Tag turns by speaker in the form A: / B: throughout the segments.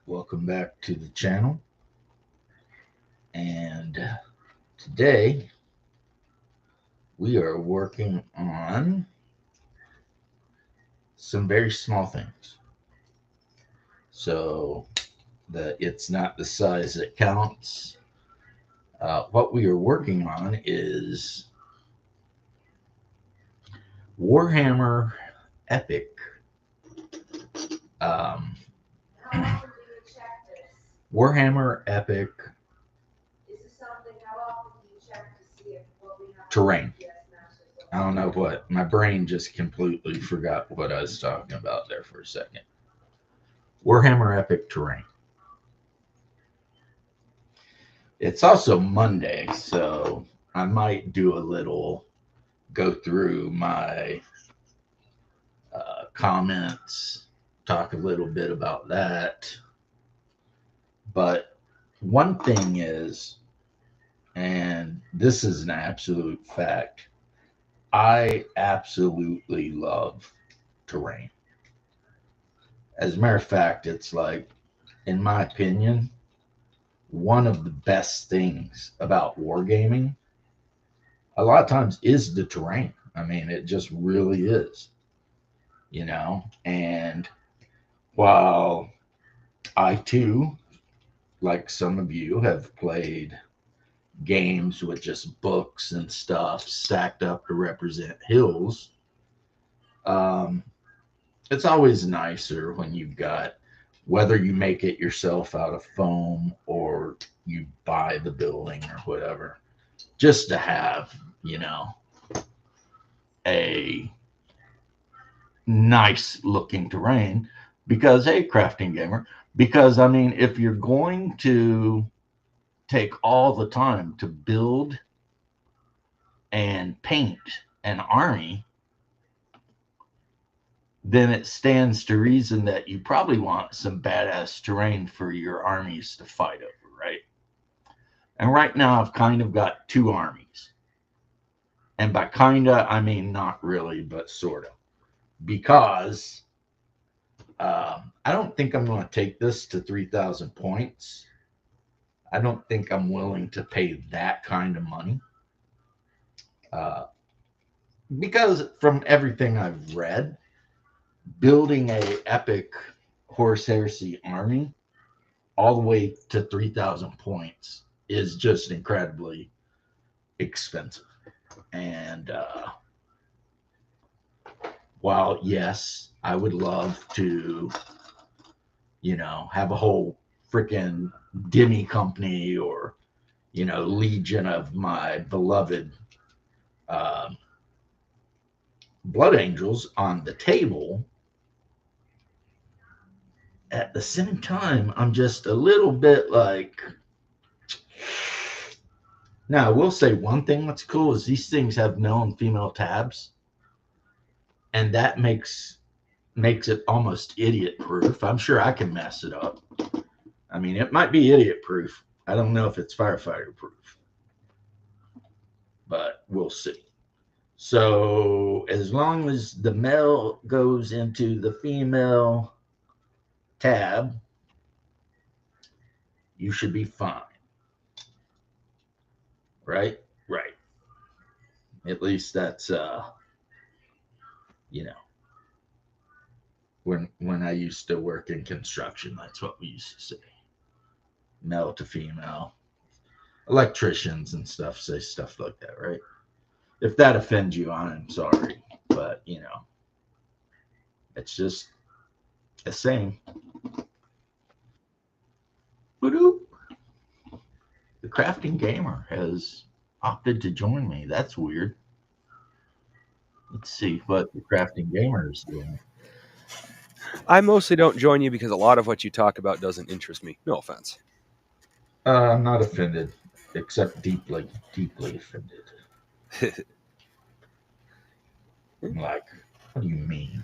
A: Welcome back to the channel. And today we are working on some very small things. So that it's not the size that counts. What we are working on is Warhammer Epic. Um, Warhammer Epic terrain. I don't know what. My brain just completely forgot what I was talking about there for a second. Warhammer Epic terrain. It's also Monday, so I might do a little go through my comments, talk a little bit about that. But one thing is, and this is an absolute fact, I absolutely love terrain. As a matter of fact, it's like, in my opinion, one of the best things about wargaming a lot of times is the terrain. I mean, it just really is, And while I too, like some of you, have played games with just books and stuff stacked up to represent hills, um, it's always nicer when you've got, whether you make it yourself out of foam or you buy the building or whatever, just to have, a nice looking terrain. Because, hey, crafting gamer, because I mean, if you're going to take all the time to build and paint an army, then it stands to reason that you probably want some badass terrain for your armies to fight over, right? And right now, I've kind of got two armies. And by kinda, I mean not really, but sort of. Because I don't think I'm going to take this to 3,000 points. I don't think I'm willing to pay that kind of money. Because from everything I've read, building a epic Horse Heresy army all the way to 3,000 points is just incredibly expensive. And while, yes, I would love to, have a whole freaking Demi company or, legion of my beloved Blood Angels on the table, at the same time, I'm just a little bit like. Now, I will say one thing that's cool is these things have male and female tabs, and that makes it almost idiot proof. I'm sure I can mess it up. I mean, it might be idiot proof. I don't know if it's firefighter proof, but we'll see. So as long as the male goes into the female tab, you should be fine. Right? Right. At least that's you know, when I used to work in construction, that's what we used to say. Male to female. Electricians and stuff say stuff like that, right? If that offends you, I'm sorry. But, it's just a saying. Boop. The crafting gamer has opted to join me. That's weird. Let's see what the crafting gamer is doing.
B: I mostly don't join you because a lot of what you talk about doesn't interest me. No offense.
A: I'm not offended, except deeply, deeply offended. Like, what do you mean?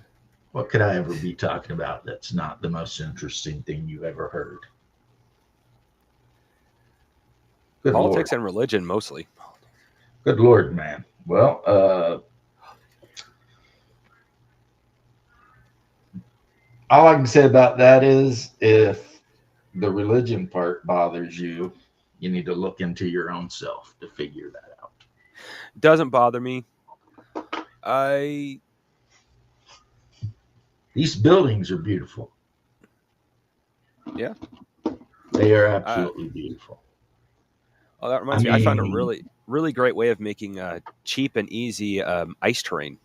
A: What could I ever be talking about that's not the most interesting thing you ever heard? Good
B: Politics
A: Lord.
B: and religion mostly.
A: Good Lord, man. Well, all I can say about that is if the religion part bothers you, you need to look into your own self to figure that out.
B: Doesn't bother me. I
A: These buildings are beautiful.
B: Yeah.
A: They are
B: Uh,
A: absolutely beautiful.
B: oh, that
A: I
B: reminds me. I found a
A: mean,
B: really great way of making cheap and easy ice terrain.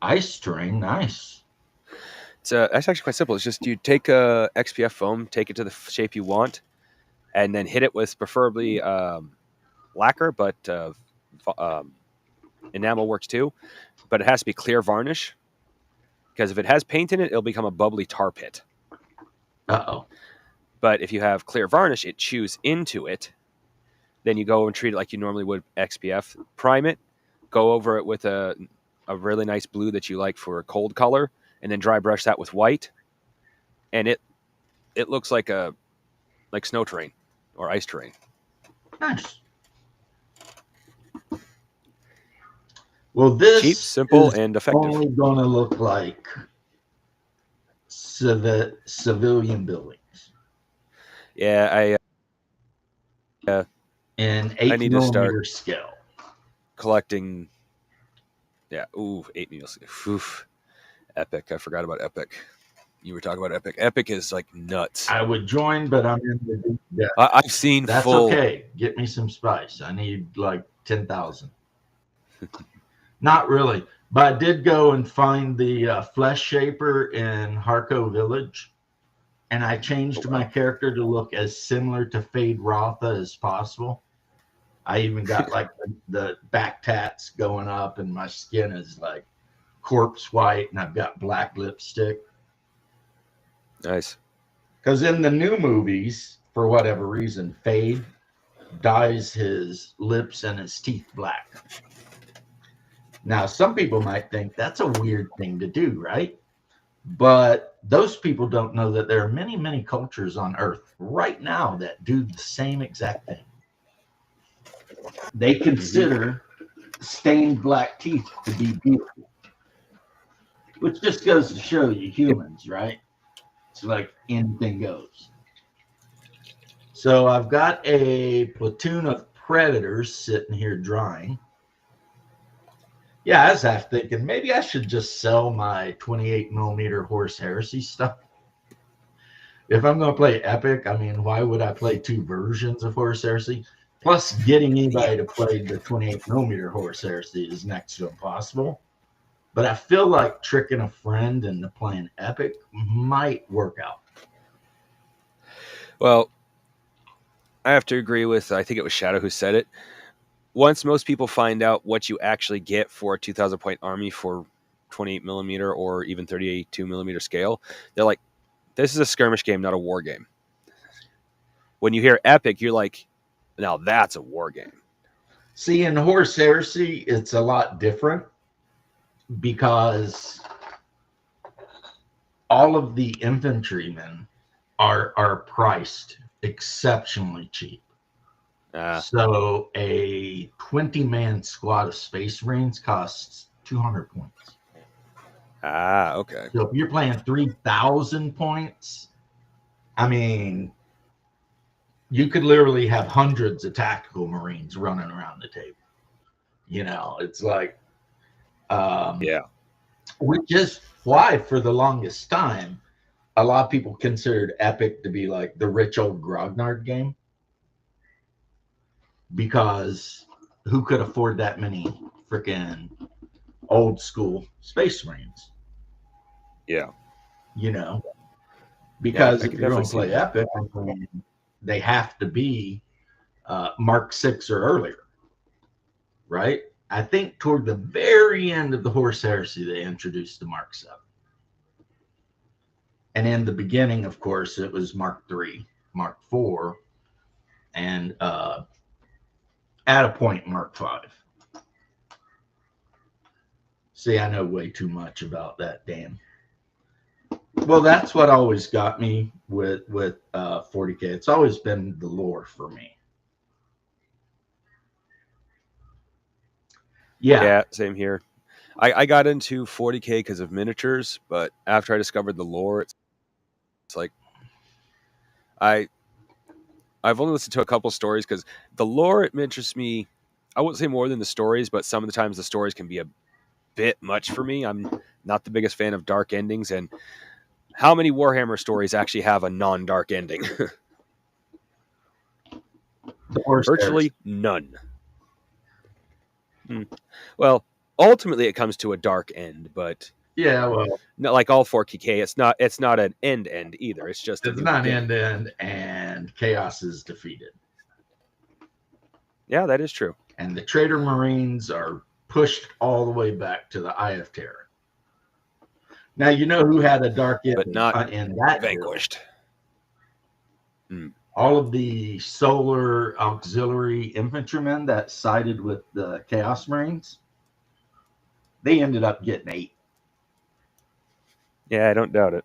A: ice terrain, nice.
B: It's actually quite simple. It's just you take a XPF foam, take it to the shape you want, and then hit it with preferably lacquer, but enamel works too. But it has to be clear varnish because if it has paint in it, it'll become a bubbly tar pit.
A: Uh-oh.
B: But if you have clear varnish, it chews into it. Then you go and treat it like you normally would XPF. Prime it, go over it with a really nice blue that you like for a cold color, and then dry brush that with white, and it looks like snow terrain or ice terrain.
A: Nice. Well,
B: Cheap,
A: this
B: simple,
A: is
B: and effective.
A: only going to look like civilian buildings
B: Yeah,
A: in
B: I
A: eight
B: need to start
A: millimeter scale.
B: collecting. Yeah, 8 meals. Oof, Epic. I forgot about Epic. You were talking about Epic. Epic is like nuts.
A: I would join, but I'm in the deep debt.
B: I've seen
A: That's
B: full.
A: okay. Get me some spice. I need like 10,000. Not really, but I did go and find the flesh shaper in Harco Village, and I changed my character to look as similar to Feyd-Rautha as possible. I even got like the back tats going up, and my skin is like corpse white, and I've got black lipstick.
B: Nice.
A: Because in the new movies, for whatever reason, Feyd dyes his lips and his teeth black. Now, some people might think that's a weird thing to do, right? But those people don't know that there are many, many cultures on Earth right now that do the same exact thing. They consider stained black teeth to be beautiful, which just goes to show you humans, right? It's like anything goes. So I've got a platoon of predators sitting here drying. Yeah, I was half thinking maybe I should just sell my 28 millimeter Horse Heresy stuff. If I'm going to play Epic, I mean, why would I play two versions of Horse Heresy? Plus, getting anybody to play the 28 millimeter Horse Heresy is next to impossible. But I feel like tricking a friend into playing Epic might work out.
B: Well, I have to agree with, I think it was Shadow who said it. Once most people find out what you actually get for a 2,000 point army for 28 millimeter or even 32 millimeter scale, they're like, this is a skirmish game, not a war game. When you hear Epic, you're like, now that's a war game.
A: See, in Horse Heresy, it's a lot different because all of the infantrymen are priced exceptionally cheap. So a 20-man squad of Space Marines costs 200 points.
B: Okay.
A: So if you're playing 3,000 points, I mean, you could literally have hundreds of tactical Marines running around the table. You know, it's like,
B: yeah.
A: Which is why for the longest time, a lot of people considered Epic to be like the rich old Grognard game. Because who could afford that many freaking old school Space Marines?
B: Yeah.
A: You know, because if you're going to play
B: that.
A: Epic, they have to be Mark 6 or earlier, right? I think toward the very end of the Horse Heresy, they introduced the Mark 7. And in the beginning, of course, it was Mark 3, Mark 4, and at a point, Mark 5. See, I know way too much about that, Dan. Well, that's what always got me with 40K. It's always been the lore for me.
B: Yeah, same here. I got into 40K because of miniatures, but after I discovered the lore, it's like I've only listened to a couple stories because the lore interests me. I wouldn't say more than the stories, but some of the times the stories can be a bit much for me. I'm not the biggest fan of dark endings, and how many Warhammer stories actually have a non-dark ending?
A: The Horse
B: Virtually none. Well, ultimately it comes to a dark end, but
A: yeah, well,
B: not like all 40K. It's not an end either. It's just a
A: it's
B: new
A: not
B: beginning.
A: end, and chaos is defeated.
B: Yeah, that is true.
A: And the Traitor Marines are pushed all the way back to the Eye of Terror. Now, you know who had a dark end
B: But not
A: in that
B: vanquished.
A: all of the Solar Auxiliary infantrymen that sided with the Chaos Marines, they ended up getting 8.
B: Yeah, I don't doubt it.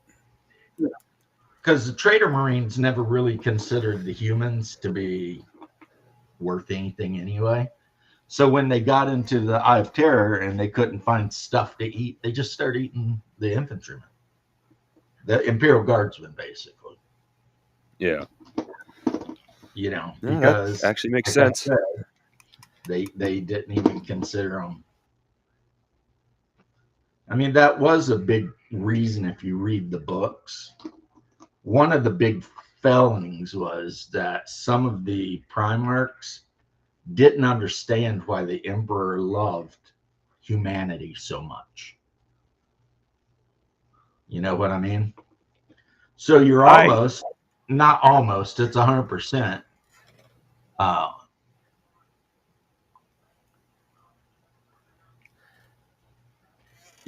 A: Because the Traitor Marines never really considered the humans to be worth anything anyway. So when they got into the Eye of Terror and they couldn't find stuff to eat, they just started eating the infantrymen, the Imperial Guardsmen, basically.
B: Yeah.
A: You know,
B: Yeah,
A: because
B: that actually makes
A: like I
B: sense.
A: said, they didn't even consider them. I mean, that was a big reason if you read the books. One of the big failings was that some of the Primarchs didn't understand why the Emperor loved humanity so much. You know what I mean? So you're almost, not almost, it's 100%.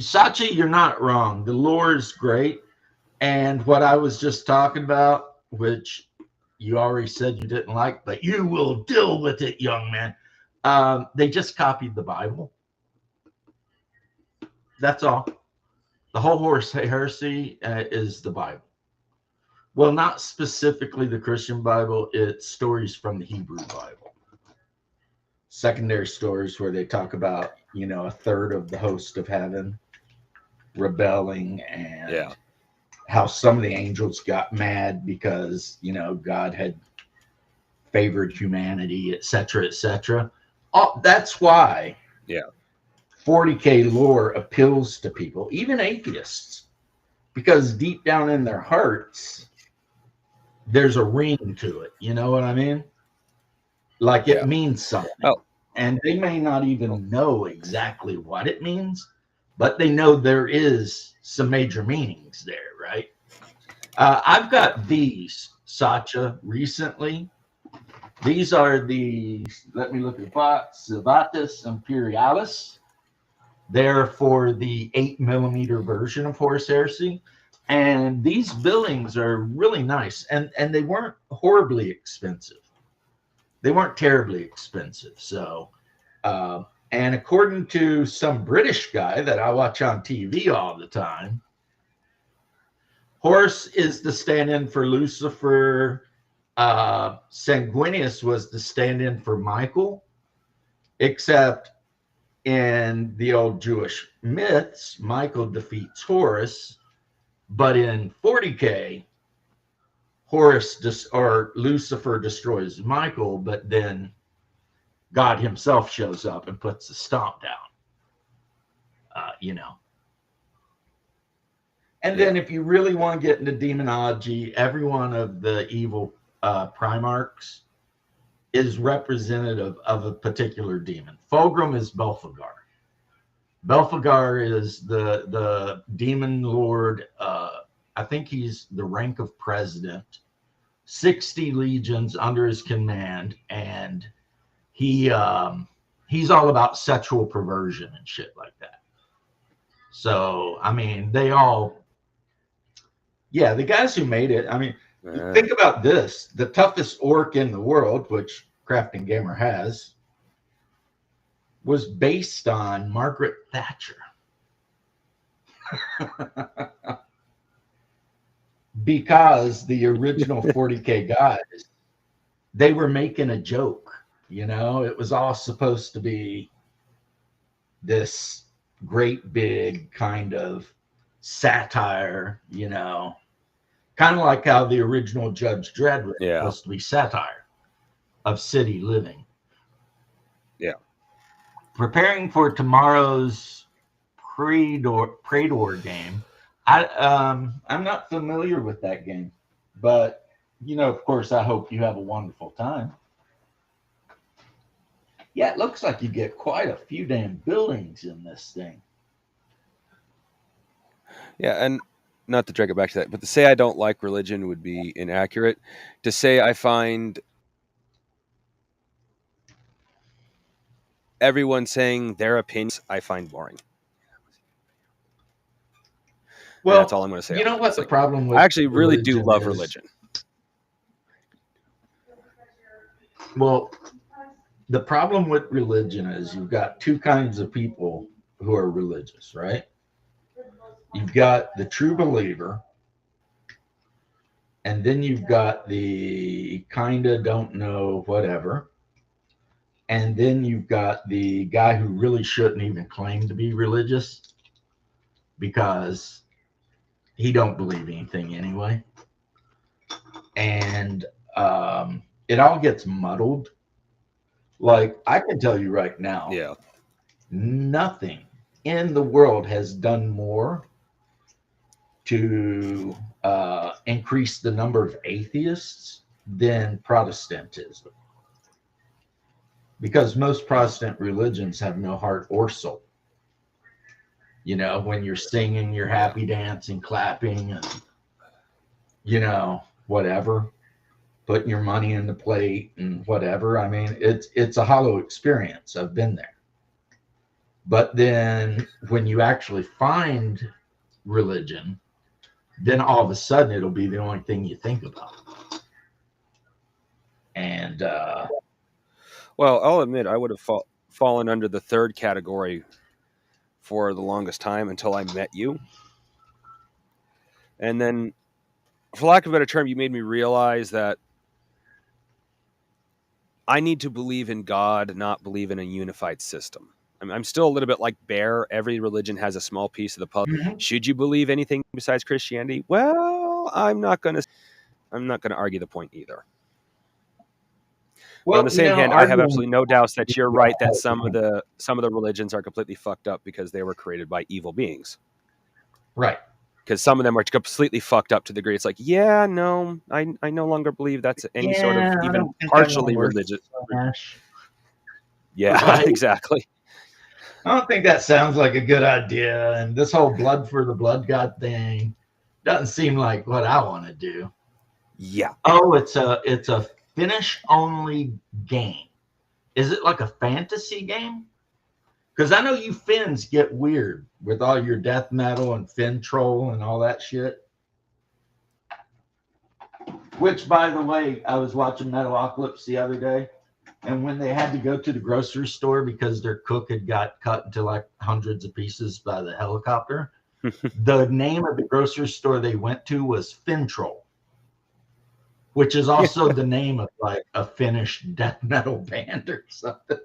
A: Sachi, you're not wrong. The lore is great. And what I was just talking about, which you already said you didn't like, but you will deal with it, young man. They just copied the Bible. That's all. The whole Horus Heresy is the Bible. Well, not specifically the Christian Bible, it's stories from the Hebrew Bible. Secondary stories where they talk about, you know, a third of the host of heaven rebelling and how some of the angels got mad because, you know, God had favored humanity, etc., etc. That's why 40K lore appeals to people, even atheists, because deep down in their hearts, there's a ring to it. You know what I mean? Like it means something.
B: Oh.
A: And they may not even know exactly what it means, but they know there is some major meanings there, right? I've got these, Sacha, recently. These are the, let me look at the box, Civatus Imperialis. They're for the 8mm version of Horus Heresy. And these billings are really nice. And they weren't horribly expensive. They weren't terribly expensive. So, and according to some British guy that I watch on TV all the time, Horus is the stand-in for Lucifer. Sanguinius was the stand-in for Michael, except in the old Jewish myths, Michael defeats Horus, but in 40K, or Lucifer destroys Michael, but then God himself shows up and puts the stomp down. You know. And then if you really want to get into demonology, every one of the evil Primarchs is representative of a particular demon. Fulgrim is Belphegor. Belphegor is the demon lord. I think he's the rank of president. 60 legions under his command, and he's all about sexual perversion and shit like that. So I mean, they all, yeah, the guys who made it. I mean, think about this: the toughest orc in the world, which Crafting Gamer has, was based on Margaret Thatcher. Because the original 40K guys, they were making a joke, you know, it was all supposed to be this great big kind of satire, you know, Kind of like how the original Judge Dredd was
B: Yeah.
A: supposed to be satire of city living.
B: Yeah.
A: Preparing for tomorrow's Prador game. I'm not familiar with that game, but of course, I hope you have a wonderful time. Yeah, it looks like you get quite a few damn buildings in this thing.
B: Yeah, and not to drag it back to that, but to say I don't like religion would be inaccurate. To say I find everyone saying their opinions, I find boring.
A: Well,
B: and that's all I'm going to say.
A: You know what the problem with
B: I actually really do love religion.
A: Well, the problem with religion is you've got two kinds of people who are religious, right? You've got the true believer, and then you've got the kind of don't know whatever, and then you've got the guy who really shouldn't even claim to be religious because he don't believe anything anyway. And it all gets muddled. Like, I can tell you right now,
B: Yeah.
A: Nothing in the world has done more to increase the number of atheists than Protestantism. Because most Protestant religions have no heart or soul. When you're singing, you're happy dancing, clapping, and, whatever, putting your money in the plate and whatever. I mean, it's a hollow experience. I've been there. But then when you actually find religion, then all of a sudden it'll be the only thing you think about. And
B: well, I'll admit I would have fallen under the third category for the longest time until I met you. And then, for lack of a better term, you made me realize that I need to believe in God, not believe in a unified system. I'm still a little bit like Bear. Every religion has a small piece of the puzzle. Mm-hmm. Should you believe anything besides Christianity? Well, I'm not going to argue the point either. Well, on the same hand, I have absolutely no doubts that you're right that some of the religions are completely fucked up because they were created by evil beings.
A: Right.
B: Because some of them are completely fucked up to the degree it's like, yeah, no, I no longer believe that's any sort of even partially religious. Yeah, right? Exactly.
A: I don't think that sounds like a good idea. And this whole blood for the blood god thing doesn't seem like what I want to do.
B: Yeah.
A: Oh, it's a Finnish only game. Is it like a fantasy game? Because I know you Finns get weird with all your death metal and Finn troll and all that shit. Which, by the way, I was watching Metalocalypse the other day, and when they had to go to the grocery store because their cook had got cut into like hundreds of pieces by the helicopter, the name of the grocery store they went to was Finn Troll, which is also the name of like a Finnish death metal band or something.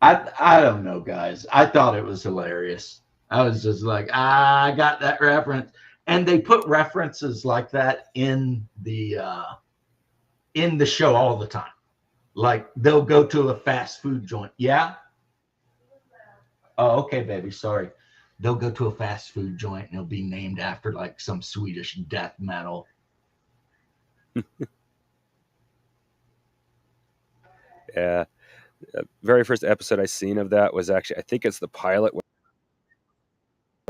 A: I don't know, guys. I thought it was hilarious. I was just like, I got that reference. And they put references like that in the show all the time. Like they'll go to a fast food joint. Yeah. Oh, okay, baby. Sorry. They'll go to a fast food joint and it'll be named after like some Swedish death metal.
B: Yeah. The very first episode I seen of that was actually, I think it's the pilot where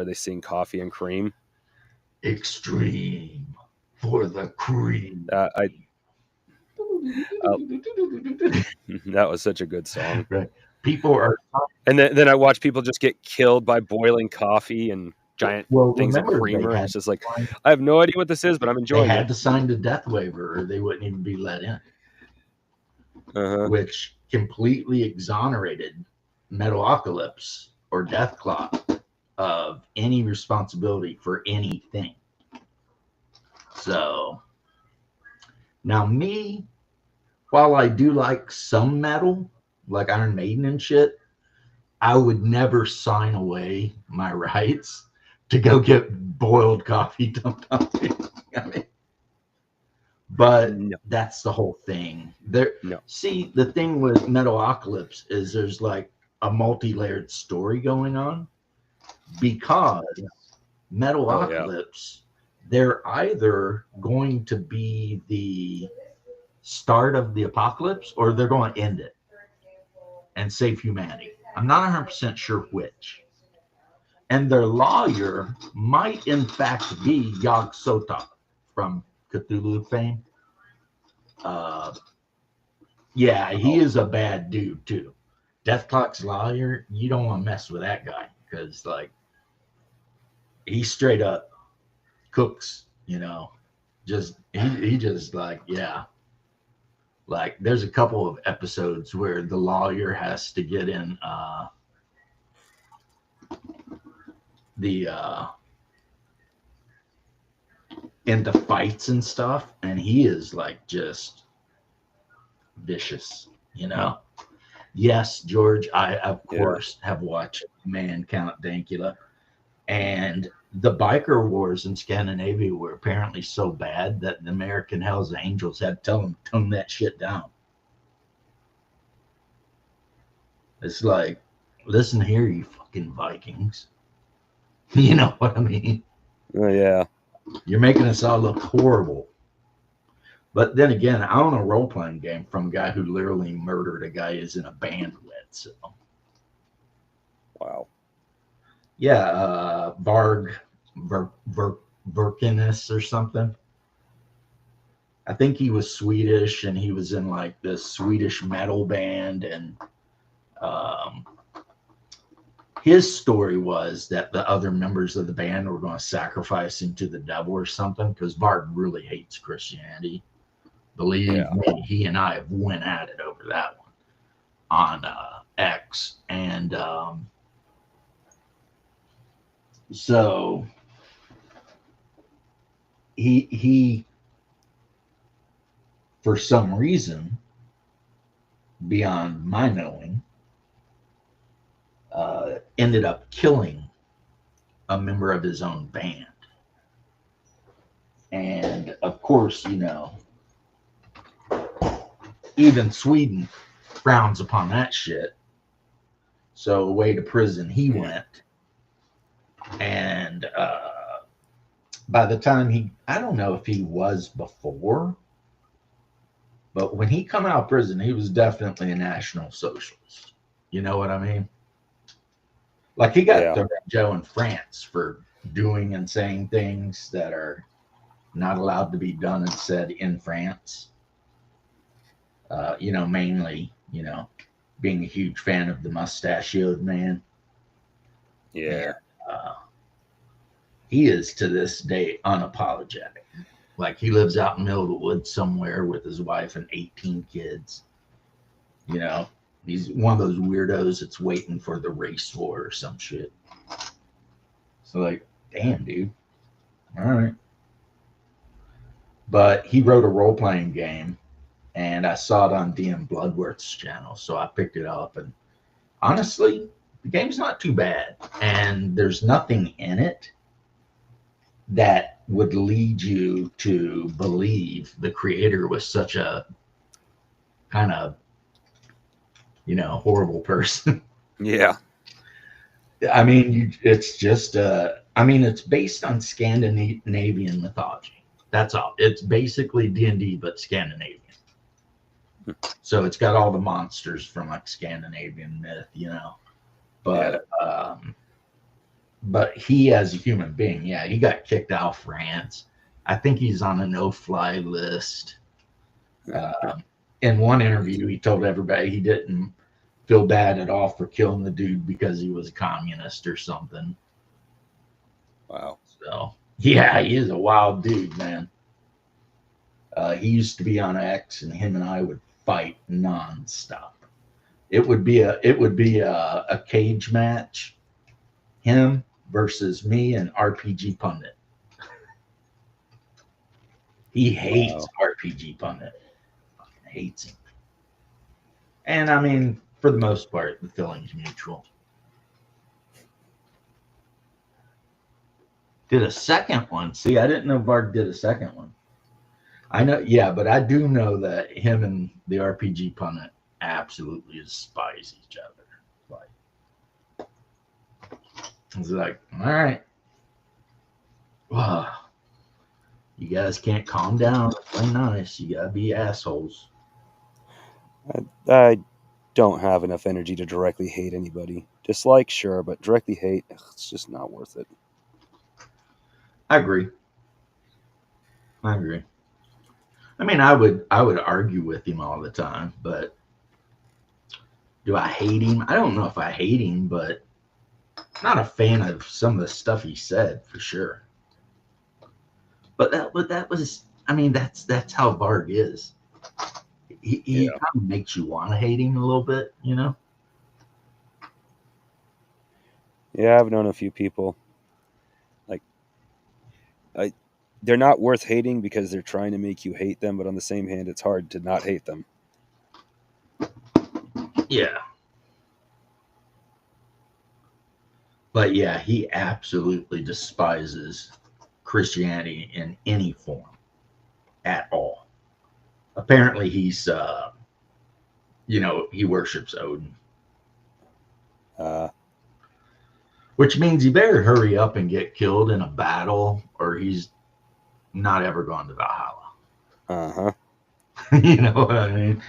B: they sing Coffee and Cream.
A: Extreme for the cream.
B: That was such a good song.
A: Right. People are,
B: and then I watch people just get killed by boiling coffee and giant things of creamer. And it's just like, I have no idea what this is, but I'm enjoying it.
A: They had to sign the death waiver or they wouldn't even be let in. Which completely exonerated Metalocalypse or Deathclaw of any responsibility for anything. So now me, while I do like some metal, like Iron Maiden and shit, I would never sign away my rights to go get boiled coffee dumped on me. I mean, but
B: No.
A: that's the whole thing. There.
B: No.
A: See, the thing with Metalocalypse is there's like a multi-layered story going on because Metalocalypse, they're either going to be the start of the apocalypse or they're going to end it and save humanity. I'm not 100% sure which. And their lawyer might, in fact, be Yog Sothoth from Cthulhu fame. Yeah, he is a bad dude, too. Deathclock's lawyer, you don't want to mess with that guy because, like, he straight up cooks, you know. Just, he just, like, yeah. Like, there's a couple of episodes where the lawyer has to get in into fights and stuff, and he is like just vicious, you know. Yes, George, I of course have watched Man Count Dankula, and the biker wars in Scandinavia were apparently so bad that the American Hells Angels had to tell them to tone that shit down. It's like, listen here, you fucking Vikings. You know what I mean?
B: Oh, yeah.
A: You're making us all look horrible. But then again, I own a role playing game from a guy who literally murdered a guy who's in a band with. So,
B: wow.
A: Yeah, Varg Verkinus or something. I think he was Swedish and he was in like this Swedish metal band. And his story was that the other members of the band were going to sacrifice him to the devil or something because Varg really hates Christianity. Believe me, he and I have went at it over that one on X. And so he for some reason beyond my knowing ended up killing a member of his own band. And of course, you know, even Sweden frowns upon that shit. So away to prison he went. And by the time I don't know if he was before, but when he come out of prison, he was definitely a National Socialist. You know what I mean? Like he got thrown in jail in France for doing and saying things that are not allowed to be done and said in France. You know, mainly, you know, being a huge fan of the mustachioed man.
B: Yeah.
A: And, he is to this day unapologetic. Like he lives out in the middle of the woods somewhere with his wife and 18 kids. You know, he's one of those weirdos that's waiting for the race war or some shit. So like, damn, dude. All right. But he wrote a role-playing game and I saw it on DM Bloodworth's channel. So I picked it up and honestly, the game's not too bad. And there's nothing in it that would lead you to believe the creator was such a kind of, you know, horrible person.
B: Yeah.
A: I mean, it's just, I mean, it's based on Scandinavian mythology. That's all. It's basically D&D, but Scandinavian. So it's got all the monsters from like Scandinavian myth, you know. But but he as a human being, yeah, he got kicked out of France. I think he's on a no-fly list. In one interview, he told everybody he didn't feel bad at all for killing the dude because he was a communist or something.
B: Wow.
A: So yeah, he is a wild dude, man. He used to be on X, and him and I would fight nonstop. It would be a cage match, him versus me and RPG Pundit. He hates RPG Pundit. Fucking hates him. And I mean, for the most part, the feeling's mutual. Did a second one. See, I didn't know Varg did a second one. I know, yeah, but I do know that him and the RPG pundit absolutely despise each other. Like, it's like, all right, wow, you guys can't calm down, play nice. You gotta be assholes.
B: I don't have enough energy to directly hate anybody. Dislike, sure, but directly hate, it's just not worth it.
A: I agree. I agree. I mean, I would argue with him all the time, but do I hate him? I don't know if I hate him, but not a fan of some of the stuff he said for sure. But that was, I mean, that's how Varg is. He
B: Yeah.
A: kind of makes you want to hate him a little bit, you know.
B: Yeah, I've known a few people. Like, they're not worth hating because they're trying to make you hate them, but on the same hand, it's hard to not hate them.
A: Yeah. But yeah, he absolutely despises Christianity in any form at all. Apparently, he's, he worships Odin,
B: Uh
A: which means he better hurry up and get killed in a battle, or he's not ever going to Valhalla.
B: huh.
A: You know what I mean?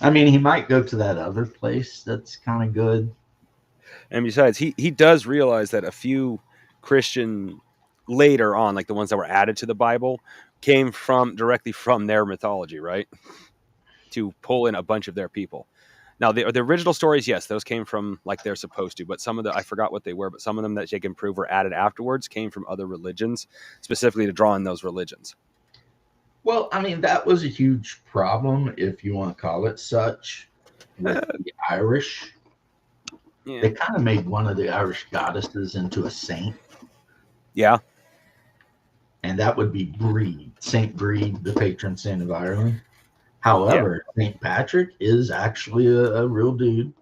A: I mean, he might go to that other place that's kind of good.
B: And besides, he does realize that a few Christian later on, like the ones that were added to the Bible, came from directly from their mythology, right? To pull in a bunch of their people. Now, the original stories, yes, those came from like they're supposed to, but some of the I forgot what they were, but some of them that they can prove were added afterwards came from other religions, specifically to draw in those religions.
A: Well, I mean, that was a huge problem, if you want to call it such, with the Irish.
B: Yeah,
A: They kind of made one of the Irish goddesses into a saint,
B: yeah,
A: and that would be Breed, Saint Breed, the patron saint of Ireland.
B: yeah.
A: However, Saint Patrick is actually a real dude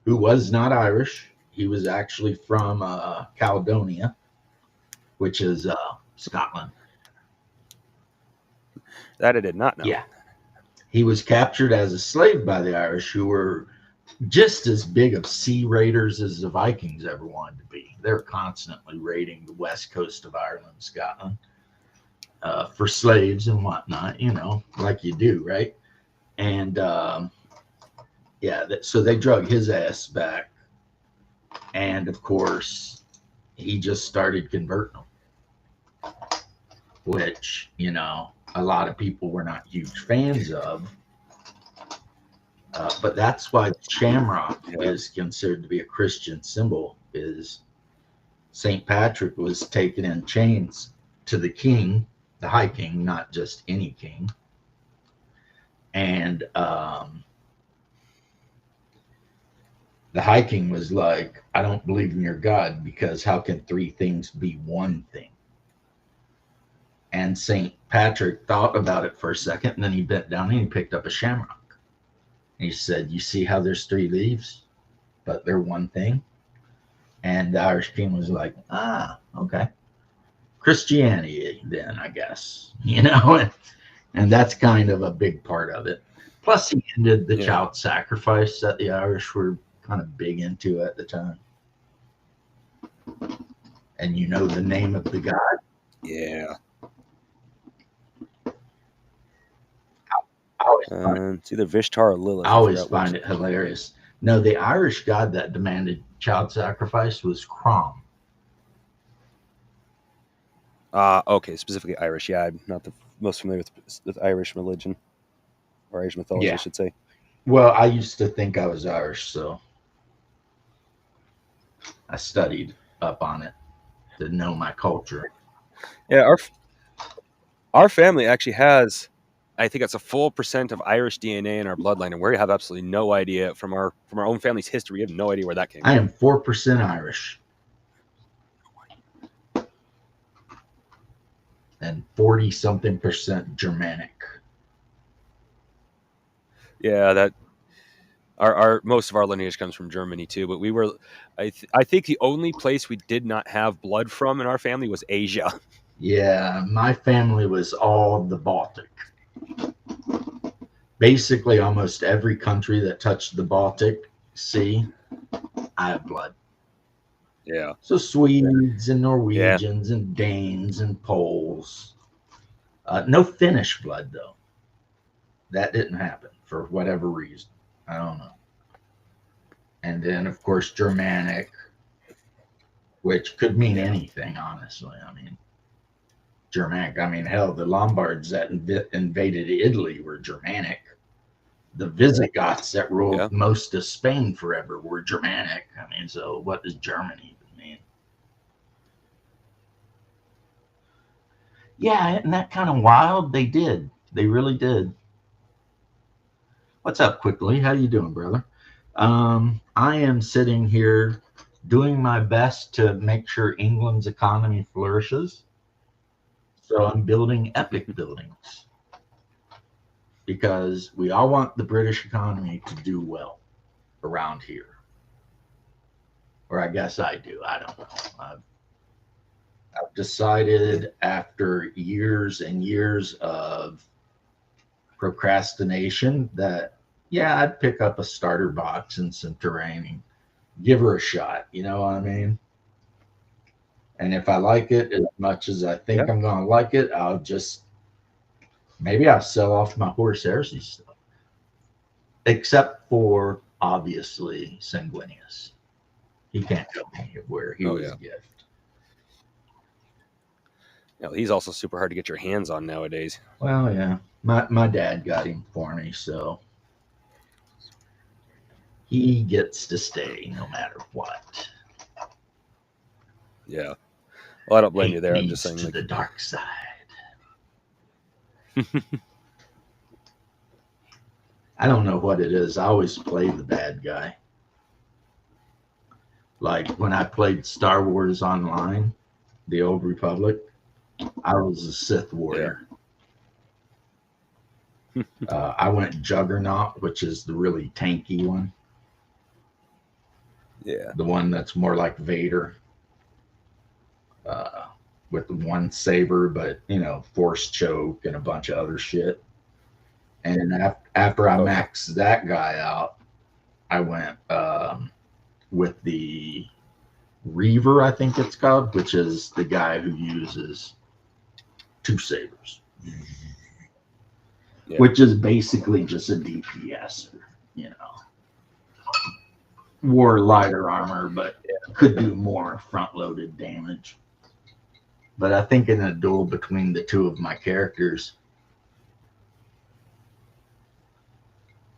A: who was not Irish. He was actually from Caledonia, which is Scotland.
B: That I did not know.
A: Yeah. He was captured as a slave by the Irish, who were just as big of sea raiders as the Vikings ever wanted to be. They're constantly raiding the west coast of Ireland, Scotland, for slaves and whatnot, like you do, right? And so they drug his ass back. And of course, he just started converting them, which, a lot of people were not huge fans of. But that's why the shamrock is considered to be a Christian symbol. Is Saint Patrick was taken in chains to the king, the High King, not just any king, and the High King was like, "I don't believe in your God, because how can three things be one thing?" And Saint Patrick thought about it for a second, and then he bent down and he picked up a shamrock. He said, "You see how there's three leaves, but they're one thing?" And the Irish king was like, okay. Christianity, then, I guess, and that's kind of a big part of it. Plus, he ended the child sacrifice that the Irish were kind of big into at the time. And you know the name of the god?
B: Yeah.
A: It's
B: either Vishtar or Lilith.
A: I always find it hilarious. No, the Irish god that demanded child sacrifice was Crom.
B: Okay, specifically Irish. Yeah, I'm not the most familiar with Irish religion or Irish mythology, I should say.
A: Well, I used to think I was Irish, so I studied up on it to know my culture.
B: Yeah, our family actually has, I think it's a full % of Irish DNA in our bloodline, and we have absolutely no idea from our own family's history. We have no idea where that came from.
A: I am 4% Irish and 40-something% Germanic.
B: Yeah, that Our most of our lineage comes from Germany too, but we were, I think the only place we did not have blood from in our family was Asia.
A: Yeah, my family was all the Baltic. Basically, almost every country that touched the Baltic Sea, I have blood.
B: Yeah,
A: So Swedes and
B: yeah,
A: Norwegians and Danes and Poles. No Finnish blood though. That didn't happen for whatever reason. I don't know. And then of course Germanic, which could mean
B: yeah,
A: anything, honestly. I mean, Germanic. I mean, hell, the Lombards that invaded Italy were Germanic. The Visigoths that
B: yeah.
A: ruled most of Spain forever were Germanic. I mean, so what does Germany even mean? Yeah, isn't that kind of wild? They did. They really did. What's up, Quickly? How you doing, brother? I am sitting here doing my best to make sure England's economy flourishes. So I'm building epic buildings because we all want the British economy to do well around here. Or I guess I do. I don't know. I've decided after years and years of procrastination that, yeah, I'd pick up a starter box and some terrain and give her a shot. You know what I mean? And if I like it as much as I think
B: Yeah.
A: I'm going to like it, maybe I'll sell off my horse heresy stuff, except for obviously Sanguinius. He can't go anywhere. He
B: Oh
A: was
B: yeah.
A: a gift.
B: No, he's also super hard to get your hands on nowadays.
A: Well, yeah, my dad got him for me, so he gets to stay no matter what.
B: Yeah. Well, I don't blame you
A: Hate
B: there. I'm just
A: leads
B: saying,
A: to
B: like,
A: the dark side. I don't know what it is. I always play the bad guy. Like when I played Star Wars Online, the Old Republic, I was a Sith
B: yeah,
A: warrior. I went Juggernaut, which is the really tanky one,
B: yeah,
A: the one that's more like Vader, uh, with one saber, but force choke and a bunch of other shit. And after I
B: oh yeah,
A: maxed that guy out, I went with the Reaver, I think it's called, which is the guy who uses two sabers,
B: yeah,
A: which is basically just a DPS, you know, wore lighter armor, but could do more front loaded damage. But I think in a duel between the two of my characters,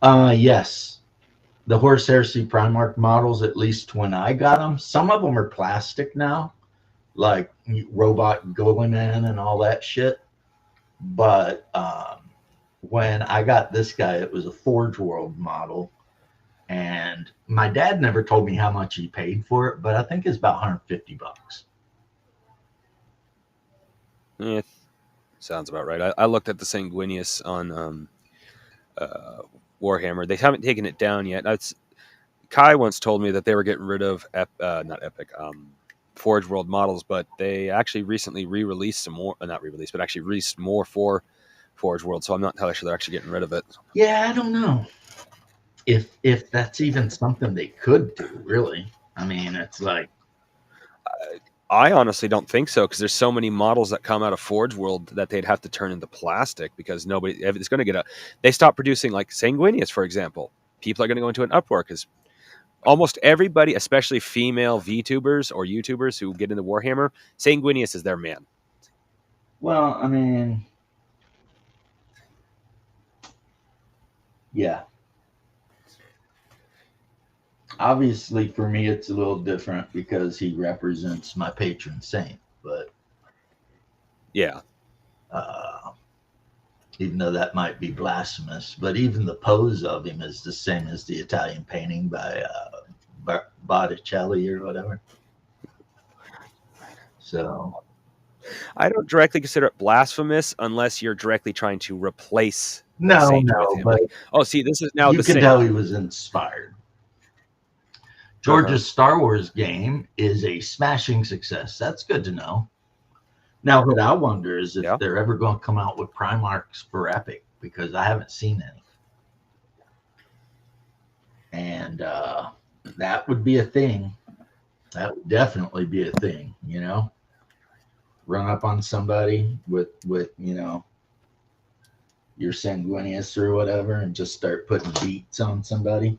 A: yes, the Horse Heresy Primarch models, at least when I got them, some of them are plastic now, like Robot Goleman and all that shit. But when I got this guy, it was a Forge World model. And my dad never told me how much he paid for it, but I think it's about $150.
B: yeah. Sounds about right. I looked at the Sanguinius on uh, Warhammer. They haven't taken it down yet. That's Kai once told me that they were getting rid of not Epic, Forge World models, but they actually recently re-released some more. Not re-released, but actually released more for Forge World. So I'm not entirely sure they're actually getting rid of it.
A: Yeah, I don't know if that's even something they could do, really. I mean, it's like,
B: I honestly don't think so because there's so many models that come out of Forge World that they'd have to turn into plastic because nobody it's going to get a. They stop producing like Sanguinius, for example. People are going to go into an uproar because almost everybody, especially female VTubers or YouTubers who get into Warhammer, Sanguinius is their man.
A: well, I mean, yeah. Obviously, for me, it's a little different because he represents my patron saint. But
B: Yeah,
A: uh, even though that might be blasphemous, but even the pose of him is the same as the Italian painting by Botticelli or whatever. So
B: I don't directly consider it blasphemous unless you're directly trying to replace the
A: No,
B: saint with
A: no,
B: him.
A: but
B: Like, oh, see, this is now
A: you
B: the
A: can
B: saint.
A: tell he was inspired.
B: Uh-huh.
A: George's Star Wars game is a smashing success. That's good to know. Now, what I wonder is if
B: Yeah.
A: they're ever going to come out with Primarchs for Epic, because I haven't seen any. And that would be a thing. That would definitely be a thing, you know? Run up on somebody with your Sanguinius or whatever and just start putting beats on somebody.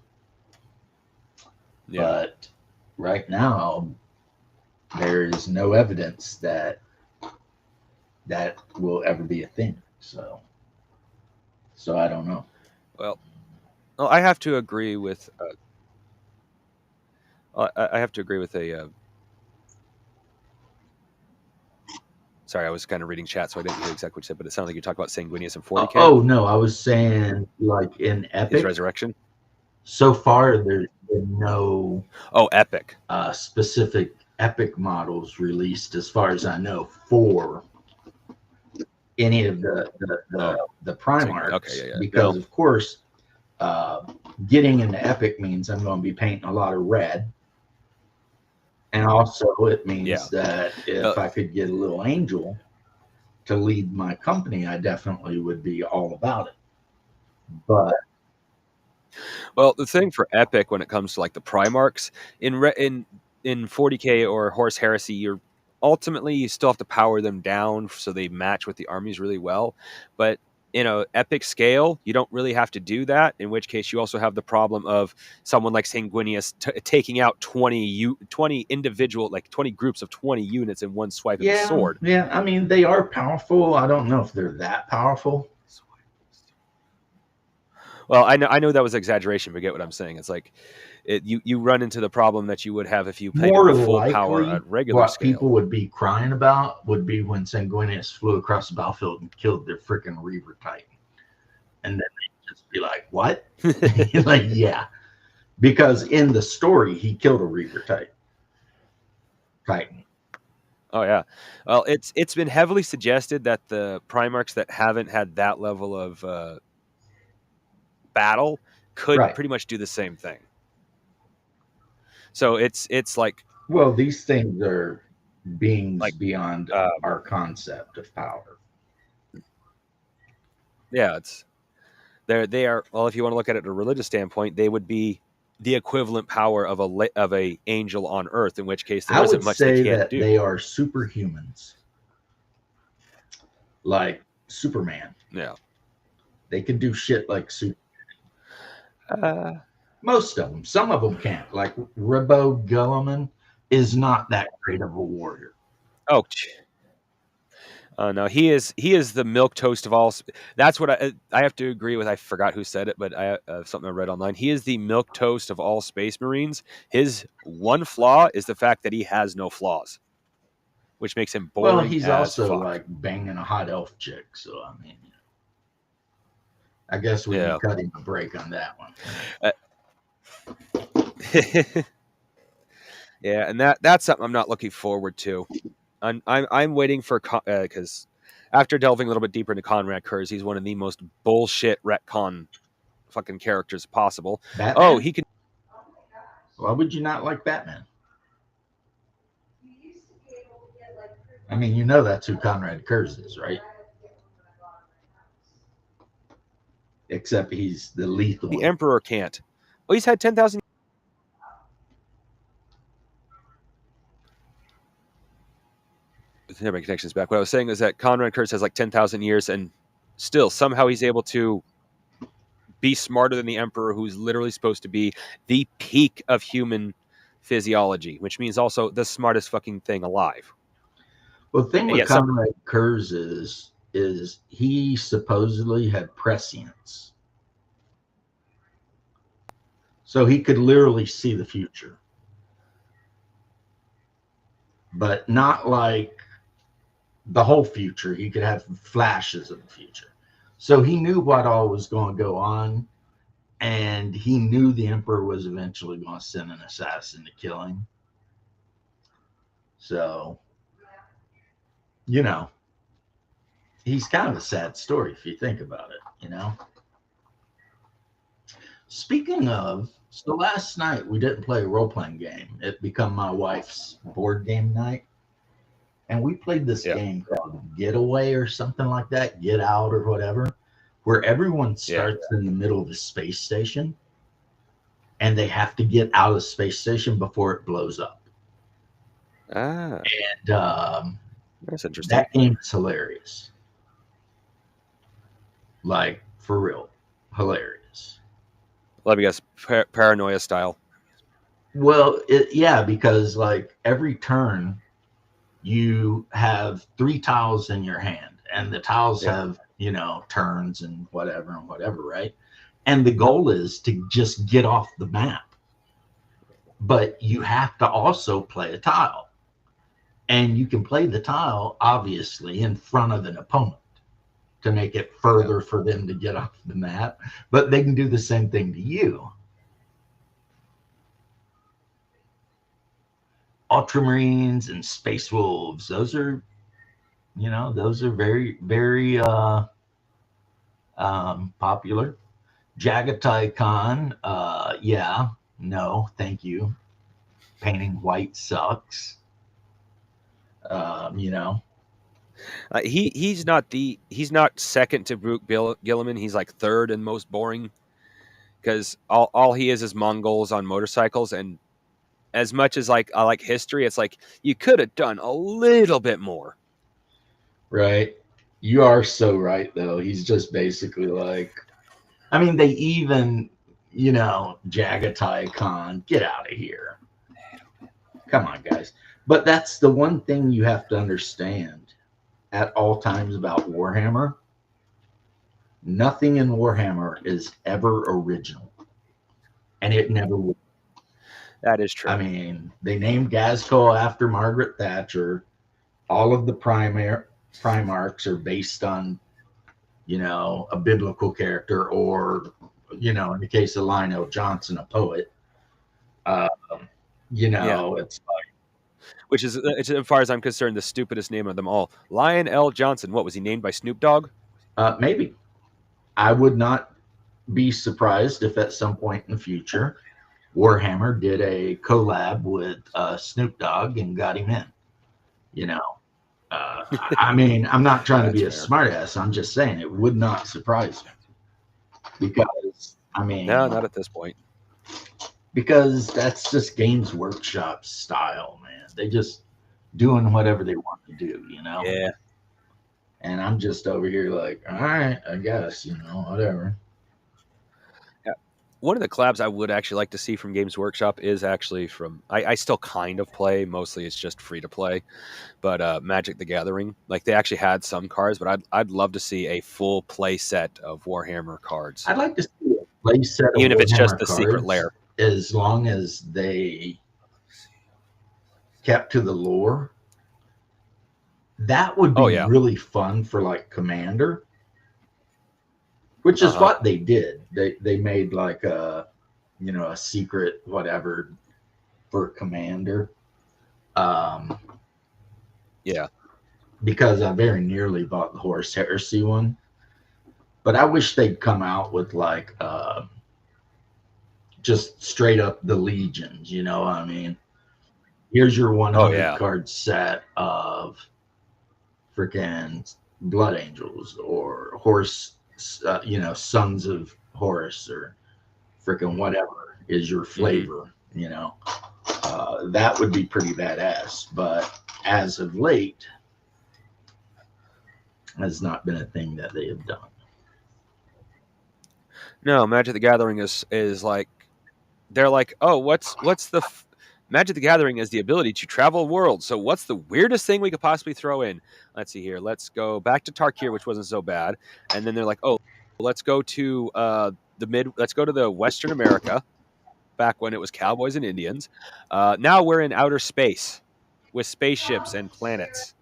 B: Yeah.
A: But right now, there is no evidence that that will ever be a thing. So I don't know.
B: Well, I have to agree with. I have to agree with a. Sorry, I was kind of reading chat, so I didn't hear exactly what you said, but it sounded like you talked about Sanguinius and 40k.
A: Oh no, I was saying like in
B: His
A: Epic.
B: resurrection.
A: So far, there's been no
B: Epic.
A: Specific Epic models released, as far as I know, for any of the Primarchs.
B: Okay, yeah.
A: Because of course, getting into Epic means I'm going to be painting a lot of red. And also, it means that if I could get a little angel to lead my company, I definitely would be all about it. But
B: well, the thing for Epic when it comes to like the Primarchs in 40k or Horse Heresy, you're ultimately you still have to power them down so they match with the armies really well. But Epic scale, you don't really have to do that. In which case, you also have the problem of someone like Sanguinius taking out 20 individual, like 20 groups of 20 units in one swipe of the sword.
A: Yeah, I mean, they are powerful. I don't know if they're that powerful.
B: Well, I know that was exaggeration, but get what I'm saying. It's like you run into the problem that you would have if you played
A: More
B: at full
A: likely,
B: power at regular
A: what
B: scale.
A: people would be crying about would be when Sanguinius flew across the battlefield and killed their freaking Reaver Titan. And then they'd just be like, what? Like, yeah. Because in the story, he killed a Reaver Titan.
B: Oh yeah. Well, it's been heavily suggested that the Primarchs that haven't had that level of battle could pretty much do the same thing. So it's like,
A: well, these things are beings like, beyond our concept of power.
B: Yeah, they are. Well, if you want to look at it at a religious standpoint, they would be the equivalent power of a angel on Earth. In which case, there isn't much they can't do.
A: They are superhumans, like Superman.
B: Yeah,
A: they can do shit like Superman. Most of them. Some of them can't. Like Ribbo Guilliman is not that great of a warrior.
B: Oh. No, he is the milk toast of all. That's what I have to agree with. I forgot who said it, but something I read online. He is the milk toast of all Space Marines. His one flaw is the fact that he has no flaws, which makes him boring.
A: Well, he's also like banging a hot elf chick, so I mean, I guess we can cut him a break on that one.
B: Yeah, and that's something I'm not looking forward to. I'm waiting for because after delving a little bit deeper into Conrad Kurz, he's one of the most bullshit retcon fucking characters possible.
A: Batman?
B: Oh, he can.
A: Why would you not like Batman? I mean, you know that's who Conrad Kurz is, right? Except he's the lethal.
B: The Emperor can't. Oh, he's had 10,000. My connection's back. What I was saying is that Conrad Kurz has like 10,000 years, and still somehow he's able to be smarter than the Emperor, who's literally supposed to be the peak of human physiology, which means also the smartest fucking thing alive.
A: Well, the thing with Conrad Kurz is he supposedly had prescience. So he could literally see the future. But not like the whole future. He could have flashes of the future. So he knew what all was going to go on. And he knew the Emperor was eventually going to send an assassin to kill him. So, you know, he's kind of a sad story if you think about it, you know. Speaking of, so last night we didn't play a role playing game. It become my wife's board game night, and we played this
B: Yeah.
A: game called Getaway or something like that, Get Out or whatever, where everyone starts in the middle of the space station, and they have to get out of the space station before it blows up.
B: Ah,
A: And
B: that's interesting.
A: that game's hilarious. Like, for real, hilarious.
B: Let me guess, paranoia style.
A: Well, yeah, because like every turn you have 3 tiles in your hand, and the tiles have, turns and whatever, right? And the goal is to just get off the map. But you have to also play a tile. And you can play the tile, obviously, in front of an opponent to make it further for them to get off the map. But they can do the same thing to you. Ultramarines and Space Wolves, those are very, very popular. Jagatai Khan, no, thank you. Painting white sucks.
B: He's not second to Brooke Gilliman. He's like third and most boring, because all he is Mongols on motorcycles. And as much as like I like history, it's like you could have done a little bit more.
A: Right. You are so right, though. He's just basically like, I mean, they even, Jagatai Khan, get out of here. Come on, guys. But that's the one thing you have to understand at all times about Warhammer. Nothing in Warhammer is ever original. And it never will.
B: That is true.
A: I mean, they named Gazco after Margaret Thatcher. All of the Primarchs are based on, a biblical character, or, in the case of Lionel Johnson, a poet. It's like,
B: which is, as far as I'm concerned, the stupidest name of them all. Lionel Johnson. What was he named by Snoop Dogg?
A: Maybe. I would not be surprised if at some point in the future Warhammer did a collab with Snoop Dogg and got him in. I mean, I'm not trying to be a smartass. I'm just saying it would not surprise me, because I mean,
B: no, not at this point.
A: Because that's just Games Workshop style, man. They just doing whatever they want to do,
B: Yeah.
A: And I'm just over here like, all right, I guess, whatever.
B: Yeah. One of the collabs I would actually like to see from Games Workshop is actually from, I still kind of play, mostly it's just free to play, but Magic the Gathering. Like, they actually had some cards, but I'd love to see a full play set of Warhammer cards.
A: I'd like to see a play set of
B: even if
A: Warhammer
B: it's just the
A: cards,
B: secret lair,
A: as long as they kept to the lore. That would be really fun for like Commander, which is what they did. They made like a secret whatever for Commander.
B: Yeah,
A: because I very nearly bought the Horus Heresy one, but I wish they'd come out with like just straight up the legions. You know what I mean? Here's your 100 card set of freaking Blood Angels or Horus, Sons of Horus, or freaking whatever is your flavor. That would be pretty badass. But as of late, has not been a thing that they have done.
B: No, Magic the Gathering is like, they're like, oh, what's the Magic the Gathering is the ability to travel worlds. So what's the weirdest thing we could possibly throw in? Let's see here. Let's go back to Tarkir, which wasn't so bad. And then they're like, oh, let's go to let's go to the Western America, back when it was cowboys and Indians. Now we're in outer space with spaceships and planets,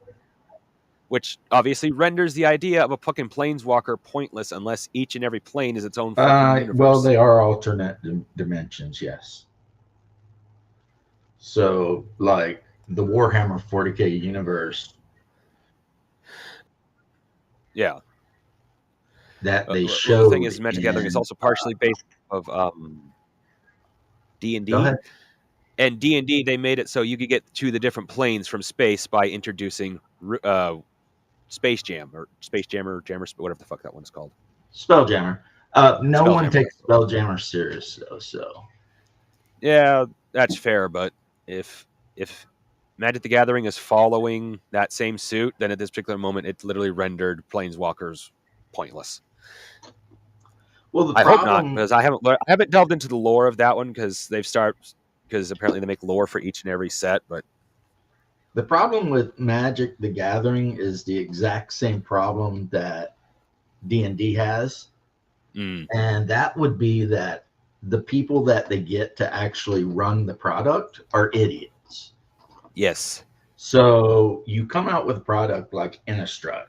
B: which obviously renders the idea of a fucking planeswalker pointless unless each and every plane is its own fucking universe.
A: Well, they are alternate dimensions, yes. So, like the Warhammer 40K universe,
B: Yeah.
A: that they
B: Well, the thing
A: showed
B: is, Magic the Gathering is
A: in.
B: also partially based of D and
A: Go
B: D,
A: ahead.
B: and D&D, they made it so you could get to the different planes from space by introducing Space Jam or Space Jammer, Jammer, whatever the fuck that one's called.
A: Spelljammer. No one
B: Spelljammer.
A: takes Spelljammer serious though, so
B: Yeah, that's fair, but if Magic the Gathering is following that same suit, then at this particular moment, it literally rendered Planeswalkers pointless.
A: well the
B: I hope not,
A: problem
B: because I haven't delved into the lore of that one because apparently they make lore for each and every set, but
A: the problem with Magic the Gathering is the exact same problem that D&D has, and that would be that the people that they get to actually run the product are idiots.
B: yes.
A: So you come out with a product like Innistrad.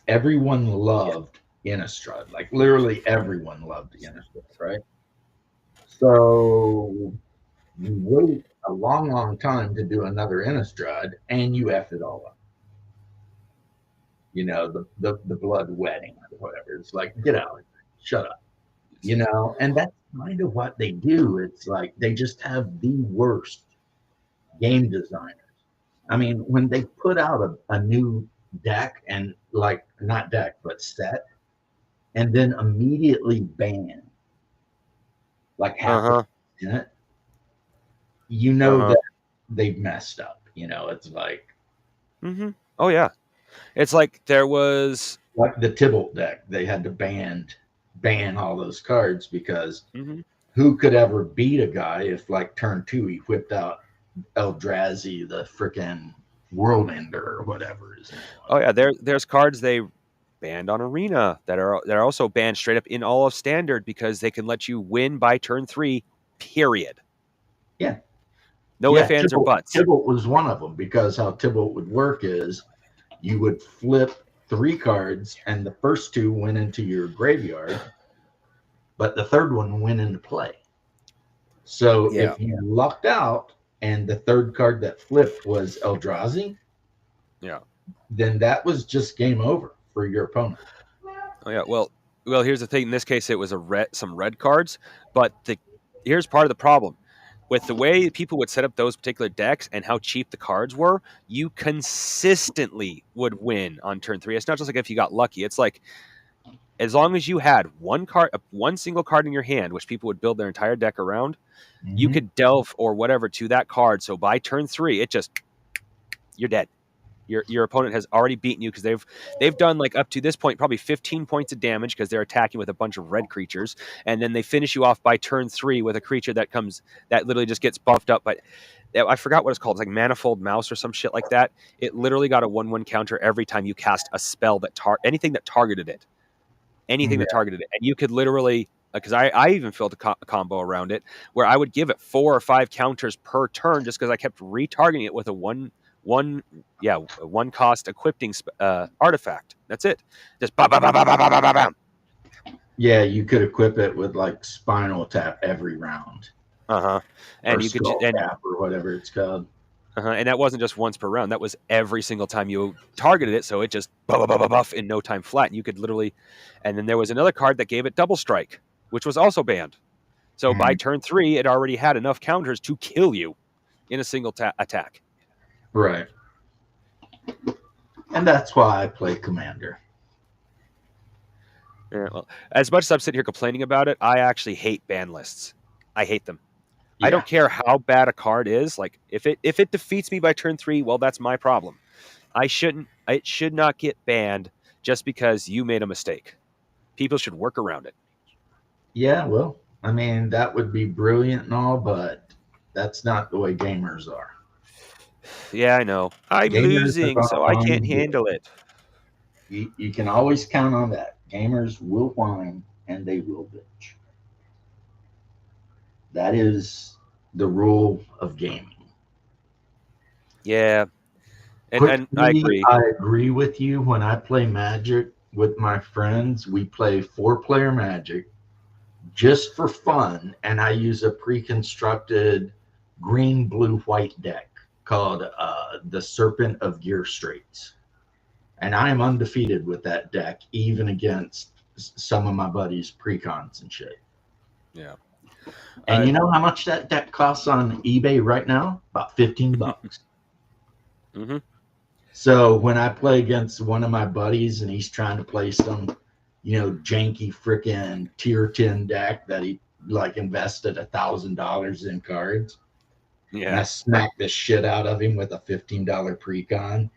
A: Everyone loved Innistrad. Like literally everyone loved Innistrad, right? So you wait a long, long time to do another Innistrad, and you F it all up. You know, the blood wedding or whatever. It's like, get out, shut up. You know, and that's kind of what they do. It's like they just have the worst game designers. I mean, when they put out a new deck and like not deck but set, and then immediately ban like half the in it, you know that they've messed up. You know, it's like
B: oh yeah, it's like there was
A: like the Tybalt deck. They had to ban all those cards because who could ever beat a guy if like turn 2 he whipped out Eldrazi, the frickin' World Ender or whatever his name was.
B: Oh yeah, there's cards they banned on Arena that are also banned straight up in all of Standard because they can let you win by turn 3. Period.
A: Yeah.
B: No ifs, ands, or buts.
A: Tybalt was one of them because how Tybalt would work is you would flip 3 cards and the first 2 went into your graveyard, but the third one went into play. So if you lucked out and the third card that flipped was Eldrazi, then that was just game over for your opponent.
B: Oh yeah, well, here's the thing. In this case, it was some red cards, but here's part of the problem. With the way people would set up those particular decks and how cheap the cards were, you consistently would win on turn 3. It's not just like if you got lucky. It's like as long as you had one single card in your hand, which people would build their entire deck around, you could delve or whatever to that card. So by turn 3, you're dead. Your opponent has already beaten you because they've done like up to this point probably 15 points of damage because they're attacking with a bunch of red creatures, and then they finish you off by turn 3 with a creature that literally just gets buffed up. But I forgot what it's called. It's like Manifold Mouse or some shit like that. It literally got a 1/1 counter every time you cast a spell anything that targeted it, and you could literally. Because I even built a combo around it where I would give it 4 or 5 counters per turn just because I kept retargeting it with a one cost equipping artifact. That's it. Just bam, bam, bam, bam, bam, bam, bam.
A: Yeah, you could equip it with like Spinal Tap every round.
B: And you
A: could tap or whatever it's called.
B: And that wasn't just once per round. That was every single time you targeted it. So it just buff in no time flat. And you could literally. And then there was another card that gave it double strike, which was also banned. So by turn 3, it already had enough counters to kill you in a single attack.
A: Right. And that's why I play Commander.
B: Yeah, well, as much as I'm sitting here complaining about it, I actually hate ban lists. I hate them. Yeah. I don't care how bad a card is. Like if it defeats me by turn 3, well, that's my problem. It should not get banned just because you made a mistake. People should work around it.
A: Yeah, well, I mean, that would be brilliant and all, but that's not the way gamers are.
B: Yeah, I know. I'm losing, so I can't handle it.
A: You can always count on that. Gamers will whine and they will bitch. That is the rule of gaming.
B: Yeah. And I agree.
A: I agree with you. When I play Magic with my friends, we play 4-player Magic just for fun, and I use a pre-constructed green, blue, white deck called the Serpent of Gear Straits. And I am undefeated with that deck, even against some of my buddies' precons and shit.
B: Yeah.
A: And you know how much that deck costs on eBay right now? About $15.
B: Mm-hmm.
A: So when I play against one of my buddies and he's trying to play some, janky freaking tier 10 deck that he like invested $1,000 in cards, and I
B: Yeah.
A: smack the shit out of him with a $15 precon.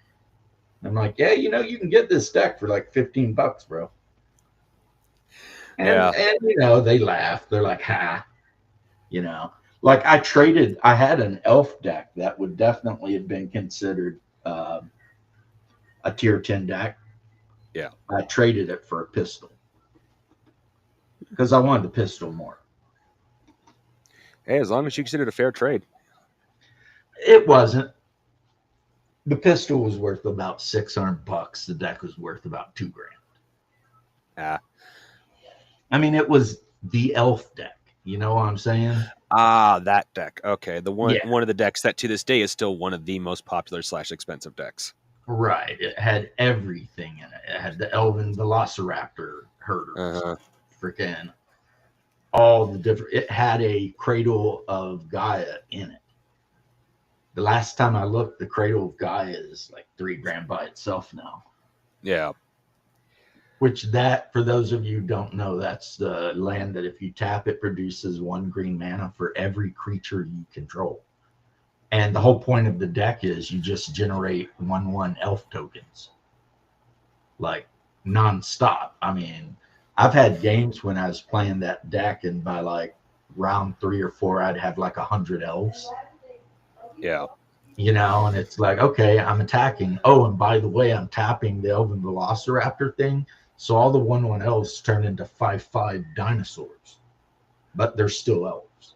A: I'm like, yeah, you can get this deck for like $15, bro. And
B: Yeah.
A: and they laugh. They're like, ha, you know. Like I had an elf deck that would definitely have been considered a tier 10 deck.
B: Yeah.
A: I traded it for a pistol because I wanted the pistol more.
B: Hey, as long as you consider it a fair trade.
A: It wasn't. The pistol was worth about $600. The deck was worth about $2,000.
B: Ah.
A: I mean, it was the elf deck. You know what I'm saying?
B: Ah, that deck. Okay, the one
A: Yeah.
B: one of the decks that to this day is still one of the most popular / expensive decks.
A: Right. It had everything in it. It had the Elven Velociraptor herders, freaking all the different. It had a Cradle of Gaia in it. The last time I looked, the Cradle of Gaia is like $3,000 by itself now.
B: Yeah.
A: Which that, for those of you who don't know, that's the land that if you tap, it produces 1 green mana for every creature you control. And the whole point of the deck is you just generate 1/1 elf tokens, like nonstop. I mean, I've had games when I was playing that deck, and by like round 3 or 4, I'd have like 100 elves.
B: Yeah.
A: And it's like, okay, I'm attacking. Oh, and by the way, I'm tapping the Elven Velociraptor thing. So all the 1/1 elves turn into 5/5 dinosaurs, but they're still elves.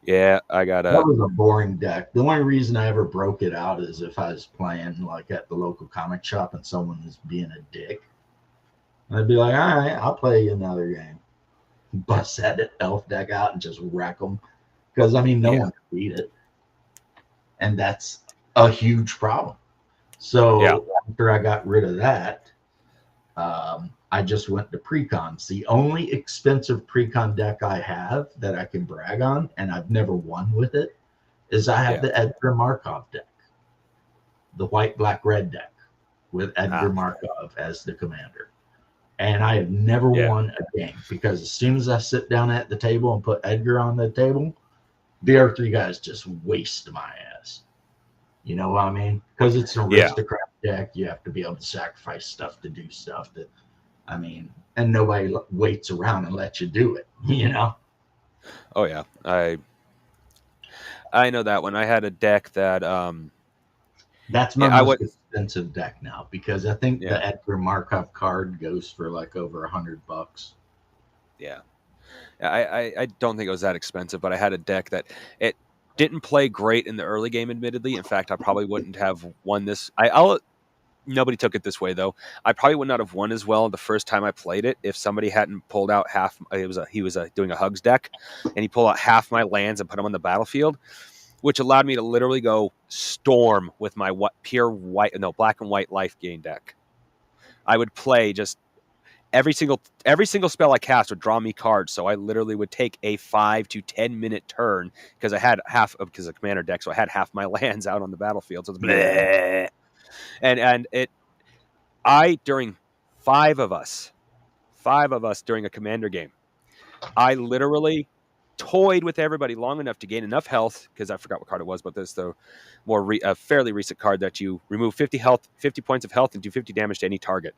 B: Yeah, I got
A: That was a boring deck. The only reason I ever broke it out is if I was playing like at the local comic shop and someone was being a dick. I'd be like, all right, I'll play another game. Bust that elf deck out and just wreck them. Because, I mean, no one can beat it. And that's a huge problem. So after I got rid of that, I just went to precons. The only expensive precon deck I have that I can brag on, and I've never won with it, is I have the Edgar Markov deck, the white, black, red deck with Edgar Markov as the commander. And I have never won a game because as soon as I sit down at the table and put Edgar on the table, the other 3 guys just waste my ass. You know what I mean? Because it's an aristocrat deck. You have to be able to sacrifice stuff to do stuff. And nobody waits around and lets you do it,
B: Oh, yeah. I know that one. I had a deck that...
A: that's my most expensive deck now because I think the Edgar Markov card goes for like over $100.
B: Yeah. I don't think it was that expensive, but I had a deck that it didn't play great in the early game, admittedly. In fact, I probably wouldn't have won this. Nobody took it this way, though. I probably would not have won as well the first time I played it if somebody hadn't pulled out half. He was doing a Hugs deck, and he pulled out half my lands and put them on the battlefield, which allowed me to literally go storm with my black and white life gain deck. I would play just every single spell I cast would draw me cards, so I literally would take a 5 to 10 minute turn because I had because a commander deck, so I had half my lands out on the battlefield. So it's bleh. And during 5 of us during a commander game, I literally toyed with everybody long enough to gain enough health, because I forgot what card it was, but this the fairly recent card that you remove 50 points of health and do 50 damage to any target.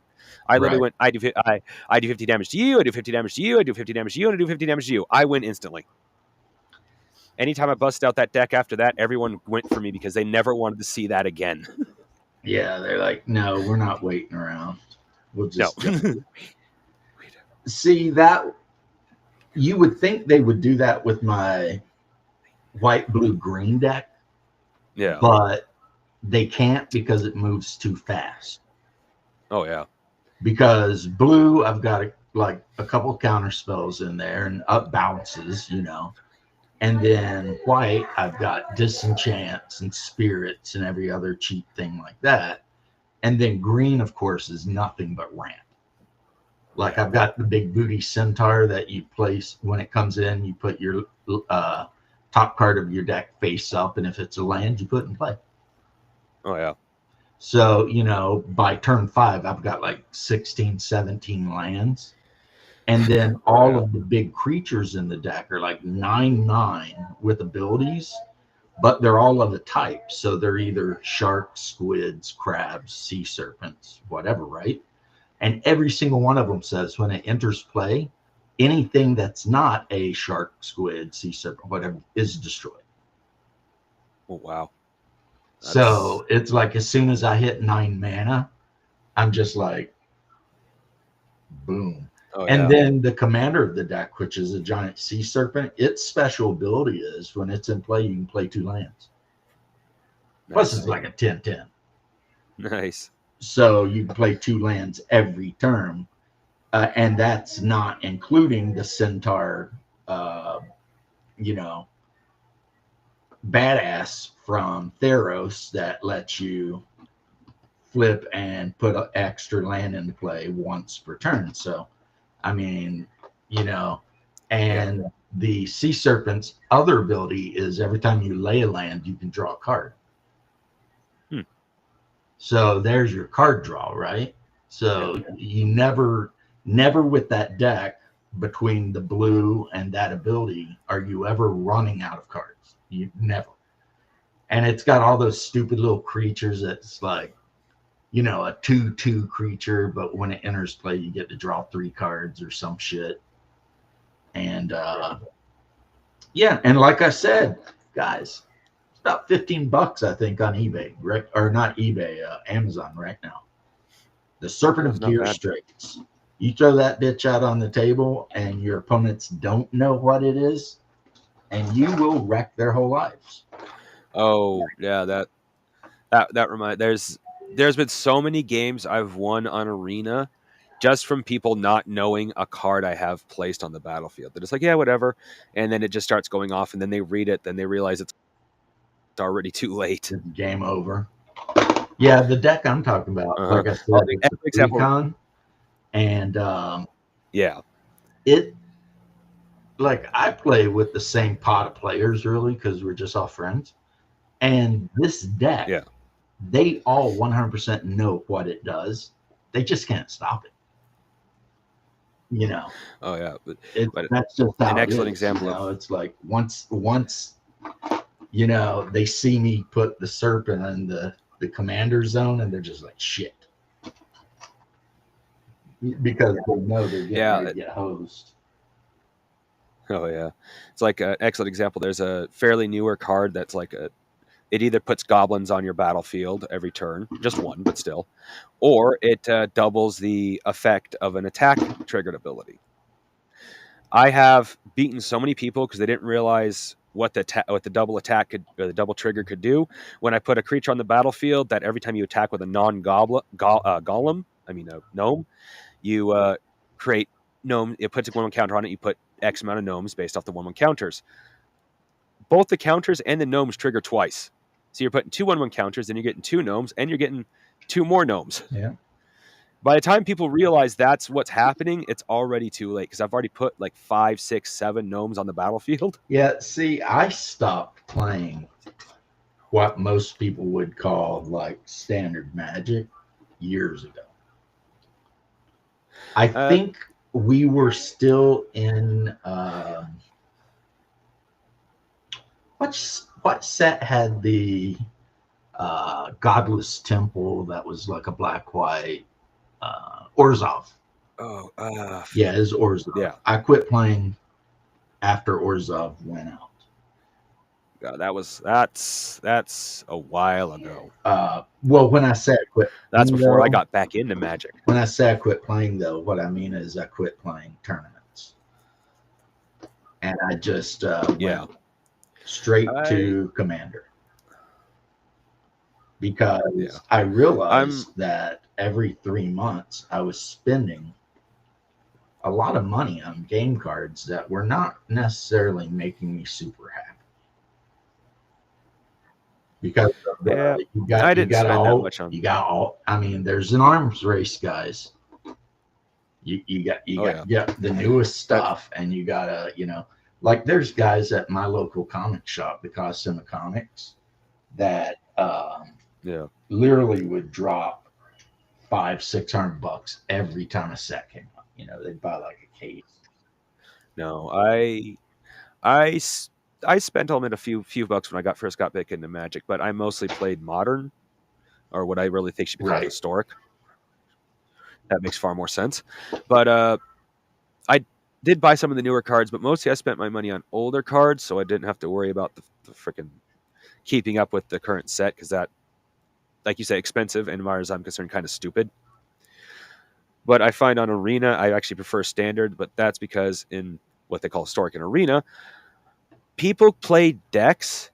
B: I literally went, I do 50 damage to you, I do 50 damage to you, I do 50 damage to you, and I do 50 damage to you. I win instantly. Anytime I busted out that deck after that, everyone went for me because they never wanted to see that again.
A: Yeah, they're like, no, we're not waiting around. We'll just see that. You would think they would do that with my white, blue, green deck.
B: Yeah.
A: But they can't because it moves too fast.
B: Oh, yeah.
A: Because blue, I've got a couple counter spells in there and up bounces, And then white, I've got disenchants and spirits and every other cheap thing like that. And then green, of course, is nothing but ramp. Like I've got the big booty centaur that you place when it comes in. You put your top card of your deck face up, and if it's a land, you put it in play.
B: Oh yeah.
A: So, you know, by turn 5, I've got like 16, 17 lands. And then all of the big creatures in the deck are like 9/9 with abilities, but they're all of a type. So they're either sharks, squids, crabs, sea serpents, whatever, right? And every single one of them says when it enters play, anything that's not a shark, squid, sea serpent, whatever, is destroyed.
B: Oh wow.
A: So it's like as soon as I hit 9 mana, I'm just like, boom.
B: Oh,
A: And
B: yeah.
A: then the commander of the deck, which is a giant sea serpent, its special ability is when it's in play, you can play 2 lands. Plus, it's like a 10/10.
B: Nice.
A: So you can play 2 lands every turn. And that's not including the centaur, you know, badass from Theros that lets you flip and put an extra land into play once per turn. So, I mean, you know, and the sea serpent's other ability is every time you lay a land, you can draw a card. So there's your card draw, right? So you never with that deck between the blue and that ability are you ever running out of cards. You never. And it's got all those stupid little creatures that's like, you know, a 2/2 creature, but when it enters play, you get to draw 3 cards or some shit. And yeah, and like I said, guys, it's about $15, I think, on eBay, right? Or not eBay, Amazon right now. The Serpent of Gear Straits. You throw that bitch out on the table, and your opponents don't know what it is, and you will wreck their whole lives.
B: Oh yeah, that reminds. There's been so many games I've won on Arena just from people not knowing a card I have placed on the battlefield. They're just like, yeah, whatever, and then it just starts going off, and then they read it, then they realize it's already too late.
A: Game over. Yeah, the deck I'm talking about, like I said, it's
B: example.
A: Recon, and
B: yeah,
A: it like I play with the same pot of players really because we're just all friends, and this deck, they all 100% know what it does. They just can't stop it. You know.
B: Oh yeah,
A: but that's just
B: an excellent example.
A: You know, it's like once you know they see me put the serpent in the commander zone, and they're just like shit because they know they're getting to get hosed.
B: Oh yeah, it's like an excellent example. There's a fairly newer card that's like it either puts goblins on your battlefield every turn, just one, but still, or it doubles the effect of an attack triggered ability. I have beaten so many people because they didn't realize what the double attack could, or the double trigger could do. When I put a creature on the battlefield, that every time you attack with a golem, I mean a gnome, you create gnome. It puts a 1/1 counter on it. You put X amount of gnomes based off the 1/1 counters. Both the counters and the gnomes trigger twice. So you're putting 2 1/1 counters, then you're getting 2 gnomes, and you're getting 2 more gnomes.
A: Yeah.
B: By the time people realize that's what's happening, it's already too late because I've already put like 5, 6, 7 gnomes on the battlefield.
A: Yeah, see, I stopped playing what most people would call like standard Magic years ago. I think we were still in what set had the Godless Temple that was like a black-white Orzhov. Yeah, it's Orzhov.
B: Yeah,
A: I quit playing after Orzhov went out.
B: That's a while ago.
A: Well, when I say I quit,
B: that's before I got back into Magic.
A: When I say I quit playing, though, what I mean is I quit playing tournaments, and I just went straight to Commander because I realized that every 3 months I was spending a lot of money on game cards that were not necessarily making me super happy because of
B: Yeah,
A: you
B: I
A: got
B: didn't spend that much on.
A: I mean, there's an arms race, guys.
B: Oh yeah,
A: You got the newest
B: that
A: stuff, and you gotta, like there's guys at my local comic shop, the Cosima Comics, that
B: yeah.
A: literally would drop 500-600 bucks every time a set came out. They'd buy like a case.
B: No, I s- I spent almost a few bucks when I first got back into Magic, but I mostly played Modern, or what I really think should be called
A: Right.
B: Historic. That makes far more sense. But I did buy some of the newer cards, but mostly I spent my money on older cards, so I didn't have to worry about the freaking keeping up with the current set because that, like you say, expensive and, as far as I'm concerned, kind of stupid. But I find on Arena, I actually prefer Standard, but that's because in what they call Historic and Arena, people play decks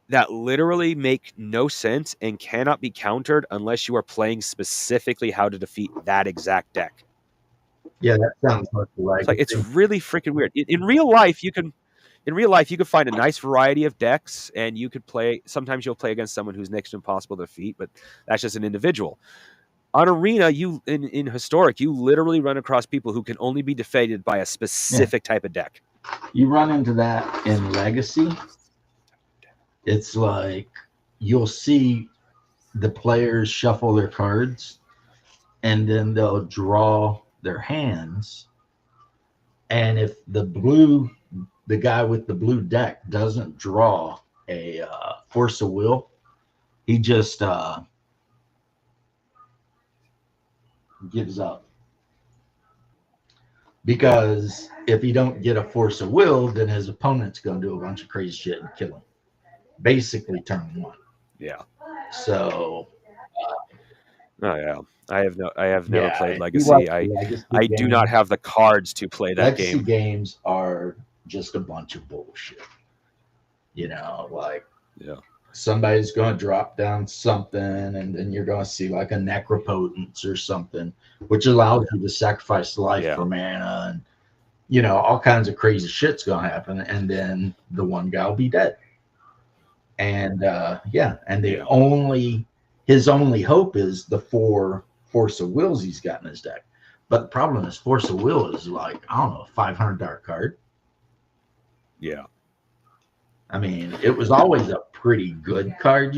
B: that literally make no sense and cannot be countered unless you are playing specifically how to defeat that exact deck.
A: Yeah, that sounds much
B: It's like it's
A: legacy.
B: really freaking weird. In real life you can find a nice variety of decks and you could play. Sometimes you'll play against someone who's next to impossible to defeat, but that's just an individual. On Arena, you in Historic, you literally run across people who can only be defeated by a
A: Yeah,
B: specific type of deck.
A: you run into that in Legacy. It's like you'll see the players shuffle their cards, and then they'll draw their hands. And if the guy with the blue deck doesn't draw a force of will, he just gives up. Because if he don't get a force of will, then his opponent's going to do a bunch of crazy shit and kill him. Basically, turn one.
B: Yeah.
A: So
B: Oh yeah. I have never
A: yeah,
B: played
A: if you watch
B: Legacy. I
A: legacy
B: I do not
A: games,
B: have the cards to play that
A: legacy
B: game.
A: games are just a bunch of bullshit. Like
B: Yeah.
A: somebody's going to drop down something, and then you're going to see like a necropotence or something, which allows you to sacrifice life
B: Yeah.
A: for mana, and all kinds of crazy shit's going to happen, and then the one guy will be dead. And yeah, and
B: Yeah.
A: his only hope is the 4 force of wills he's got in his deck. But the problem is force of will is like, I don't know, $500 card.
B: Yeah.
A: I mean, it was always a pretty good card,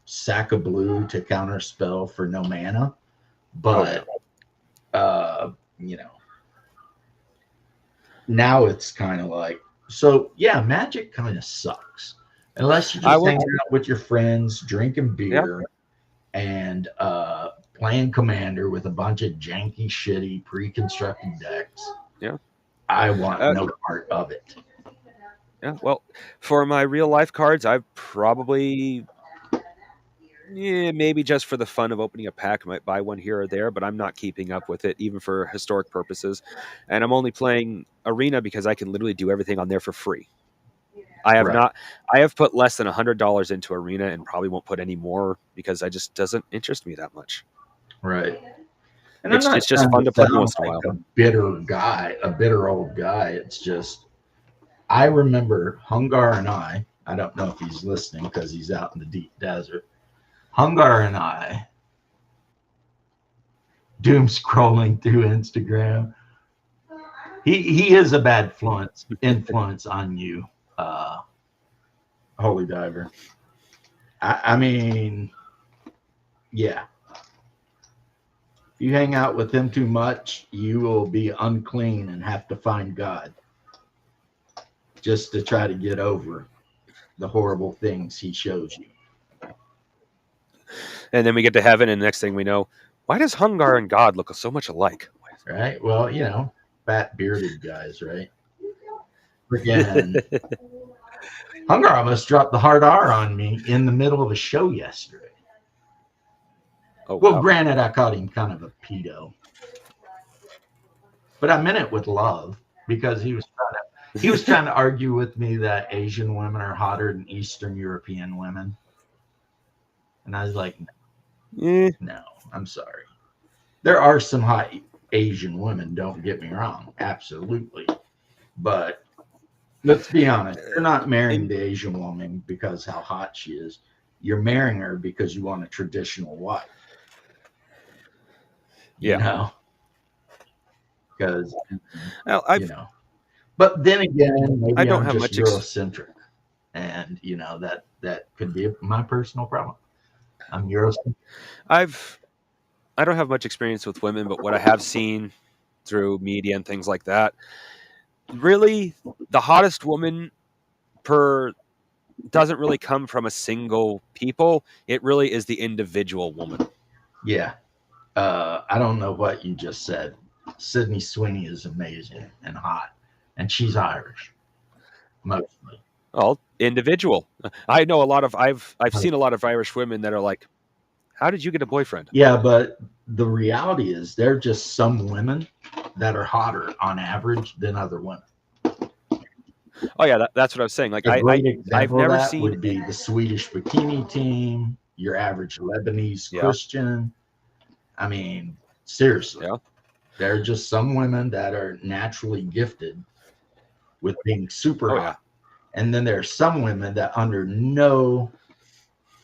A: sack of blue to counter spell for no mana.
B: Oh yeah.
A: But now it's kind of like, so yeah, Magic kind of sucks unless you're
B: I
A: just
B: will.
A: hanging out with your friends, drinking
B: Yeah.
A: beer, and playing Commander with a bunch of janky, shitty, pre-constructed decks.
B: Yeah.
A: I want
B: Uh,
A: no part of it.
B: yeah. Well, for my real life cards, I've probably, maybe just for the fun of opening a pack, might buy one here or there, but I'm not keeping up with it, even for historic purposes. And I'm only playing Arena because I can literally do everything on there for free. I have
A: Right,
B: not. I have put less than $100 into Arena, and probably won't put any more because I just doesn't interest me that much.
A: right. And I'm
B: It's
A: not
B: it's just
A: trying
B: fun
A: to
B: to play
A: sound
B: once in a
A: like
B: while.
A: a bitter guy, a bitter old guy. It's just, I remember Hungar and I don't know if he's listening because he's out in the deep desert. Hungar and I, doom scrolling through Instagram. He is a bad influence on you, Holy Diver. I mean, yeah. If you hang out with him too much, you will be unclean and have to find God just to try to get over the horrible things he shows you.
B: And then we get to heaven, and the next thing we know, why does Hungar and God look so much alike?
A: Right? Well, fat bearded guys, right? Freaking Hungar almost dropped the hard R on me in the middle of a show yesterday.
B: Oh
A: Well,
B: wow.
A: granted, I called him kind of a pedo, but I meant it with love because he was trying to argue with me that Asian women are hotter than Eastern European women, and I was like,
B: Eh,
A: no, I'm sorry. There are some hot Asian women. Don't get me wrong, absolutely. But let's be honest, you're not marrying
B: And
A: the Asian woman because how hot she is. You're marrying her because you want a traditional wife. You
B: yeah,
A: know, because
B: well,
A: you know. But then again,
B: I
A: maybe
B: don't
A: I'm
B: have
A: just
B: much.
A: Eurocentric, and that could be my personal problem. I'm Eurocentric.
B: I've I don't have much experience with women, but what I have seen through media and things like that, really, the hottest woman per doesn't really come from a single people. It really is the individual woman.
A: Yeah. I don't know what you just said. Sydney Sweeney is amazing and hot, and she's Irish mostly.
B: Well, individual. I know a lot of I've seen a lot of Irish women that are like, "How did you get a boyfriend?"
A: Yeah, but the reality is there are just some women that are hotter on average than other women.
B: Oh yeah, that's what I was saying. Like
A: A great
B: I've
A: example of
B: never
A: that
B: seen.
A: would be the Swedish bikini team, your average Lebanese
B: Yeah,
A: Christian. I mean, seriously,
B: yeah.
A: there are just some women that are naturally gifted with being super
B: Oh yeah.
A: hot. And then there are some women that, under no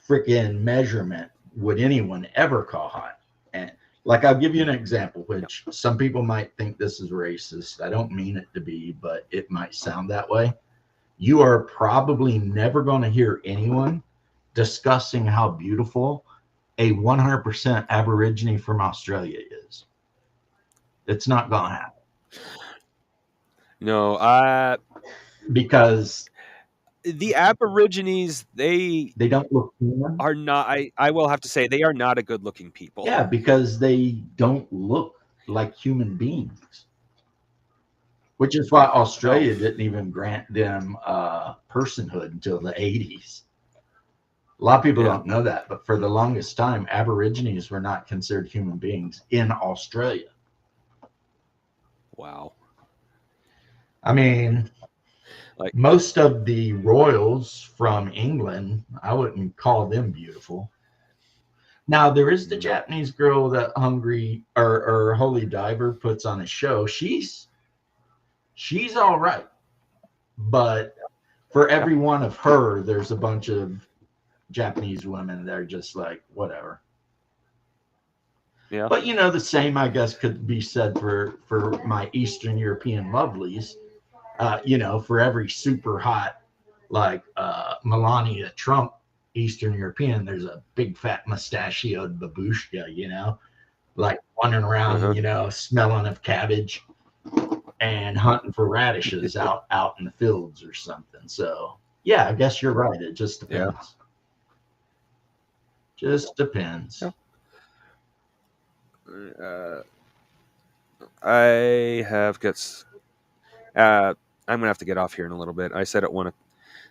A: freaking measurement, would anyone ever call hot. And like, I'll give you an example, which some people might think this is racist. I don't mean it to be, but it might sound that way. You are probably never going to hear anyone discussing how beautiful a 100% Aborigine from Australia is. It's not going to happen
B: No,
A: because
B: the Aborigines, they
A: they don't look human.
B: are not. I will have to say they are not a good looking people.
A: Yeah, because they don't look like human beings, which is why
B: No.
A: Australia didn't even grant them personhood until the 80s. A lot of people
B: Yeah.
A: don't know that, but for the longest time, Aborigines were not considered human beings in Australia.
B: Wow.
A: I mean,
B: Like
A: most of the royals from England, I wouldn't call them beautiful. Now there is the
B: no.
A: Japanese girl that Hungry or Holy Diver puts on a show. She's all right, but for
B: Yeah.
A: every one of her, there's a bunch of Japanese women that are just like whatever.
B: Yeah.
A: But the same I guess could be said for my Eastern European lovelies. For every super hot like Melania Trump Eastern European, there's a big fat mustachioed babushka, like wandering around,
B: Uh-huh.
A: smelling of cabbage and hunting for radishes out in the fields or something. So yeah, I guess you're right. It just
B: Yeah.
A: depends. Just depends.
B: Yeah. I have got. I'm gonna have to get off here in a little bit. I said at one.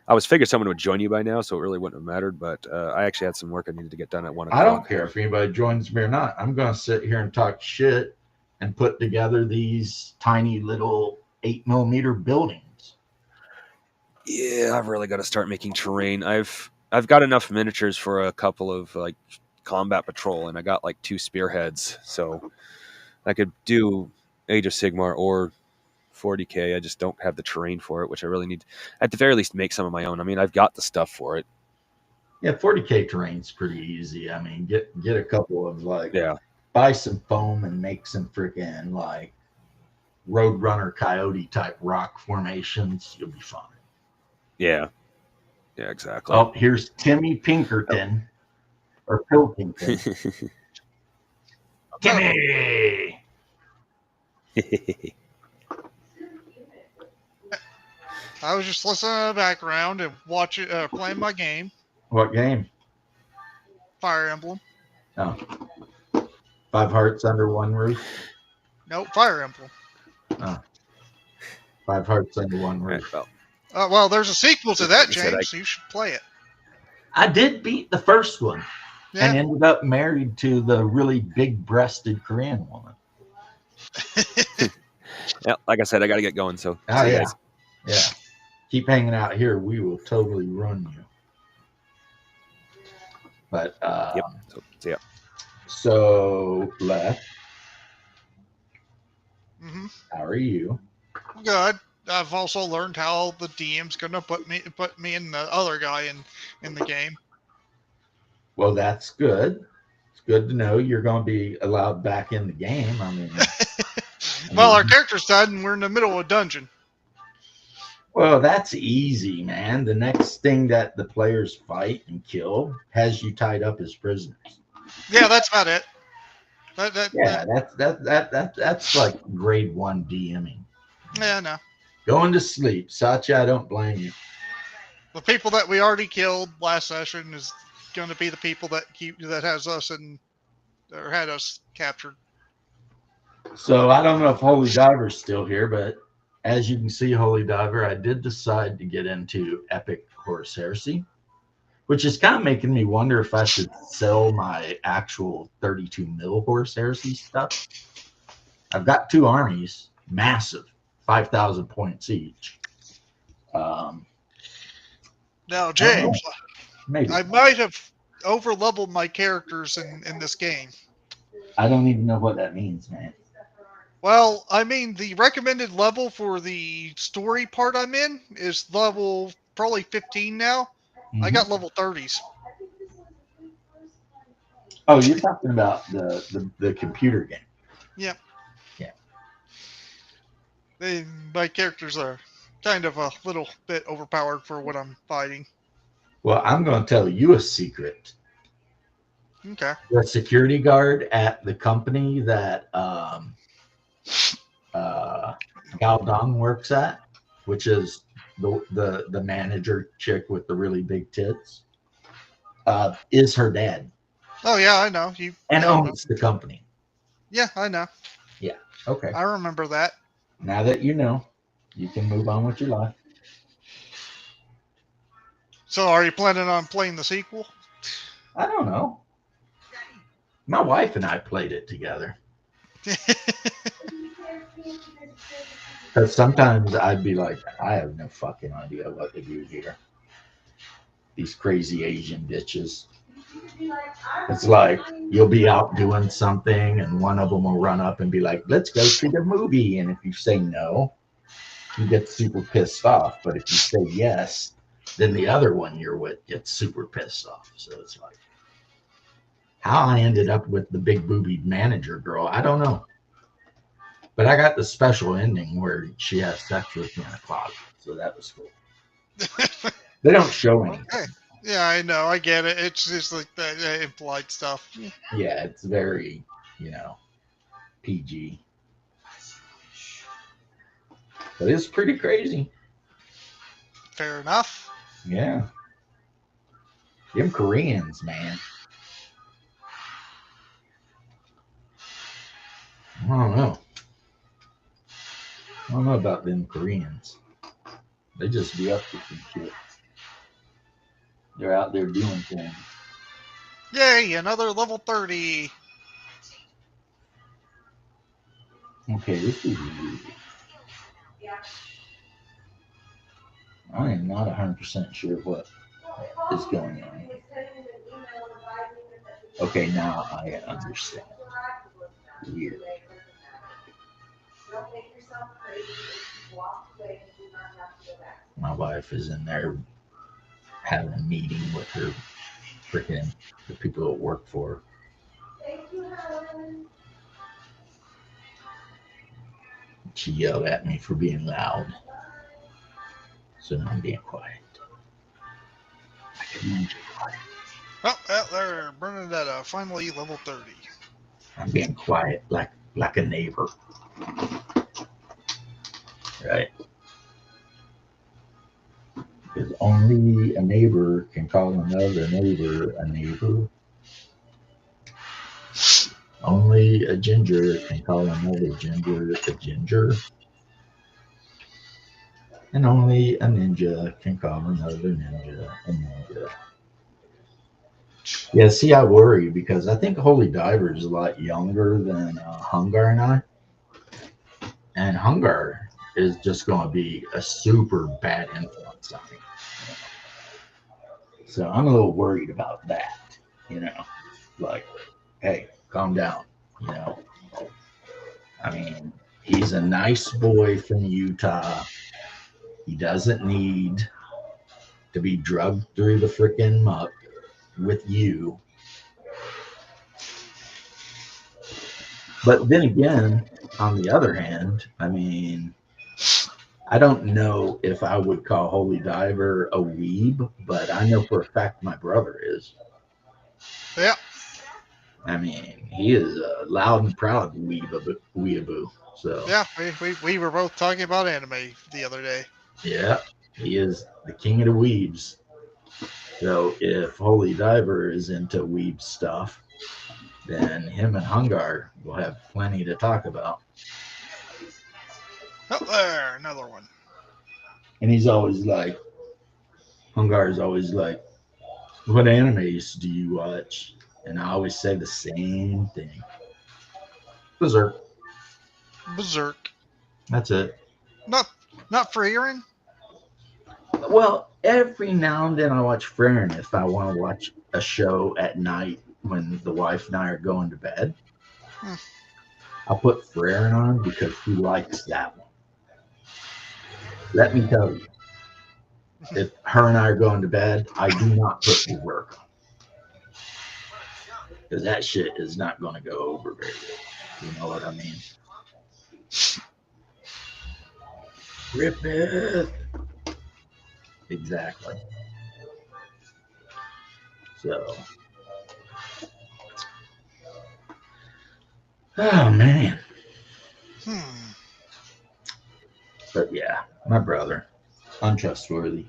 B: I was figured someone would join you by now, so it really wouldn't have mattered. But I actually had some work I needed to get done at 1
A: I don't
B: o'clock.
A: care if anybody joins me or not. I'm going to sit here and talk shit and put together these tiny little 8 millimeter buildings.
B: Yeah, I've really got to start making terrain. I've got enough miniatures for a couple of like combat patrol, and I got like 2 spearheads, so I could do Age of Sigmar or 40k. I just don't have the terrain for it, which I really need. At the very least, make some of my own. I mean, I've got the stuff for it.
A: Yeah, 40K terrain's pretty easy. I mean, get a couple of
B: Yeah,
A: buy some foam and make some freaking like Roadrunner Coyote type rock formations. You'll be fine.
B: yeah, yeah, exactly.
A: Oh, here's Timmy Pinkerton or Pilkington. Timmy.
C: I was just listening in the background and watching, playing my game,
A: What game?
C: Fire Emblem.
A: Oh, 5 Hearts Under One Roof.
C: Nope, Fire Emblem.
A: Oh, 5 Hearts Under One Roof.
B: Well,
C: Well, there's a sequel to that,
B: Like I said,
C: James, so you should play it.
A: I did beat the first one and
C: Yeah.
A: ended up married to the really big-breasted Korean woman.
B: yeah, like I said, I got to get going. So,
A: Oh,
B: see you
A: yeah.
B: guys.
A: Yeah. Keep hanging out here. We will totally run you. But
B: Yep. So, see ya.
A: so left. How are you?
C: Good. I've also learned how the DM's gonna put me and the other guy in the game.
A: Well, that's good. It's good to know you're going to be allowed back in the game.
C: Well, our character's dead, and we're in the middle of a dungeon.
A: Well, that's easy, man. The next thing that the players fight and kill has you tied up as prisoners.
C: Yeah, that's about it.
A: Yeah, that's like grade 1 DMing.
C: Yeah, no.
A: Going to sleep, Satya. I don't blame you.
C: The people that we already killed last session is going to be the people that has us or had us captured.
A: So I don't know if Holy Diver's still here, but as you can see, Holy Diver, I did decide to get into Epic Horus Heresy, which is kind of making me wonder if I should sell my actual 32 mil Horus Heresy stuff. I've got 2 armies, massive, 5,000 points each.
C: Now, James,
A: Maybe.
C: I might have over-leveled my characters in this game.
A: I don't even know what that means, man.
C: Well, I mean, the recommended level for the story part I'm in is level probably 15 now. I got level 30s.
A: Oh, you're talking about the computer game.
C: Yep.
A: Yeah.
C: My characters are kind of a little bit overpowered for what I'm fighting.
A: Well, I'm going to tell you a secret.
C: Okay.
A: The security guard at the company that Gao Dong works at, which is the manager chick with the really big tits, is her dad.
C: Oh yeah, I know.
A: And owns the company.
C: Yeah, I know.
A: Yeah. Okay.
C: I remember that.
A: Now that you know, you can move on with your life.
C: So, are you planning on playing the sequel?
A: I don't know. My wife and I played it together. Because sometimes I'd be like, I have no fucking idea what to do here. These crazy Asian bitches. It's like you'll be out doing something and one of them will run up and be like, let's go to the movie. And if you say no, you get super pissed off. But if you say yes, then the other one you're with gets super pissed off. So it's like, how I ended up with the big boobied manager girl, I don't know. But I got the special ending where she has sex with me in a closet. So that was cool. They don't show anything.
C: Okay. Yeah, I know. I get it. It's just like that implied stuff.
A: Yeah, it's very, PG. But it's pretty crazy.
C: Fair enough.
A: Yeah. Them Koreans, man. I don't know. I don't know about them Koreans. They just be up to some shit. They're out there doing things.
C: Yay, another level 30.
A: Okay, this is easy. I am not 100% sure what is going on. Okay, now I understand. Weird. My wife is in there having a meeting with her freaking the people that work for her. She yelled at me for being loud. So now I'm being quiet. I can be quiet.
C: Oh, there, Bernadetta, finally level 30.
A: I'm being quiet like a neighbor. Right? Because only a neighbor can call another neighbor a neighbor. Only a ginger can call another ginger a ginger. And only a ninja can call another ninja a ninja. Yeah, see, I worry because I think Holy Diver is a lot younger than Hungar and I. And Hungar is just going to be a super bad influence on me. So I'm a little worried about that, Like, hey, calm down, I mean, He's a nice boy from Utah. He doesn't need to be drugged through the freaking muck with you. But then again, on the other hand, I mean, I don't know if I would call Holy Diver a weeb, but I know for a fact my brother is.
C: Yeah.
A: I mean, he is a loud and proud weeaboo. So
C: Yeah, we were both talking about anime the other day.
A: yeah, he is the king of the weebs. So if Holy Diver is into weeb stuff, then him and Hungar will have plenty to talk about.
C: Oh, there, another one.
A: And he's always like, Hungar is always like, what animes do you watch? And I always say the same thing. Berserk.
C: Berserk.
A: That's it.
C: Not for Aaron.
A: Well, every now and then I watch Frieren if I want to watch a show at night when the wife and I are going to bed. I'll put Frieren on because she likes that one. Let me tell you, if her and I are going to bed, I do not put Berserk on. Because that shit is not going to go over very good. You know what I mean? Griffith. Exactly. So. Oh, man. But yeah, my brother. Untrustworthy.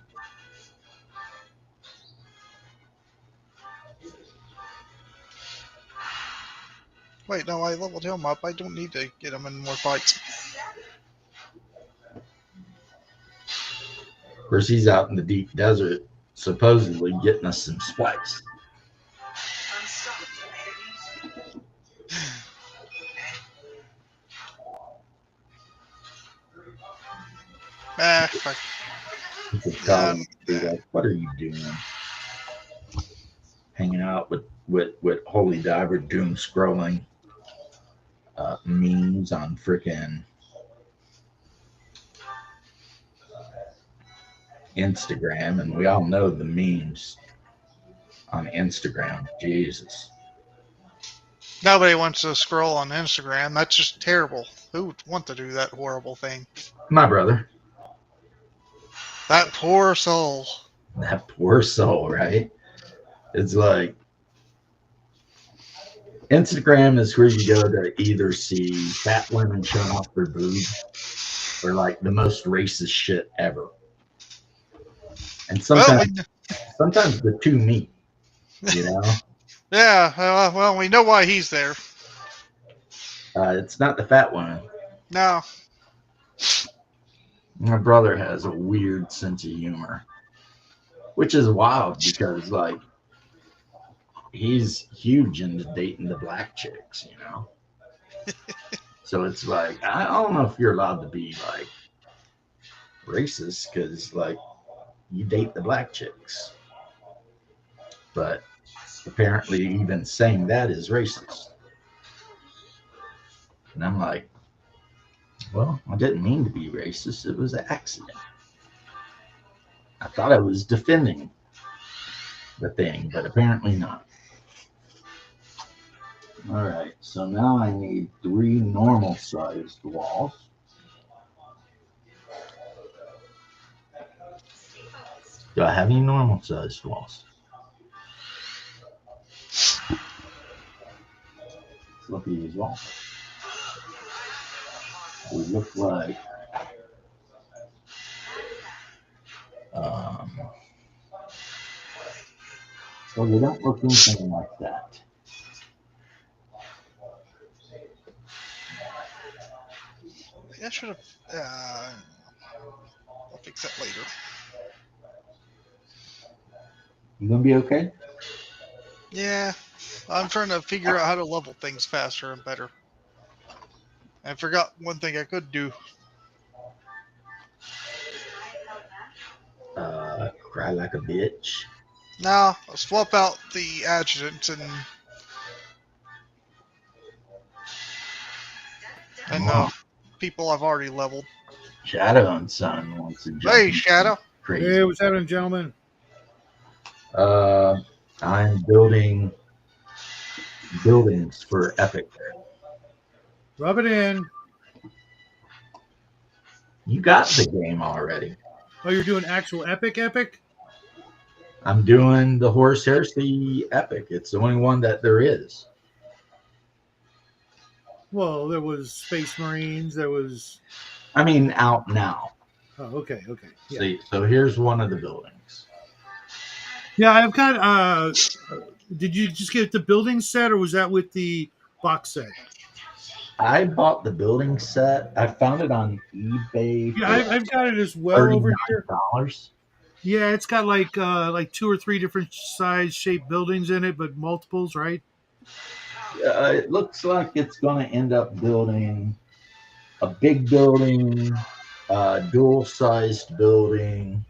C: Wait, no, I leveled him up. I don't need to get him in more fights.
A: Of course, he's out in the deep desert, supposedly getting us some spice.
C: Fuck.
A: You could tell him, be like, what are you doing? Hanging out with Holy Diver doom scrolling memes on freaking Instagram, and we all know the memes on Instagram. Jesus.
C: Nobody wants to scroll on Instagram. That's just terrible. Who would want to do that horrible thing?
A: My brother.
C: That poor soul.
A: That poor soul, right? It's like Instagram is where you go to either see fat women showing off their boobs or like the most racist shit ever. And sometimes the two meet, you know?
C: Yeah, well, we know why he's there.
A: It's not the fat woman.
C: No.
A: My brother has a weird sense of humor, which is wild because, like, he's huge into dating the black chicks, you know? So it's like, I don't know if you're allowed to be, like, racist because, like, you date the black chicks. But apparently, even saying that is racist. And I'm like, well, I didn't mean to be racist. It was an accident. I thought I was defending the thing, but apparently not. All right, so now I need 3 normal sized walls. Do I have any normal sized walls? Let's look at these walls. They look like so they don't look anything like that.
C: I should have. I'll fix that later.
A: You gonna be okay?
C: Yeah, I'm trying to figure out how to level things faster and better. I forgot one thing I could do.
A: Cry like a bitch.
C: Now, I'll swap out the adjutant and people I've already leveled.
A: Shadow and Son wants to jump.
C: Hey,
A: in.
C: Shadow.
A: Crazy.
D: Hey, what's happening, gentlemen?
A: I'm building buildings for Epic.
D: Rub it in.
A: You got the game already.
D: Oh, you're doing actual epic?
A: I'm doing the Horus Heresy Epic. It's the only one that there is.
D: Well, there was Space Marines. There was.
A: I mean, out now.
D: Oh, okay. Yeah.
A: See, so here's one of the buildings.
D: Yeah, I've got. Did you just get the building set, or was that with the box set?
A: I bought the building set. I found it on eBay.
D: Yeah, I've got it as well over here.
A: $39.
D: Yeah, it's got like 2 or 3 different size shaped buildings in it, but multiples, right?
A: It looks like it's going to end up building a big building, a dual-sized building,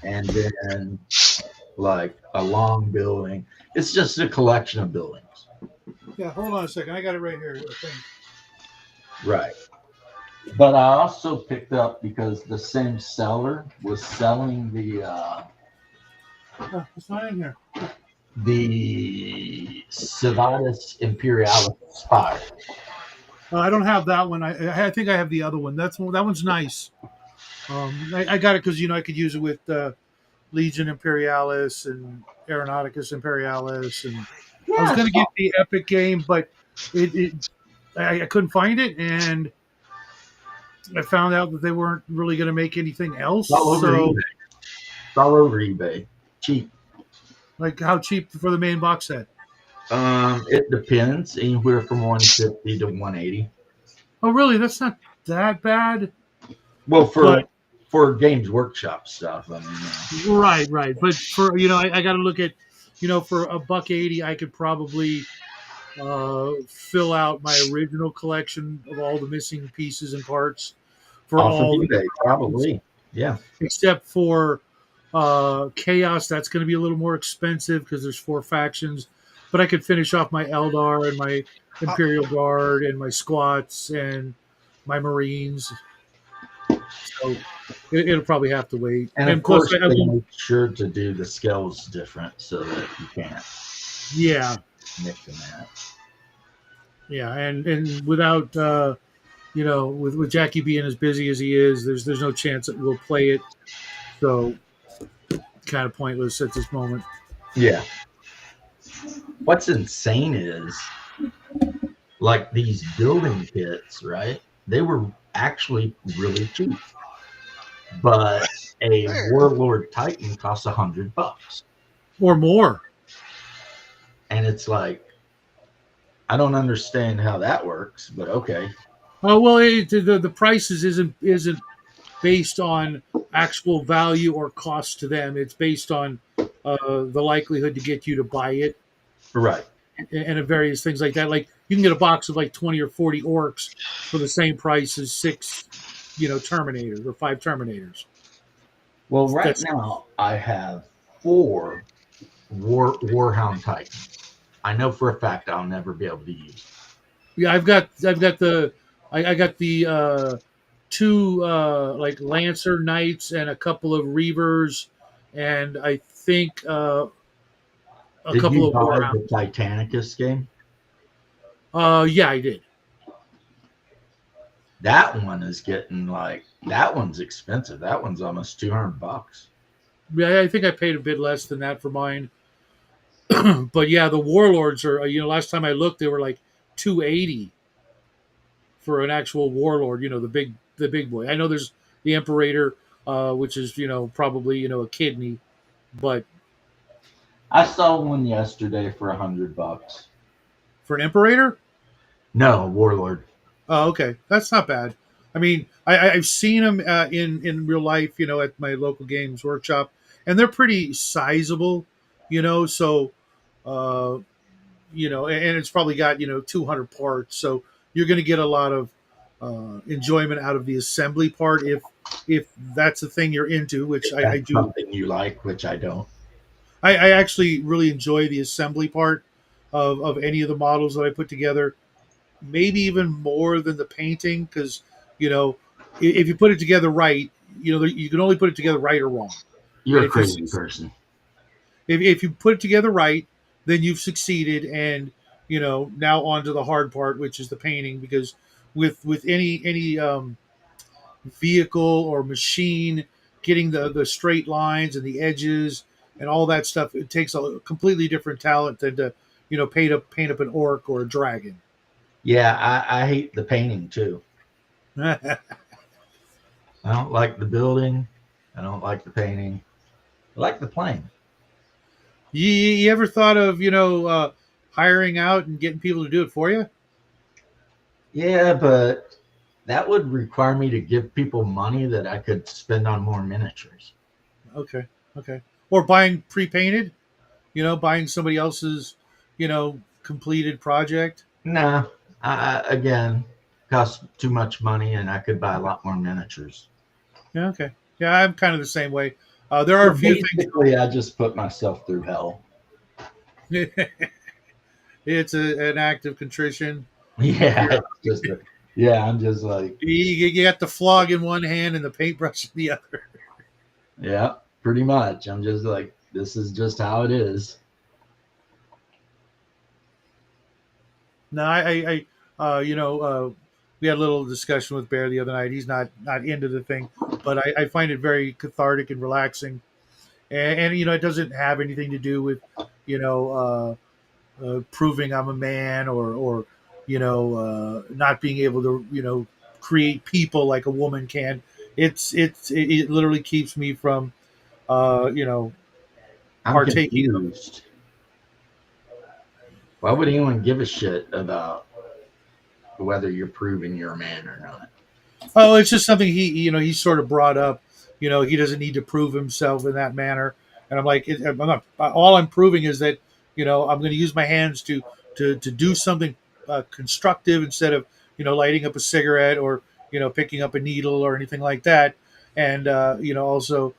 A: and then like a long building. It's just a collection of buildings.
D: Yeah, hold on a second. I got it right here. I think.
A: Right. But I also picked up because the same seller was selling
D: Oh, it's not in here.
A: the Civatus Imperialis Spire.
D: I don't have that one. I think I have the other one. That one's nice. I got it because I could use it with Legion Imperialis and Aeronauticus Imperialis, and I was going to get the Epic game, but I couldn't find it, and I found out that they weren't really going to make anything else.
A: It's all over eBay. It's all over eBay. Cheap.
D: Like how cheap for the main box set?
A: It depends. Anywhere from 150 to 180.
D: Oh, really? That's not that bad.
A: Well, for Games Workshop stuff, I mean.
D: Right. But for I got to look at, for $180, I could probably fill out my original collection of all the missing pieces and parts for
A: Off
D: all
A: of eBay, probably. Yeah.
D: except for Chaos. That's going to be a little more expensive because there's 4 factions, but I could finish off my Eldar and my Imperial Guard and my Squats and my Marines. So it'll probably have to wait.
A: And of course, they make sure to do the scales different so that you can't mix and match.
D: Yeah, and without with Jackie being as busy as he is, there's no chance that we'll play it. So kind of pointless at this moment.
A: Yeah. What's insane is like these building kits, right? They were actually really cheap. But a Warlord Titan costs $100
D: or more.
A: And it's like, I don't understand how that works, but okay.
D: Oh well, the prices isn't based on actual value or cost to them. It's based on the likelihood to get you to buy it,
A: right?
D: And various things like that. Like you can get a box of like 20 or 40 orcs for the same price as 6, Terminators or 5 Terminators.
A: Well, now I have 4 Warhound Titans. I know for a fact I'll never be able to use.
D: Yeah, I got the 2 like Lancer Knights and a couple of Reavers, and I think a couple of Warhound.
A: Did you buy the Titanicus game?
D: Yeah, I did.
A: That one is getting that one's expensive. That one's almost $200.
D: Yeah, I think I paid a bit less than that for mine. But yeah, the Warlords are. Last time I looked, they were like $280 for an actual Warlord. The big boy. I know there's the Imperator, which is probably a kidney, but
A: I saw one yesterday for $100
D: for an Imperator.
A: No, Warlord.
D: Oh, okay, that's not bad. I mean, I've seen them in real life, at my local Games Workshop, and they're pretty sizable, So, and it's probably got 200 parts, so you're going to get a lot of enjoyment out of the assembly part if that's the thing you're into, which I do.
A: Something you like, which I don't.
D: I actually really enjoy the assembly part of any of the models that I put together. maybe even more than the painting, because you know, if you put it together right, you know, you can only put it together right or wrong.
A: You're
D: And
A: a crazy person.
D: if you put it together right, then you've succeeded. And you know, now on to the hard part, which is the painting, because with any vehicle or machine, getting the straight lines and the edges and all that stuff, it takes a completely different talent than to, you know, paint up an orc or a dragon.
A: Yeah, I hate the painting too. I don't like the building. I don't like the painting. I like the plane.
D: You ever thought of, you know, hiring out and getting people to do it for you?
A: Yeah, but that would require me to give people money that I could spend on more miniatures.
D: Okay, okay. Or buying pre-painted, you know, buying somebody else's, you know, completed project.
A: Nah, again, costs too much money, and I could buy a lot more miniatures.
D: Yeah, okay. Yeah, I'm kind of the same way. There are
A: So
D: a few
A: basically, I just put myself through hell.
D: things. It's an act of contrition.
A: Yeah,
D: You're,
A: yeah. I'm just like,
D: you got the flog in one hand and the paintbrush in the other.
A: yeah, pretty much. I'm just like, this is just how it is.
D: No, you know, we had a little discussion with Bear the other night. He's not into the thing, but I find it very cathartic and relaxing. And you know, it doesn't have anything to do with, you know, proving I'm a man, or you know, not being able to, you know, create people like a woman can. It literally keeps me from, you know,
A: I'm
D: partaking.
A: confused. Why would anyone give a shit about whether you're proving you're a man or not?
D: Oh, it's just something you know, he sort of brought up. You know, he doesn't need to prove himself in that manner. And I'm like, I'm not, all I'm proving is that, you know, I'm going to use my hands to do something constructive, instead of, you know, lighting up a cigarette, or, you know, picking up a needle or anything like that. And you know, also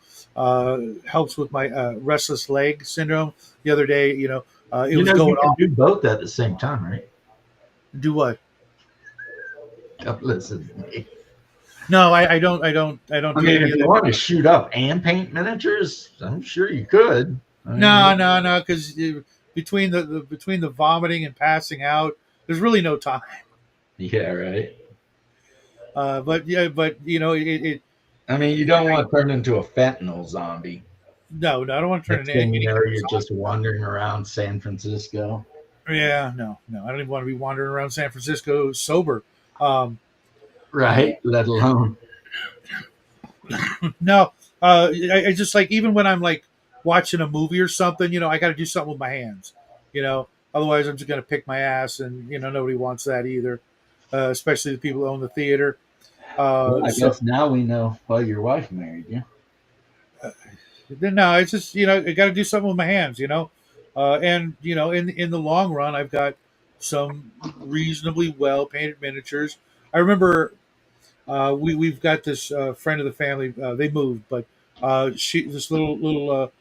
D: helps with my restless leg syndrome. The other day, you know, it
A: You
D: was
A: know,
D: going
A: you can
D: off.
A: do both at the same time, right?
D: Do what?
A: Listen to me.
D: No, I don't
A: I
D: do
A: mean,
D: any
A: if
D: of
A: you
D: that.
A: want to shoot up and paint miniatures, I'm sure you could. I mean,
D: No, because between between the vomiting and passing out, there's really no time.
A: yeah, right.
D: But yeah, but you know,
A: I mean, you don't want to turn into a fentanyl zombie.
D: no, I don't want to turn
A: Next
D: into
A: thing you
D: any
A: know,
D: kind of
A: you're just
D: zombie.
A: wandering around San Francisco.
D: Yeah, no, I don't even want to be wandering around San Francisco sober. Um,
A: Right, let alone.
D: no, I just like, even when I'm like watching a movie or something, you know, I got to do something with my hands. You know, otherwise I'm just gonna pick my ass, and you know, nobody wants that either. Especially the people who own the theater.
A: Well, I
D: So
A: guess now we know why your wife married you.
D: no, it's just, you know, I got to do something with my hands, you know, and you know, in the long run, I've got some reasonably well painted miniatures. I remember we've got this friend of the family. They moved, but she this little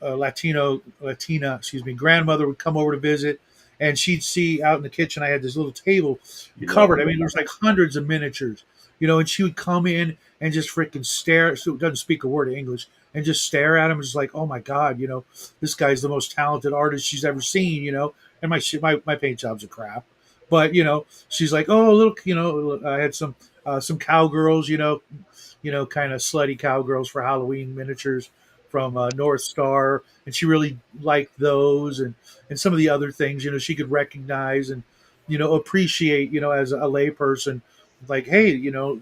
D: Latina, excuse me, grandmother would come over to visit, and she'd see out in the kitchen I had this little table
A: You
D: covered.
A: little
D: I mean, there's like hundreds of miniatures, you know, and she would come in and just freaking stare. So doesn't speak a word of English, and just stare at him, just like, oh my god, you know, this guy's the most talented artist she's ever seen, you know. And my paint jobs are crap, but you know, she's like, oh, look, you know, I had some cowgirls, you know, kind of slutty cowgirls for Halloween miniatures from North Star, and she really liked those, and some of the other things, you know, she could recognize and, you know, appreciate, you know, as a layperson, like, hey, you know,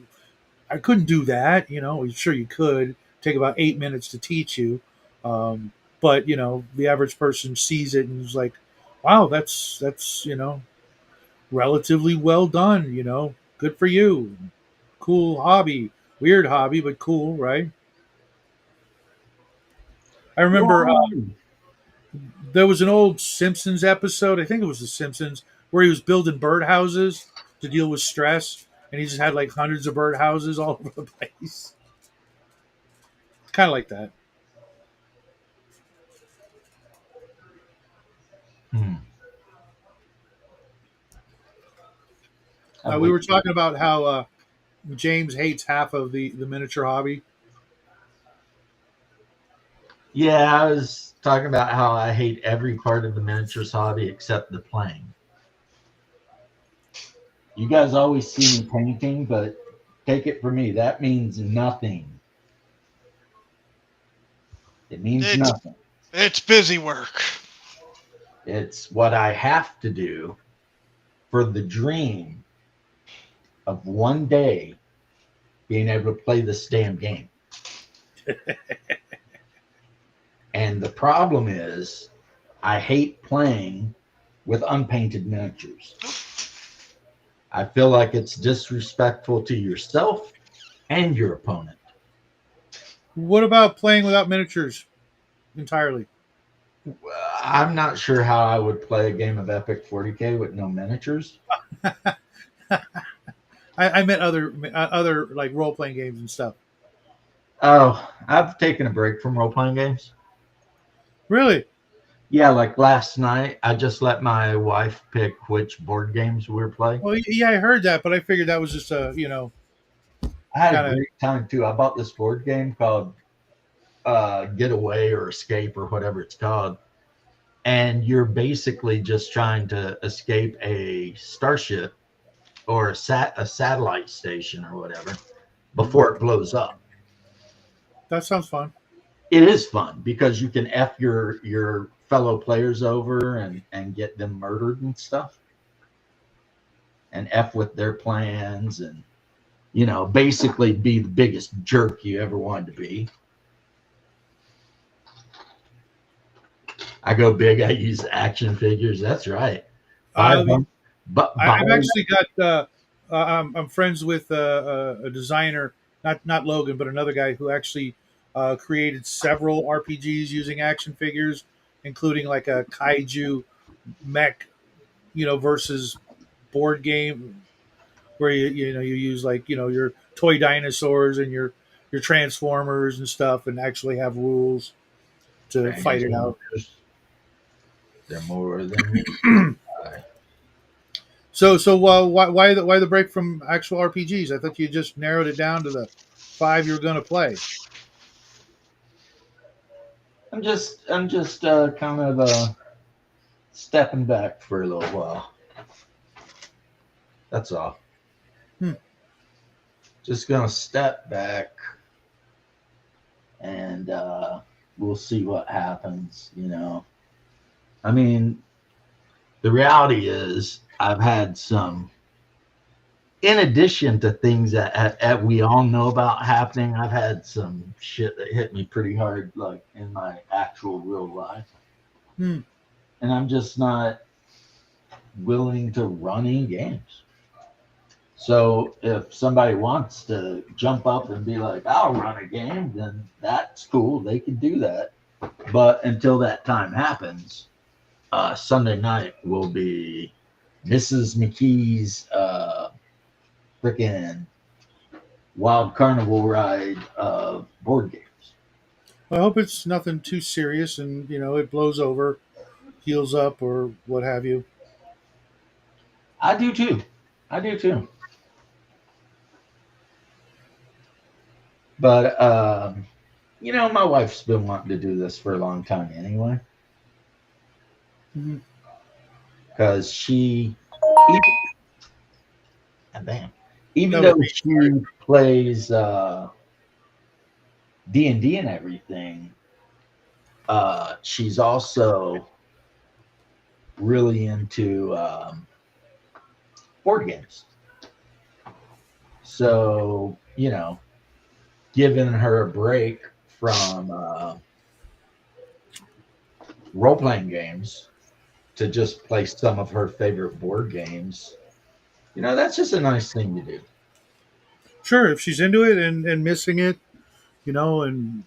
D: I couldn't do that, you know. Sure, you could take about 8 minutes to teach you, but you know, the average person sees it and is like, wow, that's you know, relatively well done, you know, good for you, cool hobby, weird hobby, but cool, right? I remember
A: Woo!
D: there was an old Simpsons episode. I think it was The Simpsons, where he was building birdhouses to deal with stress, and he just had like hundreds of birdhouses all over the place. Kind of like that.
A: Hmm.
D: We were talking about how James hates half of the miniature hobby.
A: Yeah, I was talking about how I hate every part of the miniatures hobby except the playing. You guys always see me painting, but take it from me, that means nothing. It means
C: It's
A: nothing.
C: it's busy work.
A: It's what I have to do for the dream of one day being able to play this damn game. And the problem is, I hate playing with unpainted miniatures. I feel like it's disrespectful to yourself and your opponent.
D: What about playing without miniatures entirely?
A: I'm not sure how I would play a game of Epic 40K with no miniatures.
D: I meant other like role playing games and stuff.
A: Oh, I've taken a break from role playing games.
D: Really?
A: Yeah, like last night, I just let my wife pick which board games we were playing.
D: Well, yeah, I heard that, but I figured that was just
A: I had
D: kinda-
A: a great time too. I bought this board game called Getaway or Escape or whatever it's called. And you're basically just trying to escape a starship or a satellite station or whatever before it blows up.
D: that sounds fun.
A: It is fun because you can F your fellow players over and get them murdered and stuff. And F with their plans and, basically be the biggest jerk you ever wanted to be. I go big. I use action figures. That's right.
D: I've actually got. I'm friends with a designer, not Logan, but another guy who actually created several RPGs using action figures, including like a kaiju mech, versus board game where you use like your toy dinosaurs and your transformers and stuff, and actually have rules to fight it out.
A: They're more than me.
D: So why the break from actual RPGs? I thought you just narrowed it down to the 5 you were going to play.
A: I'm just kind of stepping back for a little while. That's all. Just gonna step back, and we'll see what happens. I mean, the reality is, I've had some, in addition to things that we all know about happening, I've had some shit that hit me pretty hard, like in my actual real life. And I'm just not willing to run any games. So if somebody wants to jump up and be like, I'll run a game, then that's cool. They can do that. But until that time happens, Sunday night will be Mrs. McKee's freaking wild carnival ride of board games.
D: I hope it's nothing too serious and it blows over, heals up, or what have you.
A: I do too. But my wife's been wanting to do this for a long time anyway. Because she, even though she plays D&D and everything, she's also really into board games. So, giving her a break from role-playing games to just play some of her favorite board games, that's just a nice thing to do.
D: Sure, if she's into it and missing it, and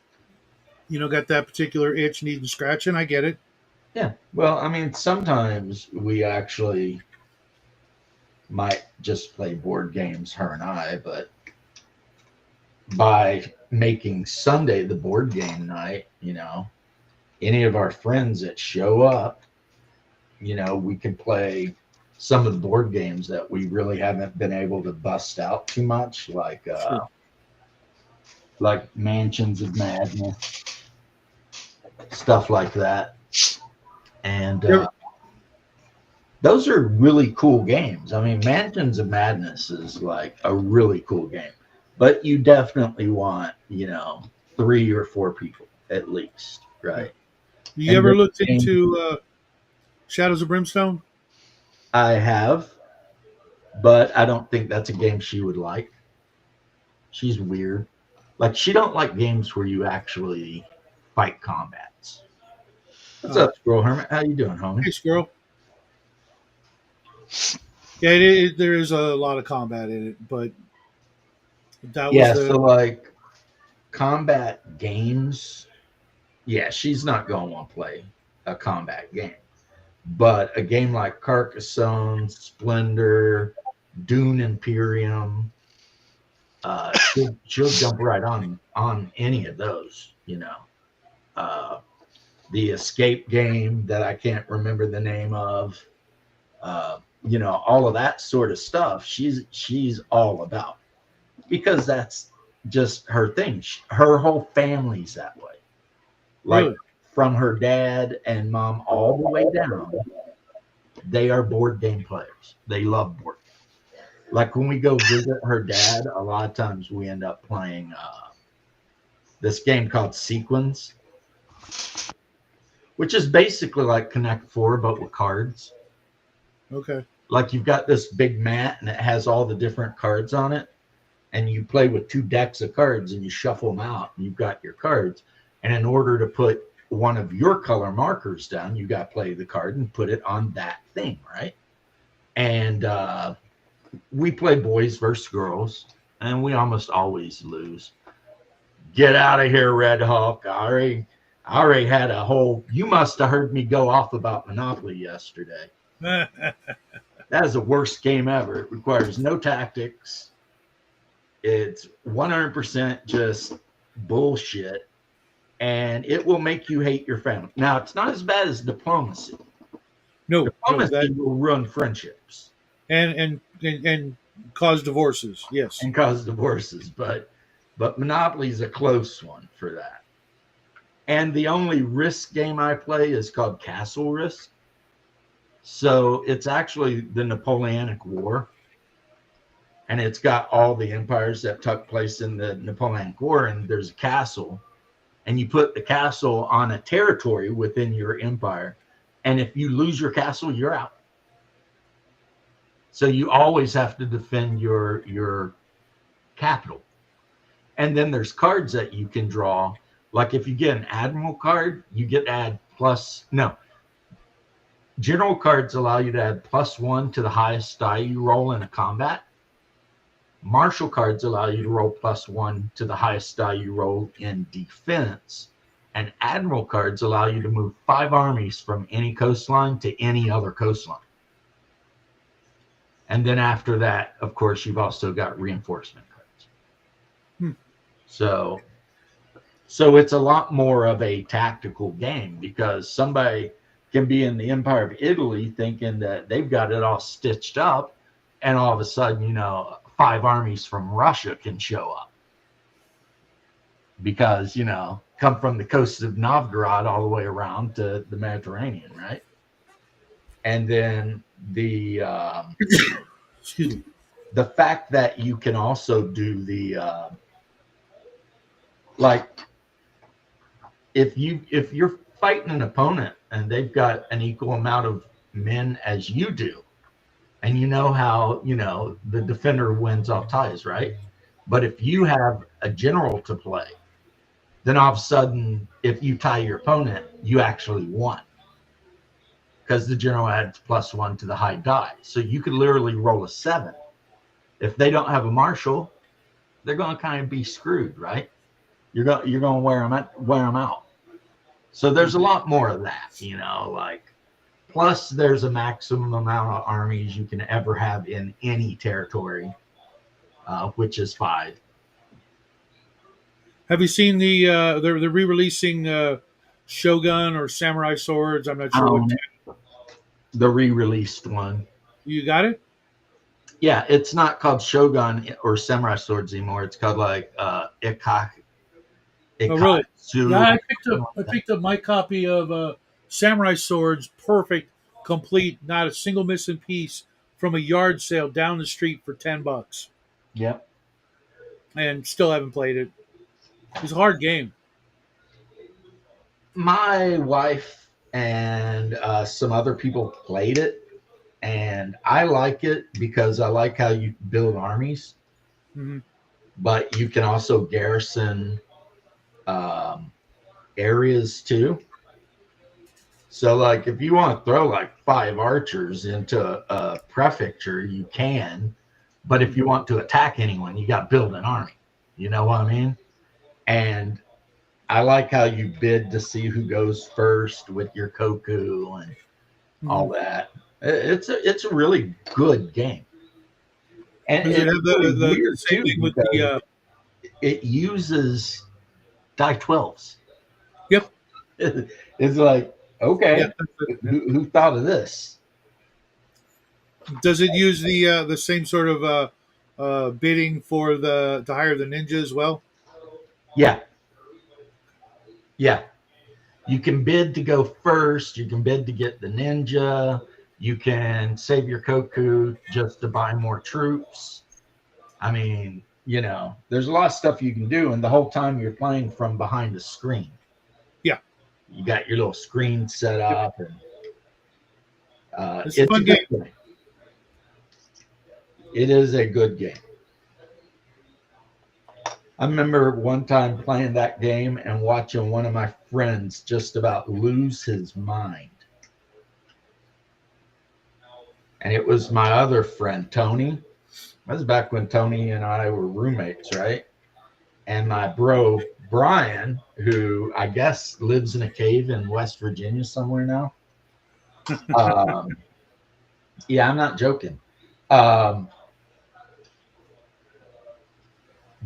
D: got that particular itch needing scratching, I get it.
A: Yeah. Well, I mean, sometimes we actually might just play board games, her and I, but by making Sunday the board game night, any of our friends that show up, we can play some of the board games that we really haven't been able to bust out too much,
D: Sure.
A: like Mansions of Madness, stuff like that. And
D: Yep.
A: those are really cool games. I mean, Mansions of Madness is like a really cool game, but you definitely want, 3 or 4 people at least, right?
D: You
A: And
D: ever
A: the
D: looked
A: game-
D: into Shadows of Brimstone?
A: I have, but I don't think that's a game she would like. She's weird. Like, she don't like games where you actually fight combats. What's up, Squirrel Hermit? How you doing, homie?
D: Hey, squirrel. Yeah, there is a lot of combat in it, but that
A: Yeah,
D: was the
A: so like combat games, yeah, she's not going to want to play a combat game. But a game like Carcassonne, Splendor, Dune Imperium, she'll jump right on any of those, the escape game that I can't remember the name of, all of that sort of stuff. She's all about, because that's just her thing. Her whole family's that way. Like,
D: Really?
A: from her dad and mom all the way down, they are board game players. They love board games. Like, when we go visit her dad, a lot of times we end up playing this game called Sequins, which is basically like Connect Four, but with cards.
D: Okay.
A: Like, you've got this big mat and it has all the different cards on it, and you play with 2 decks of cards and you shuffle them out and you've got your cards. And in order to put one of your color markers down, you got to play the card and put it on that thing, right? And we play boys versus girls, and we almost always lose. Get out of here, Red Hawk. I already had a whole. You must have heard me go off about Monopoly yesterday. That is the worst game ever. It requires no tactics. It's 100% just bullshit. And it will make you hate your family. Now, it's not as bad as diplomacy.
D: no,
A: Diplomacy
D: that
A: will ruin friendships
D: and cause divorces. Yes.
A: and cause divorces, but Monopoly is a close one for that. And the only Risk game I play is called Castle Risk. So it's actually the Napoleonic War. And it's got all the empires that took place in the Napoleonic War, and there's a castle. And you put the castle on a territory within your empire. And if you lose your castle, you're out. So you always have to defend your capital. And then there's cards that you can draw. Like, if you get an admiral card, you get to add general cards allow you to add +1 to the highest die you roll in a combat. Martial cards allow you to roll +1 to the highest die you roll in defense. And admiral cards allow you to move 5 armies from any coastline to any other coastline. And then after that, of course, you've also got reinforcement cards. So it's a lot more of a tactical game, because somebody can be in the Empire of Italy thinking that they've got it all stitched up, and all of a sudden, 5 armies from Russia can show up because, come from the coast of Novgorod all the way around to the Mediterranean, right? And then the
D: Excuse me.
A: the fact that you can also do the if you're fighting an opponent and they've got an equal amount of men as you do, and how the defender wins off ties, right? But if you have a general to play, then all of a sudden, if you tie your opponent, you actually won, because the general adds +1 to the high die. So you could literally roll a 7. If they don't have a marshal, they're going to kind of be screwed, right? You're going to wear them out. So there's a lot more of that, plus there's a maximum amount of armies you can ever have in any territory, which is 5.
D: Have you seen they're re-releasing Shogun or Samurai Swords? I'm not sure what.
A: The re-released one.
D: You got it?
A: Yeah, it's not called Shogun or Samurai Swords anymore. It's called like
D: Oh, really? Yeah,
A: Ikatsu.
D: I picked up my copy of Samurai Swords, perfect, complete, not a single missing piece, from a yard sale down the street for $10,
A: Yep.
D: and still haven't played it. It's a hard game.
A: My wife and some other people played it, and I like it because I like how you build armies,
D: Hmm.
A: but you can also garrison areas too. So, like, if you want to throw like 5 archers into a prefecture, you can. But if you want to attack anyone, you got to build an army. You know what I mean? And I like how you bid to see who goes first with your Koku and all that. It's a really good game. And
D: Does it
A: it's
D: have
A: really
D: the
A: weird
D: same
A: too
D: thing with
A: because
D: the?
A: it uses die 12s.
D: Yep.
A: It's like, okay,
D: Yeah.
A: who thought of this?
D: Does it use the same sort of bidding for the to hire the ninja as well?
A: Yeah, yeah. You can bid to go first. You can bid to get the ninja. You can save your Koku just to buy more troops. I mean, there's a lot of stuff you can do, and the whole time you're playing from behind a screen.
D: Yeah.
A: You got your little screen set up, and
D: It's a fun
A: good
D: game.
A: It is a good game. I remember one time playing that game and watching one of my friends just about lose his mind. And it was my other friend, Tony. That was back when Tony and I were roommates, right? And my bro, Brian, who I guess lives in a cave in West Virginia somewhere now. Yeah, I'm not joking.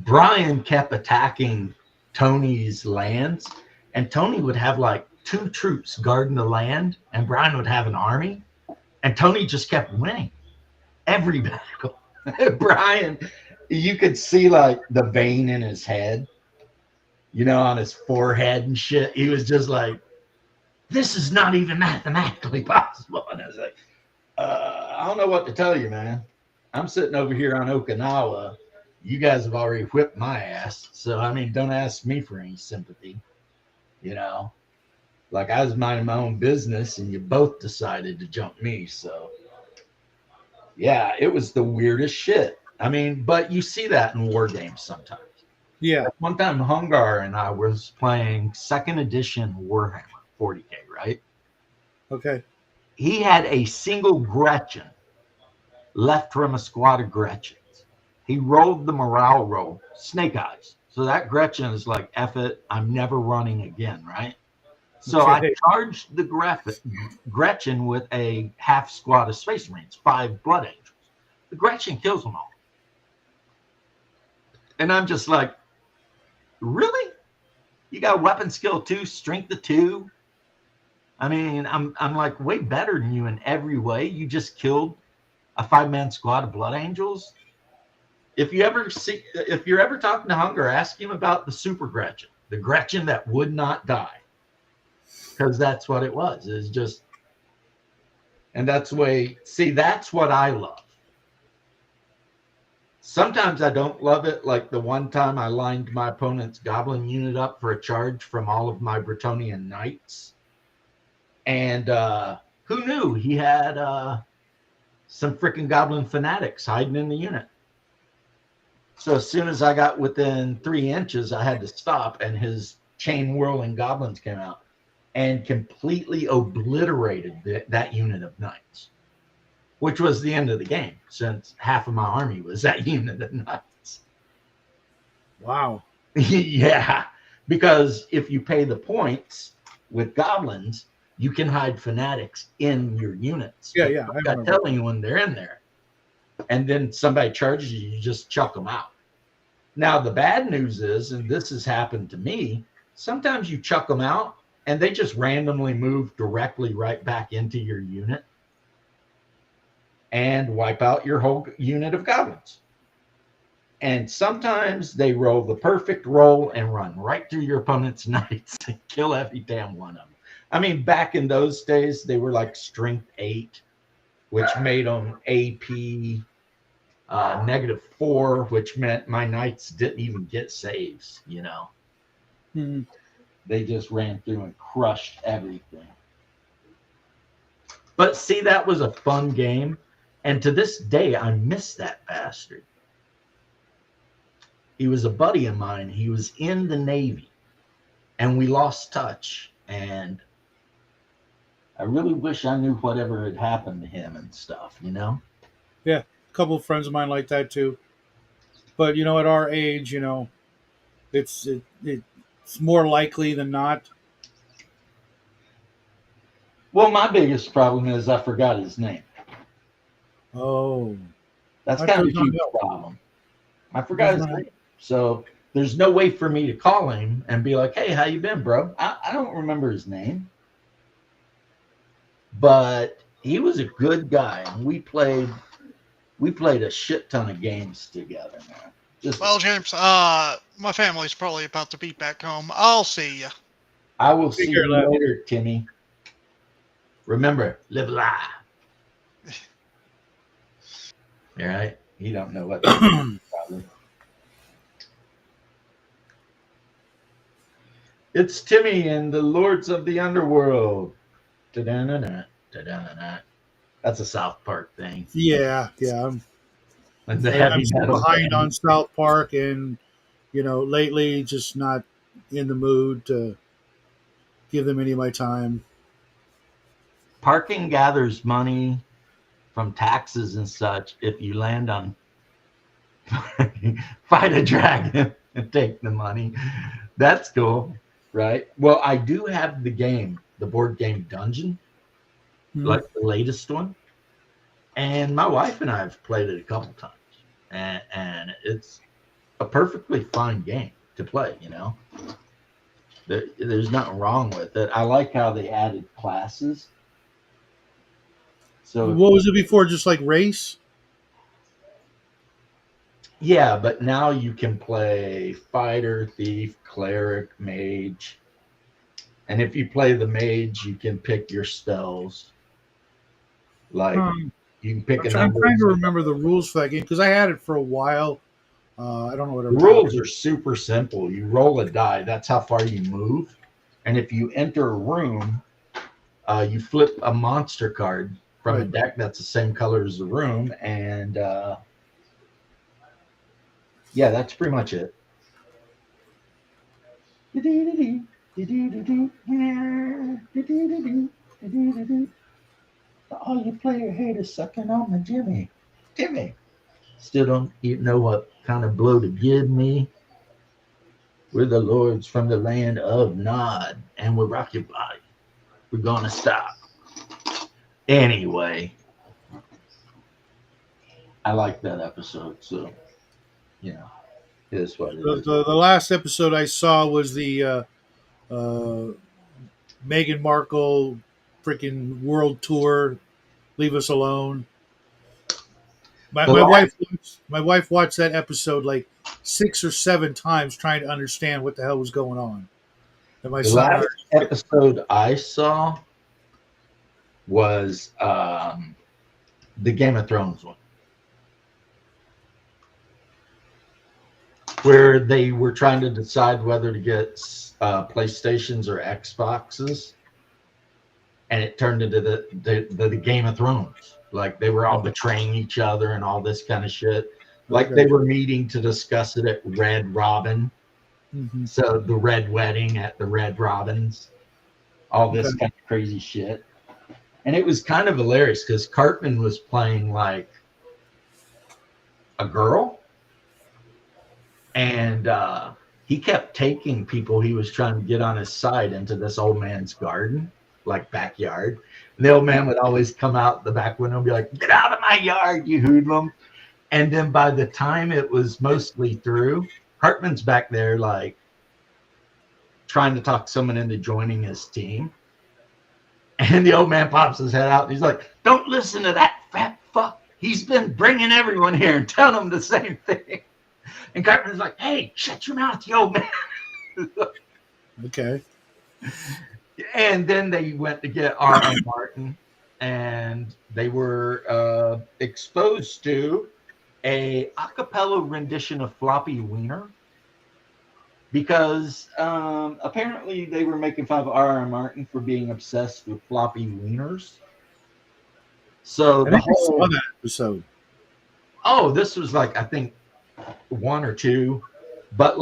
A: Brian kept attacking Tony's lands, and Tony would have like 2 troops guarding the land, and Brian would have an army, and Tony just kept winning every battle. Brian, you could see like the vein in his head, on his forehead and shit. He was just like, this is not even mathematically possible. And I was like, I don't know what to tell you, man. I'm sitting over here on Okinawa. You guys have already whipped my ass. So, I mean, don't ask me for any sympathy. Like I was minding my own business and you both decided to jump me. So, yeah, it was the weirdest shit. I mean, but you see that in war games sometimes.
D: Yeah.
A: Like one time, Hungar and I was playing 2nd edition Warhammer 40K, right?
D: Okay.
A: He had a single Gretchen left from a squad of Gretchens. He rolled the morale roll, Snake Eyes. So that Gretchen is like, F it, I'm never running again, right? So
D: Okay.
A: I charged the Gretchen with a half squad of Space Marines, 5 Blood Angels. The Gretchen kills them all. And I'm just like, really? You got weapon skill 2, strength of 2? I mean, I'm like way better than you in every way. You just killed a 5-man squad of Blood Angels. If you're ever talking to Hunger, ask him about the Super Gretchen, the Gretchen that would not die, because that's what it was. It's just, and that's the way. See, that's what I love. Sometimes I don't love it. Like the one time I lined my opponent's Goblin unit up for a charge from all of my Bretonnian Knights, and who knew he had some freaking Goblin fanatics hiding in the unit. So as soon as I got within 3 inches, I had to stop, and his chain whirling goblins came out and completely obliterated that unit of knights, which was the end of the game, since half of my army was that unit of knights.
D: Wow.
A: Yeah, because if you pay the points with goblins, you can hide fanatics in your units.
D: Yeah.
A: I'm not telling you when they're in there. And then somebody charges you, you just chuck them out. Now, the bad news is, and this has happened to me, sometimes you chuck them out and they just randomly move directly right back into your unit. and wipe out your whole unit of goblins. And sometimes they roll the perfect roll and run right through your opponent's knights and kill every damn one of them. I mean, back in those days, they were like strength 8, which made them AP -4, which meant my knights didn't even get saves, you know.
D: Hmm.
A: They just ran through and crushed everything. But see, that was a fun game. And to this day, I miss that bastard. He was a buddy of mine. He was in the Navy. And we lost touch. And I really wish I knew whatever had happened to him and stuff, you know?
D: Yeah, a couple of friends of mine like that too. But at our age, it's more likely than not.
A: Well, my biggest problem is I forgot his name.
D: Oh,
A: That's
D: That
A: kind of a
D: does not
A: huge
D: help.
A: problem. I forgot his
D: Does not
A: name. So there's no way for me to call him and be like, hey, how you been, bro? I don't remember his name. But he was a good guy. And we played a shit ton of games together, man.
C: Well, James, my family's probably about to be back home. I'll see you.
A: I will
D: Take
A: see
D: care,
A: you
D: lad.
A: later, Timmy. Remember, live life. All right? You don't know what that is, probably. It's Timmy and the Lords of the Underworld. Da-da-na-na, da-da-na-na. That's a South Park thing.
D: Yeah.
A: And the
D: I'm
A: heavy
D: still
A: metal
D: behind
A: band.
D: on South Park, and lately just not in the mood to give them any of my time.
A: Parking gathers money from taxes and such if you land on fight a dragon and take the money. That's cool, right? Well, I do have the board game Dungeon, like the latest one. And my wife and I have played it a couple times. And it's a perfectly fine game to play, There's nothing wrong with it. I like how they added classes. So
D: What was it before? Just like race?
A: yeah, but now you can play fighter, thief, cleric, mage. And if you play the mage, you can pick your spells. Like you can pick
D: I'm trying to remember the rules for that game because I had it for a while. I don't know what
A: The rules are super simple. You roll a die. That's how far you move. And if you enter a room, you flip a monster card from a deck that's the same color as the room. And yeah, that's pretty much it. All you player haters sucking on my Jimmy. Still don't even know what kind of blow to give me. We're the lords from the land of Nod, and we'll rock your body. We're gonna stop. Anyway, I like that episode, so it is what it is.
D: The last episode I saw was the Meghan Markle freaking world tour. Leave us alone. My wife watched that episode like 6 or 7 times trying to understand what the hell was going on. And my
A: The
D: son,
A: last episode I saw was the Game of Thrones one, where they were trying to decide whether to get PlayStations or Xboxes, and it turned into the Game of Thrones. Like they were all betraying each other and all this kind of shit. Like they were meeting to discuss it at Red Robin.
D: Mm-hmm.
A: So the Red Wedding at the Red Robins, all this kind of crazy shit. And it was kind of hilarious because Cartman was playing like a girl. And he kept taking people he was trying to get on his side into this old man's garden, like backyard. And the old man would always come out the back window and be like, "Get out of my yard, you hoodlum." And then by the time it was mostly through, Hartman's back there like trying to talk someone into joining his team. And the old man pops his head out and he's like, "Don't listen to that fat fuck. He's been bringing everyone here and telling them the same thing. And Cartman's like, hey, shut your mouth, yo, man.
D: Okay.
A: And then they went to get R.R. Martin, and they were exposed to a acapella rendition of Floppy Wiener, because apparently they were making fun of R.R. Martin for being obsessed with floppy wieners. So
D: I
A: the
D: think I saw
A: whole
D: that episode.
A: this was like, I think 1 or 2, but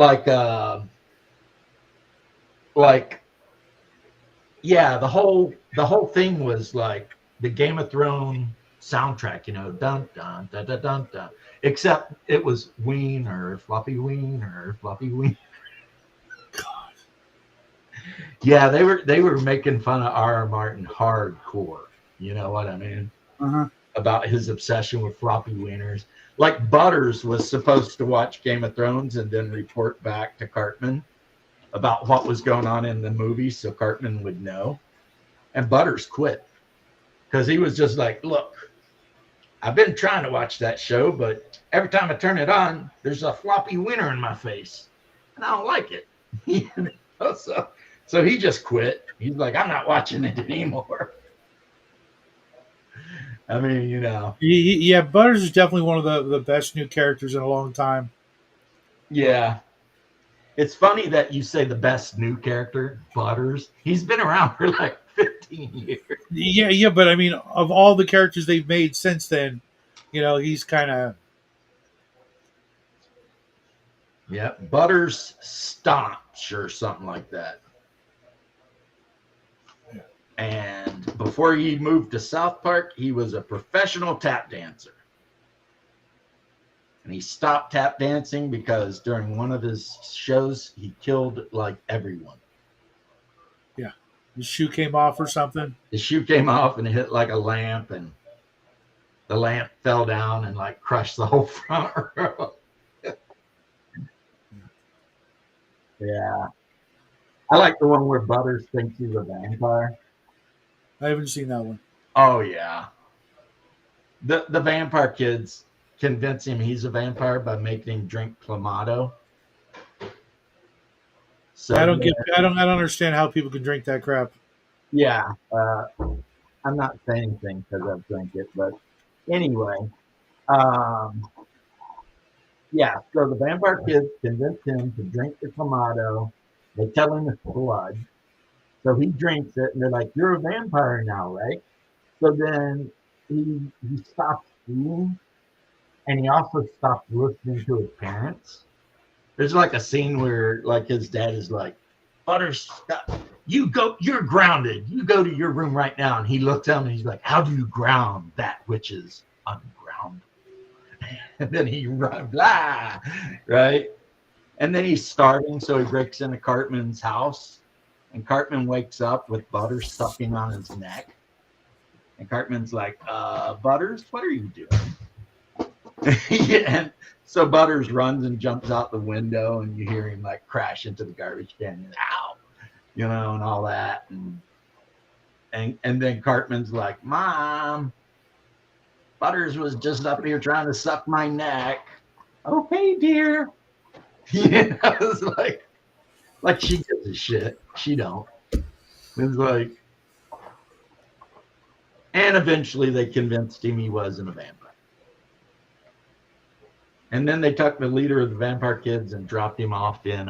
A: yeah, the whole thing was like the Game of Thrones soundtrack, dun dun dun dun dun dun. Except it was Wiener, floppy Wiener, floppy Wiener.
D: God.
A: Yeah, they were making fun of R.R. Martin hardcore. You know what I mean?
D: Uh-huh.
A: About his obsession with floppy wieners. Like Butters was supposed to watch Game of Thrones and then report back to Cartman about what was going on in the movie so Cartman would know. And Butters quit because he was just like, look, I've been trying to watch that show, but every time I turn it on, there's a floppy wiener in my face. And I don't like it. So he just quit. He's like, I'm not watching it anymore. I mean,
D: Yeah, Butters is definitely one of the best new characters in a long time.
A: Yeah. It's funny that you say the best new character, Butters. He's been around for like 15 years.
D: Yeah, but I mean, of all the characters they've made since then, he's kind of.
A: Yeah, Butters Stomps or something like that. And before he moved to South Park, he was a professional tap dancer. And he stopped tap dancing because during one of his shows, he killed like everyone.
D: Yeah. His shoe came off or something.
A: His shoe came off and it hit like a lamp, and the lamp fell down and like crushed the whole front row. Yeah. I like the one where Butters thinks he's a vampire.
D: I haven't seen that one.
A: Oh yeah. The vampire kids convince him he's a vampire by making him drink Clamato. So
D: I don't understand how people can drink that crap.
A: Yeah. I'm not saying anything because I've drank it, but anyway. Yeah, so the vampire kids convince him to drink the Clamato. They tell him it's blood. So he drinks it, and they're like, you're a vampire now, right? So then he stops eating, and he also stops listening to his parents. There's like a scene where like his dad is like, Butters, you're grounded. You go to your room right now. And he looks down and he's like, how do you ground that which is ungrounded? And then he runs, blah, right? And then he's starving, so he breaks into Cartman's house. And Cartman wakes up with Butters sucking on his neck. And Cartman's like, Butters, what are you doing? And so Butters runs and jumps out the window, and you hear him like crash into the garbage can, and ow, and all that. And then Cartman's like, Mom, Butters was just up here trying to suck my neck. Okay, dear. It's like she gives a shit. She don't. It's like, and eventually they convinced him he wasn't a vampire. And then they took the leader of the vampire kids and dropped him off in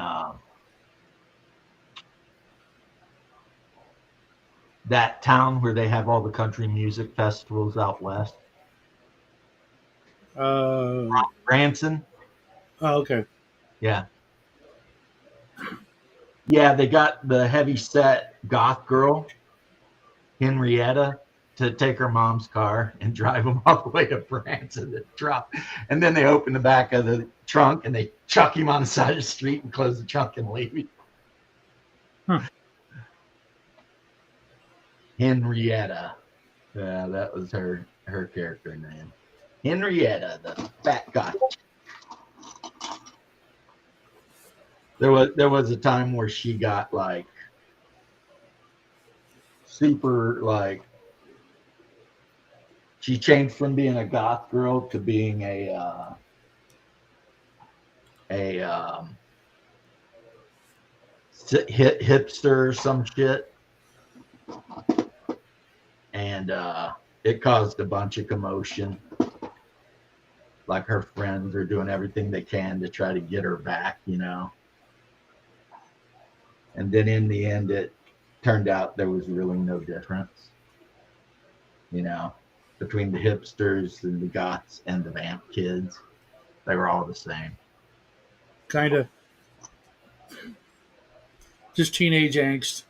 A: that town where they have all the country music festivals out west. Branson.
D: Oh, okay.
A: Yeah. Yeah, they got the heavy set goth girl, Henrietta, to take her mom's car and drive them all the way to Branson to drop. And then they open the back of the trunk and they chuck him on the side of the street and close the trunk and leave him.
D: Huh.
A: Henrietta. Yeah, that was her character name. Henrietta, the fat goth. There was a time where she got like super like She changed from being a goth girl to being a hipster or some shit. And it caused a bunch of commotion. Like her friends are doing everything they can to try to get her back, you know. And then in the end, it turned out there was really no difference, you know, between the hipsters and the goths and the vamp kids. They were all the same.
D: Kind of. Just teenage angst.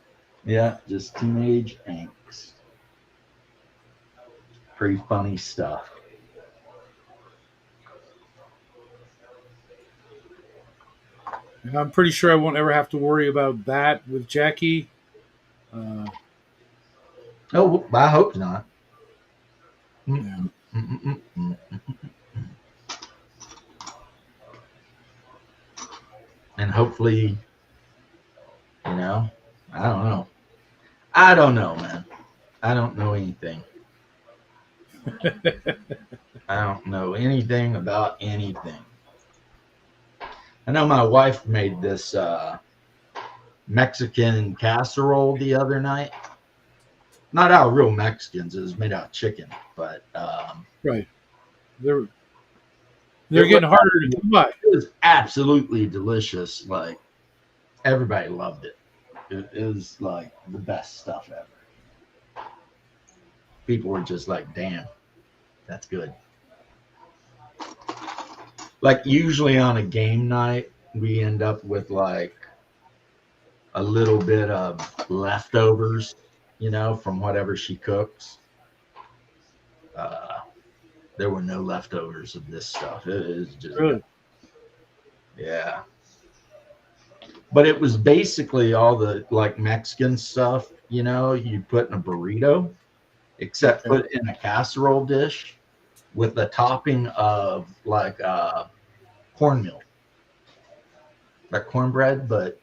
A: Yeah, just teenage angst. Pretty funny stuff.
D: And I'm pretty sure I won't ever have to worry about that with Jackie.
A: Oh, I hope not.
D: Yeah.
A: And hopefully, you know, I don't know, man. I don't know anything. I don't know anything about anything. I know my wife made this Mexican casserole the other night. Not out of real Mexicans. It was made out of chicken, but
D: Right. They're getting harder to come by.
A: it was absolutely delicious. Like everybody loved it. It was like the best stuff ever. People were just like, "Damn, that's good." Like usually on a game night, we end up with like a little bit of leftovers, you know, from whatever she cooks. There were no leftovers of this stuff. It is just,
D: Really?
A: yeah. But it was basically all the like Mexican stuff, you know, you put in a burrito, except put in a casserole dish with a topping of like cornmeal, like cornbread, but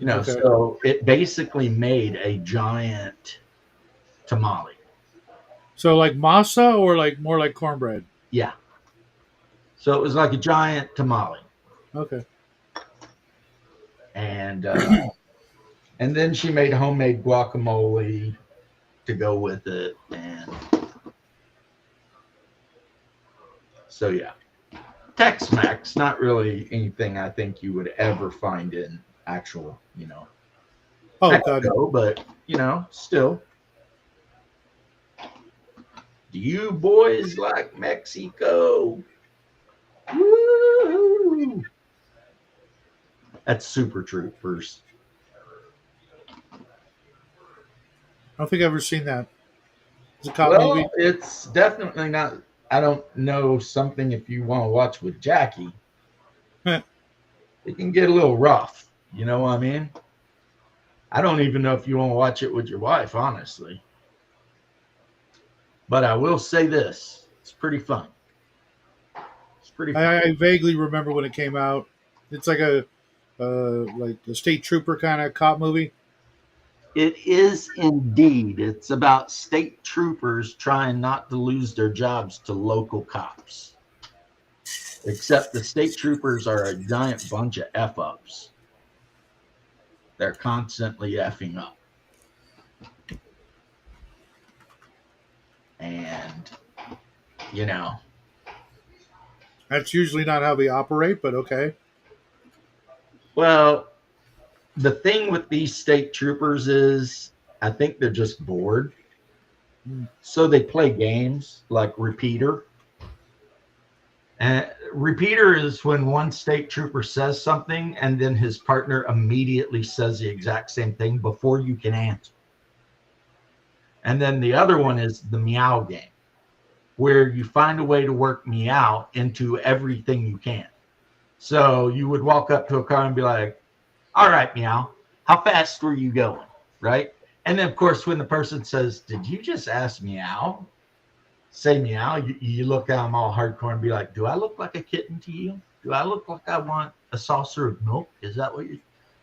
A: you know,
D: Okay.
A: so it basically made a giant tamale.
D: So like masa or like more like cornbread?
A: Yeah. So it was like a giant tamale.
D: Okay.
A: And and then she made homemade guacamole to go with it. And so yeah. Tex-Mex, not really anything I think you would ever find in actual, you know,
D: Oh
A: Mexico,
D: God.
A: but you know, still. Do you boys like Mexico? Woo! That's Super Troopers.
D: I don't think I've ever seen that. It's a cop
A: Well,
D: movie.
A: it's definitely not. I don't know something if you want to watch with Jackie.
D: Heh.
A: It can get a little rough. You know what I mean? I don't even know if you want to watch it with your wife, honestly. But I will say this: it's pretty fun. It's pretty fun.
D: I vaguely remember when it came out. It's like a state trooper kind of cop movie.
A: It is indeed. It's about state troopers trying not to lose their jobs to local cops. Except the state troopers are a giant bunch of F-ups. They're constantly effing up. And, you know,
D: That's usually not how they operate, but okay.
A: well, the thing with these state troopers is I think they're just bored. So they play games like Repeater. And Repeater is when one state trooper says something and then his partner immediately says the exact same thing before you can answer. And then the other one is the meow game, where you find a way to work meow into everything you can. So you would walk up to a car and be like, "All right, meow, how fast were you going?" Right? And then, of course, when the person says, "Did you just ask meow?" Say meow, you look at them all hardcore and be like, "Do I look like a kitten to you? Do I look like I want a saucer of milk? Is that what you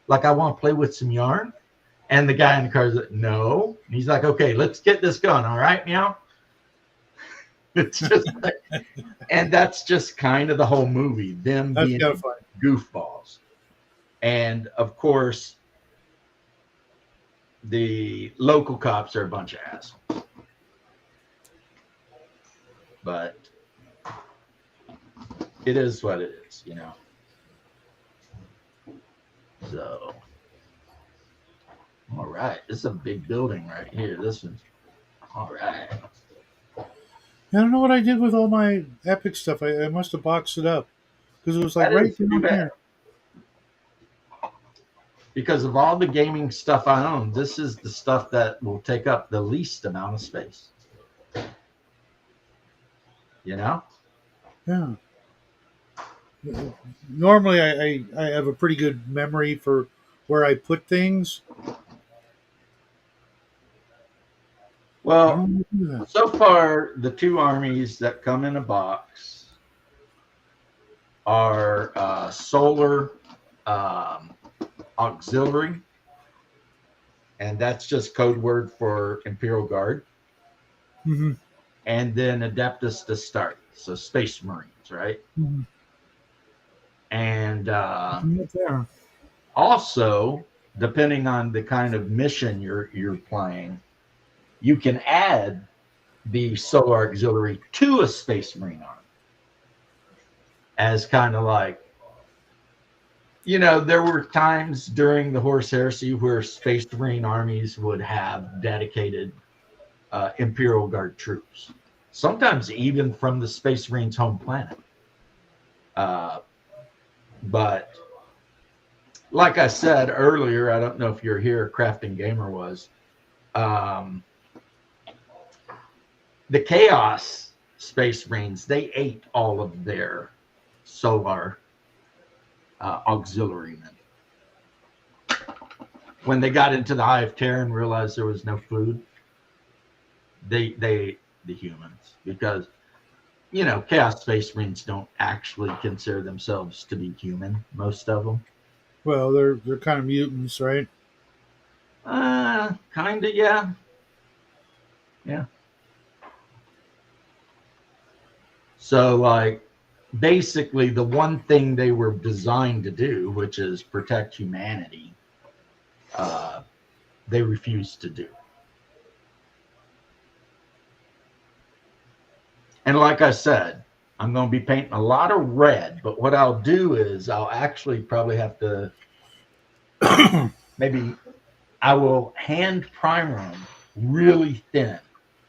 A: like? I want to play with some yarn?" And the guy in the car is like, "No." And he's like, "Okay, let's get this going. All right, meow." It's just like, and that's just kind of the whole movie, them
D: That's
A: being
D: kind of fun.
A: goofballs. And of course, the local cops are a bunch of assholes. But it is what it is, you know. So, all right. This is a big building right here. This one's all right.
D: I don't know what I did with all my Epic stuff. I must have boxed it up because it was like
A: That
D: right
A: is too
D: down
A: bad.
D: here.
A: Because of all the gaming stuff I own, this is the stuff that will take up the least amount of space. You know?
D: Yeah. Normally, I have a pretty good memory for where I put things. I
A: Well,
D: don't do that.
A: so far, the two armies that come in a box are solar auxiliary, and that's just code word for Imperial Guard,
D: Mm-hmm.
A: and then Adeptus Astartes, so Space Marines, right?
D: Mm-hmm.
A: And
D: Right there.
A: also, depending on the kind of mission you're playing, you can add the solar auxiliary to a Space Marine army as kind of like, you know, there were times during the Horus Heresy where Space Marine armies would have dedicated Imperial Guard troops, sometimes even from the Space Marines' home planet. But like I said earlier, I don't know if you're here, Crafting Gamer was. The Chaos Space Marines, they ate all of their solar auxiliary men. When they got into the Eye of Terror and realized there was no food, they ate the humans, because, you know, Chaos Space Marines don't actually consider themselves to be human, most of them.
D: Well, they're kind of mutants, right?
A: Kind of, yeah. Yeah. So, like, basically, the one thing they were designed to do, which is protect humanity, they refused to do. And like I said, I'm going to be painting a lot of red, but what I'll do is I'll actually probably have to maybe I will hand primer them really thin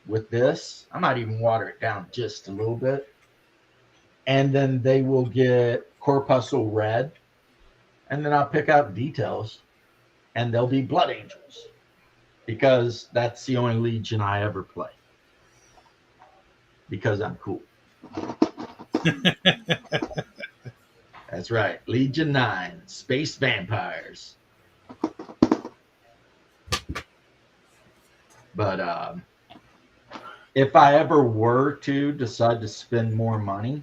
A: with this. I might even water it down just a little bit. And then they will get corpuscle red. And then I'll pick out details. And they'll be Blood Angels. Because that's the only Legion I ever play. Because I'm cool. That's right. Legion 9. Space Vampires. But if I ever were to decide to spend more money,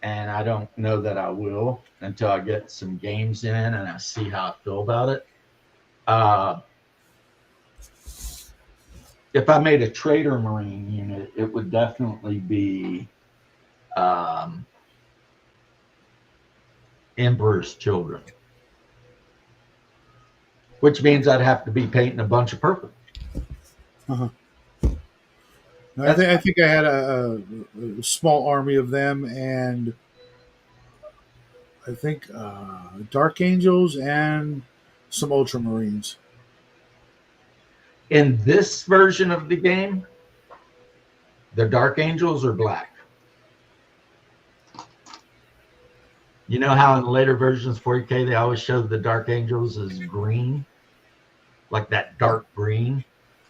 A: and I don't know that I will until I get some games in and I see how I feel about it. If I made a Trader Marine unit, it would definitely be Emperor's Children, which means I'd have to be painting a bunch of purple.
D: Uh-huh. I think I had a small army of them, and I think Dark Angels and some Ultramarines.
A: In this version of the game, the Dark Angels are black. You know how in later versions 40K they always show the Dark Angels as green, like that dark green.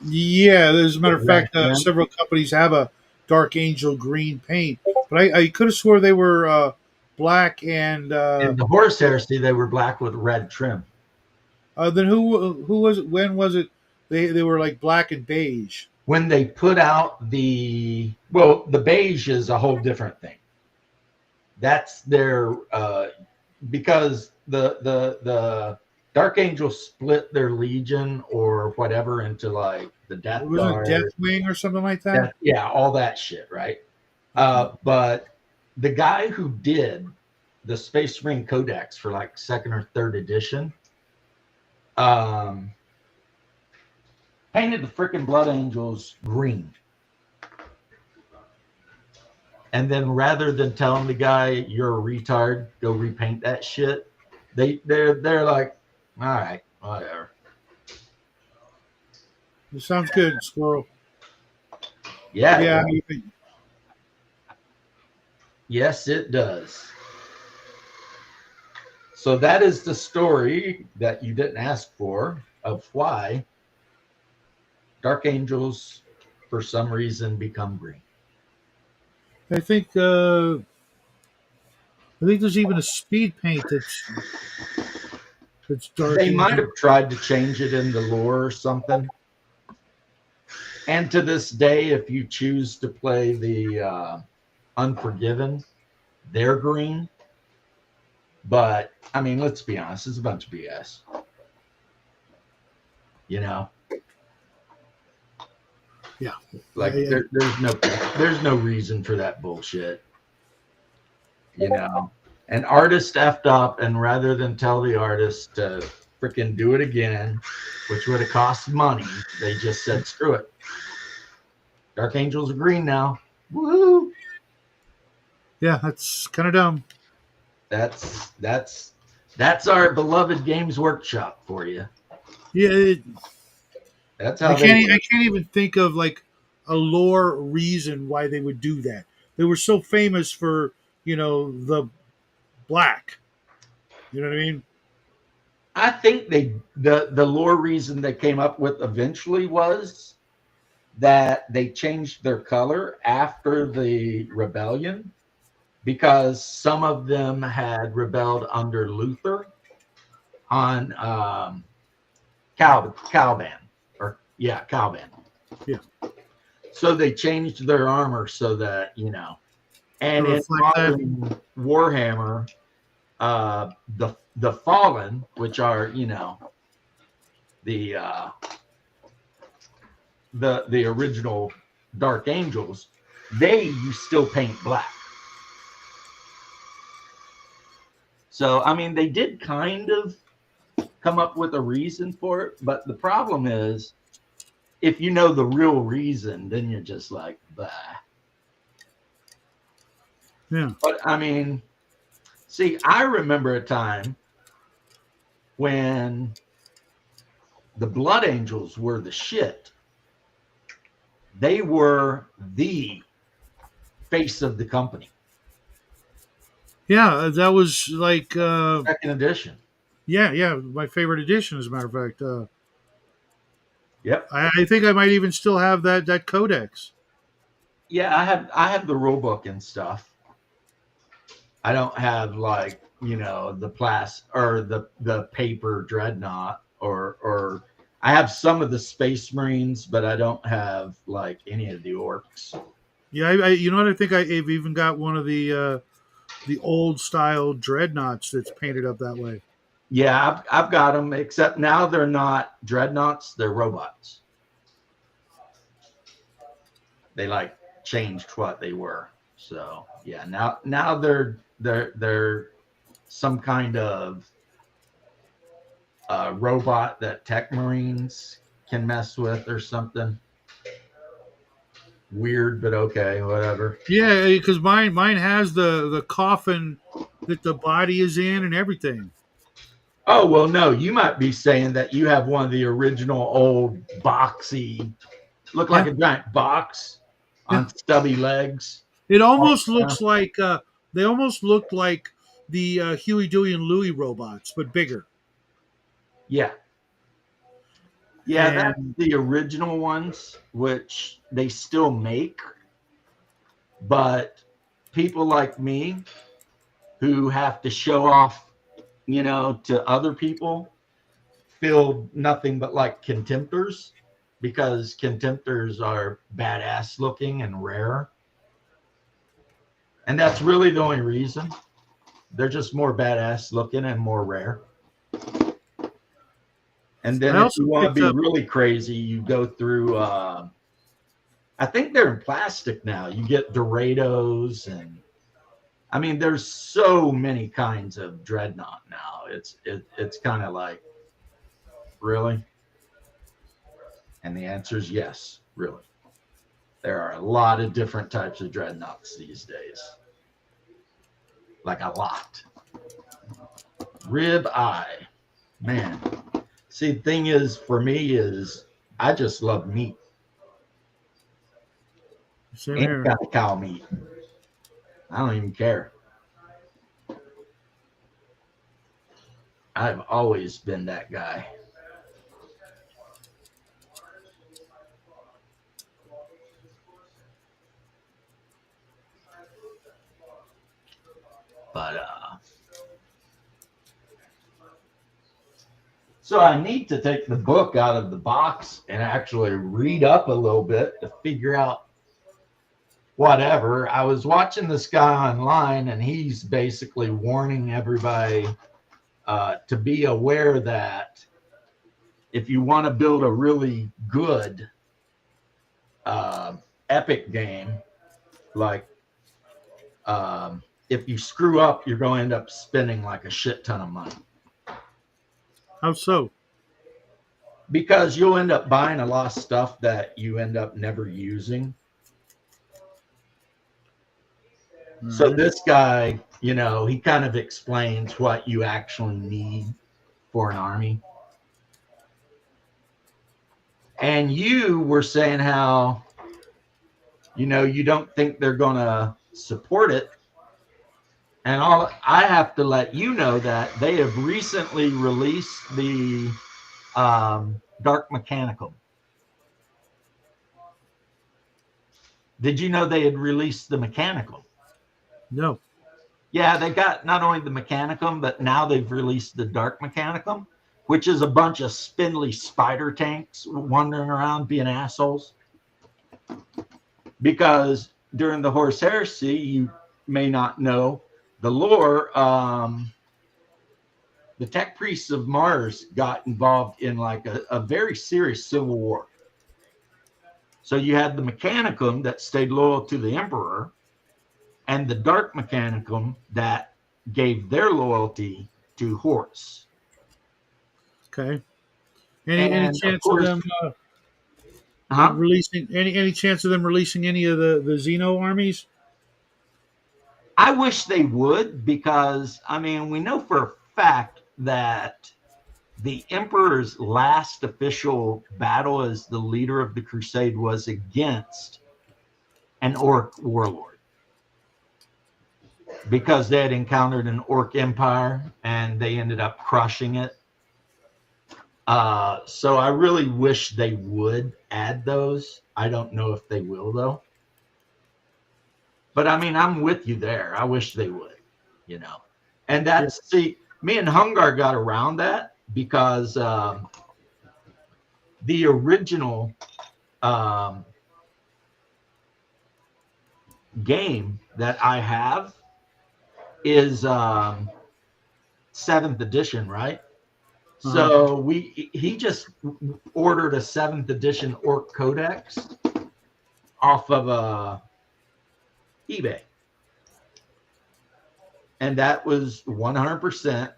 D: Yeah, as a matter of fact,
A: Yeah.
D: several companies have a Dark Angel green paint, but I could have swore they were black and.
A: In the Horus Heresy, they were black with red trim.
D: Then who was it? When was it? They were like black and beige.
A: When they put out the beige is a whole different thing. That's their because the Dark Angels split their Legion or whatever into like the Death
D: It wasn't
A: Guard.
D: Deathwing or something like that.
A: Yeah, all that shit, right? But the guy who did the Space Marine Codex for like second or third edition, painted the freaking Blood Angels green. And then rather than telling the guy you're a retard, go repaint that shit, they're like, all right, whatever.
D: It sounds good, Squirrel.
A: Yeah.
D: Yeah.
A: Yes, it does. So that is the story that you didn't ask for of why Dark Angels, for some reason, become green.
D: I think there's even a speed paint that's dark.
A: They might have tried to change it in the lore or something. And to this day, if you choose to play the Unforgiven, they're green. But I mean, let's be honest, it's a bunch of BS. You know?
D: Yeah.
A: Like there's no reason for that bullshit. You know? An artist effed up, and rather than tell the artist to freaking do it again, which would have cost money, they just said screw it. Dark Angels are green now. Woohoo!
D: Yeah, that's kind of dumb.
A: That's our beloved Games Workshop for you.
D: Yeah,
A: That's how
D: I can't even think of like a lore reason why they would do that. They were so famous for, the black. You know what I mean?
A: I think the lore reason they came up with eventually was that they changed their color after the rebellion because some of them had rebelled under Luther on Caliban. Caliban.
D: Yeah.
A: So they changed their armor so that, and in modern Warhammer, the Fallen, which are, the original Dark Angels, you still paint black. So, I mean, they did kind of come up with a reason for it, but the problem is, if you know the real reason, then you're just like, bah.
D: Yeah.
A: But, I mean, see, I remember a time when the Blood Angels were the shit. They were the face of the company.
D: Yeah, that was like
A: second edition.
D: Yeah, my favorite edition, as a matter of fact.
A: Yep.
D: I think I might even still have that codex.
A: Yeah, I have the rule book and stuff. I don't have like, the or the paper dreadnought or I have some of the Space Marines, but I don't have like any of the orcs.
D: Yeah, you know what? I think I've even got one of the old style dreadnoughts that's painted up that way.
A: Yeah, I've got them, except now they're not dreadnoughts; they're robots. They like changed what they were. So yeah, now they're some kind of robot that Tech Marines can mess with or something. Weird, but okay, whatever.
D: Yeah, because mine has the coffin that the body is in and everything.
A: Oh, well, no, you might be saying that you have one of the original old boxy, look like a giant box on stubby legs.
D: It almost looks like they almost look like the Huey, Dewey, and Louie robots, but bigger.
A: Yeah. Yeah, that's the original ones, which they still make. But people like me who have to show off, to other people feel nothing but like Contemptors, because Contemptors are badass looking and rare. And that's really the only reason. They're just more badass looking and more rare. And then
D: I
A: if
D: also
A: you want to
D: picked
A: be
D: up.
A: really crazy, you go through. I think they're in plastic now. You get Dorados, and I mean, there's so many kinds of dreadnought now. It's kind of like, really? And the answer is yes, really. There are a lot of different types of dreadnoughts these days. Like a lot. Rib eye. Man. See, the thing is, for me, is I just love meat.
D: Same
A: Any
D: here.
A: kind of cow meat. I don't even care. I've always been that guy. But so I need to take the book out of the box and actually read up a little bit to figure out whatever. I was watching this guy online, and he's basically warning everybody to be aware that if you want to build a really good epic game, like if you screw up, you're going to end up spending like a shit ton of money.
D: How so?
A: Because you'll end up buying a lot of stuff that you end up never using. So this guy, you know, he kind of explains what you actually need for an army. And you were saying how, you know, you don't think they're going to support it. And I have to let you know that they have recently released the Dark Mechanicum. Did you know they had released the Mechanicum?
D: No.
A: Yeah, they got not only the Mechanicum, but now they've released the Dark Mechanicum, which is a bunch of spindly spider tanks wandering around being assholes. Because during the Horus Heresy, you may not know the lore, the tech priests of Mars got involved in like a very serious civil war. So you had the Mechanicum that stayed loyal to the Emperor, and the Dark Mechanicum that gave their loyalty to Horus.
D: Okay. Any chance of them releasing any chance of them releasing any of the Xeno armies?
A: I wish they would, because I mean, we know for a fact that the Emperor's last official battle as the leader of the Crusade was against an Orc warlord, because they had encountered an Orc empire and they ended up crushing it. So I really wish they would add those. I don't know if they will, though. But I mean, I'm with you there. I wish they would, you know. And that's, see, me and Hungar got around that because the original game that I have is 7th edition, right? So he just ordered a 7th edition Orc Codex off of eBay. And that was 100%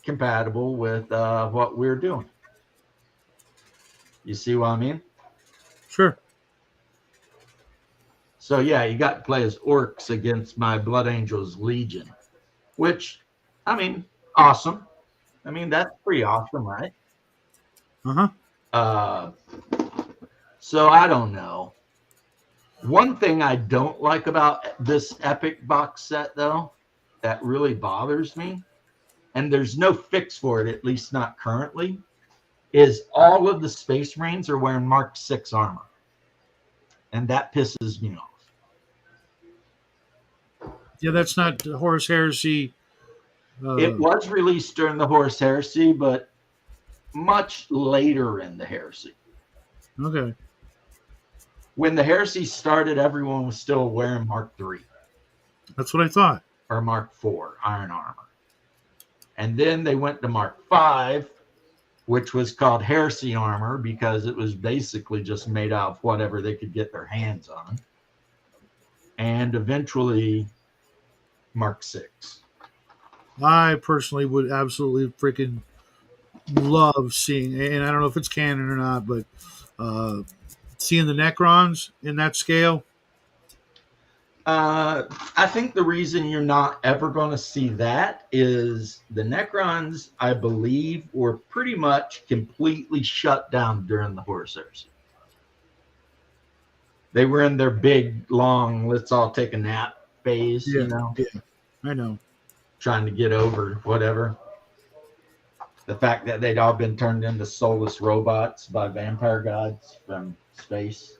A: compatible with what we're doing. You see what I mean?
D: Sure.
A: So yeah, you got to play as orcs against my Blood Angels Legion, which, I mean, awesome. I mean, that's pretty awesome, right? So I don't know. One thing I don't like about this Epic box set, though, that really bothers me, and there's no fix for it, at least not currently, is all of the Space Marines are wearing Mark 6 armor. And that pisses me off.
D: Yeah, that's not Horus Heresy.
A: It was released during the Horus Heresy, but much later in the Heresy.
D: Okay.
A: When the Heresy started, everyone was still wearing Mark 3.
D: That's what I thought.
A: Or Mark 4, Iron Armor. And then they went to Mark 5, which was called Heresy armor because it was basically just made out of whatever they could get their hands on. And eventually Mark 6.
D: I personally would absolutely freaking love seeing, and I don't know if it's canon or not, but seeing the Necrons in that scale.
A: I think the reason you're not ever going to see that is the Necrons, I believe, were pretty much completely shut down during the Horseheresy. They were in their big, long, let's all take a nap phase,
D: Yeah,
A: you know,
D: yeah, I know.
A: trying to get over whatever. The fact that they'd all been turned into soulless robots by vampire gods from space.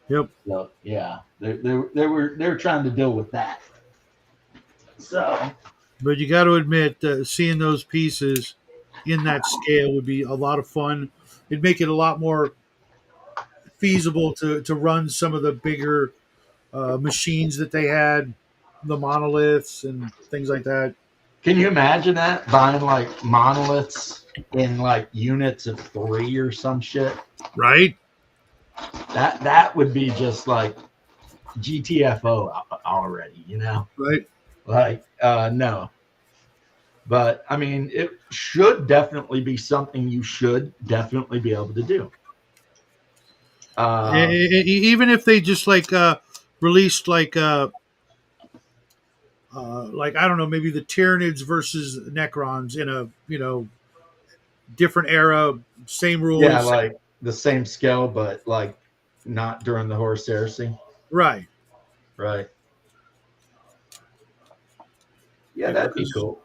D: Yep.
A: So yeah, they were trying to deal with that. So,
D: But you got to admit, seeing those pieces in that scale would be a lot of fun. It'd make it a lot more feasible to run some of the bigger machines that they had, the monoliths and things like that.
A: can you imagine that buying like monoliths in like units of 3 or some shit?
D: Right?
A: That would be just like GTFO already, you know?
D: Right.
A: Like no. But I mean, it should definitely be something you should definitely be able to do.
D: Even if they just like released like I don't know, maybe the Tyranids versus Necrons in a different era, same rules.
A: Yeah, like the same scale, but like not during the Horus Heresy.
D: Right.
A: Right. Yeah, that'd be cool.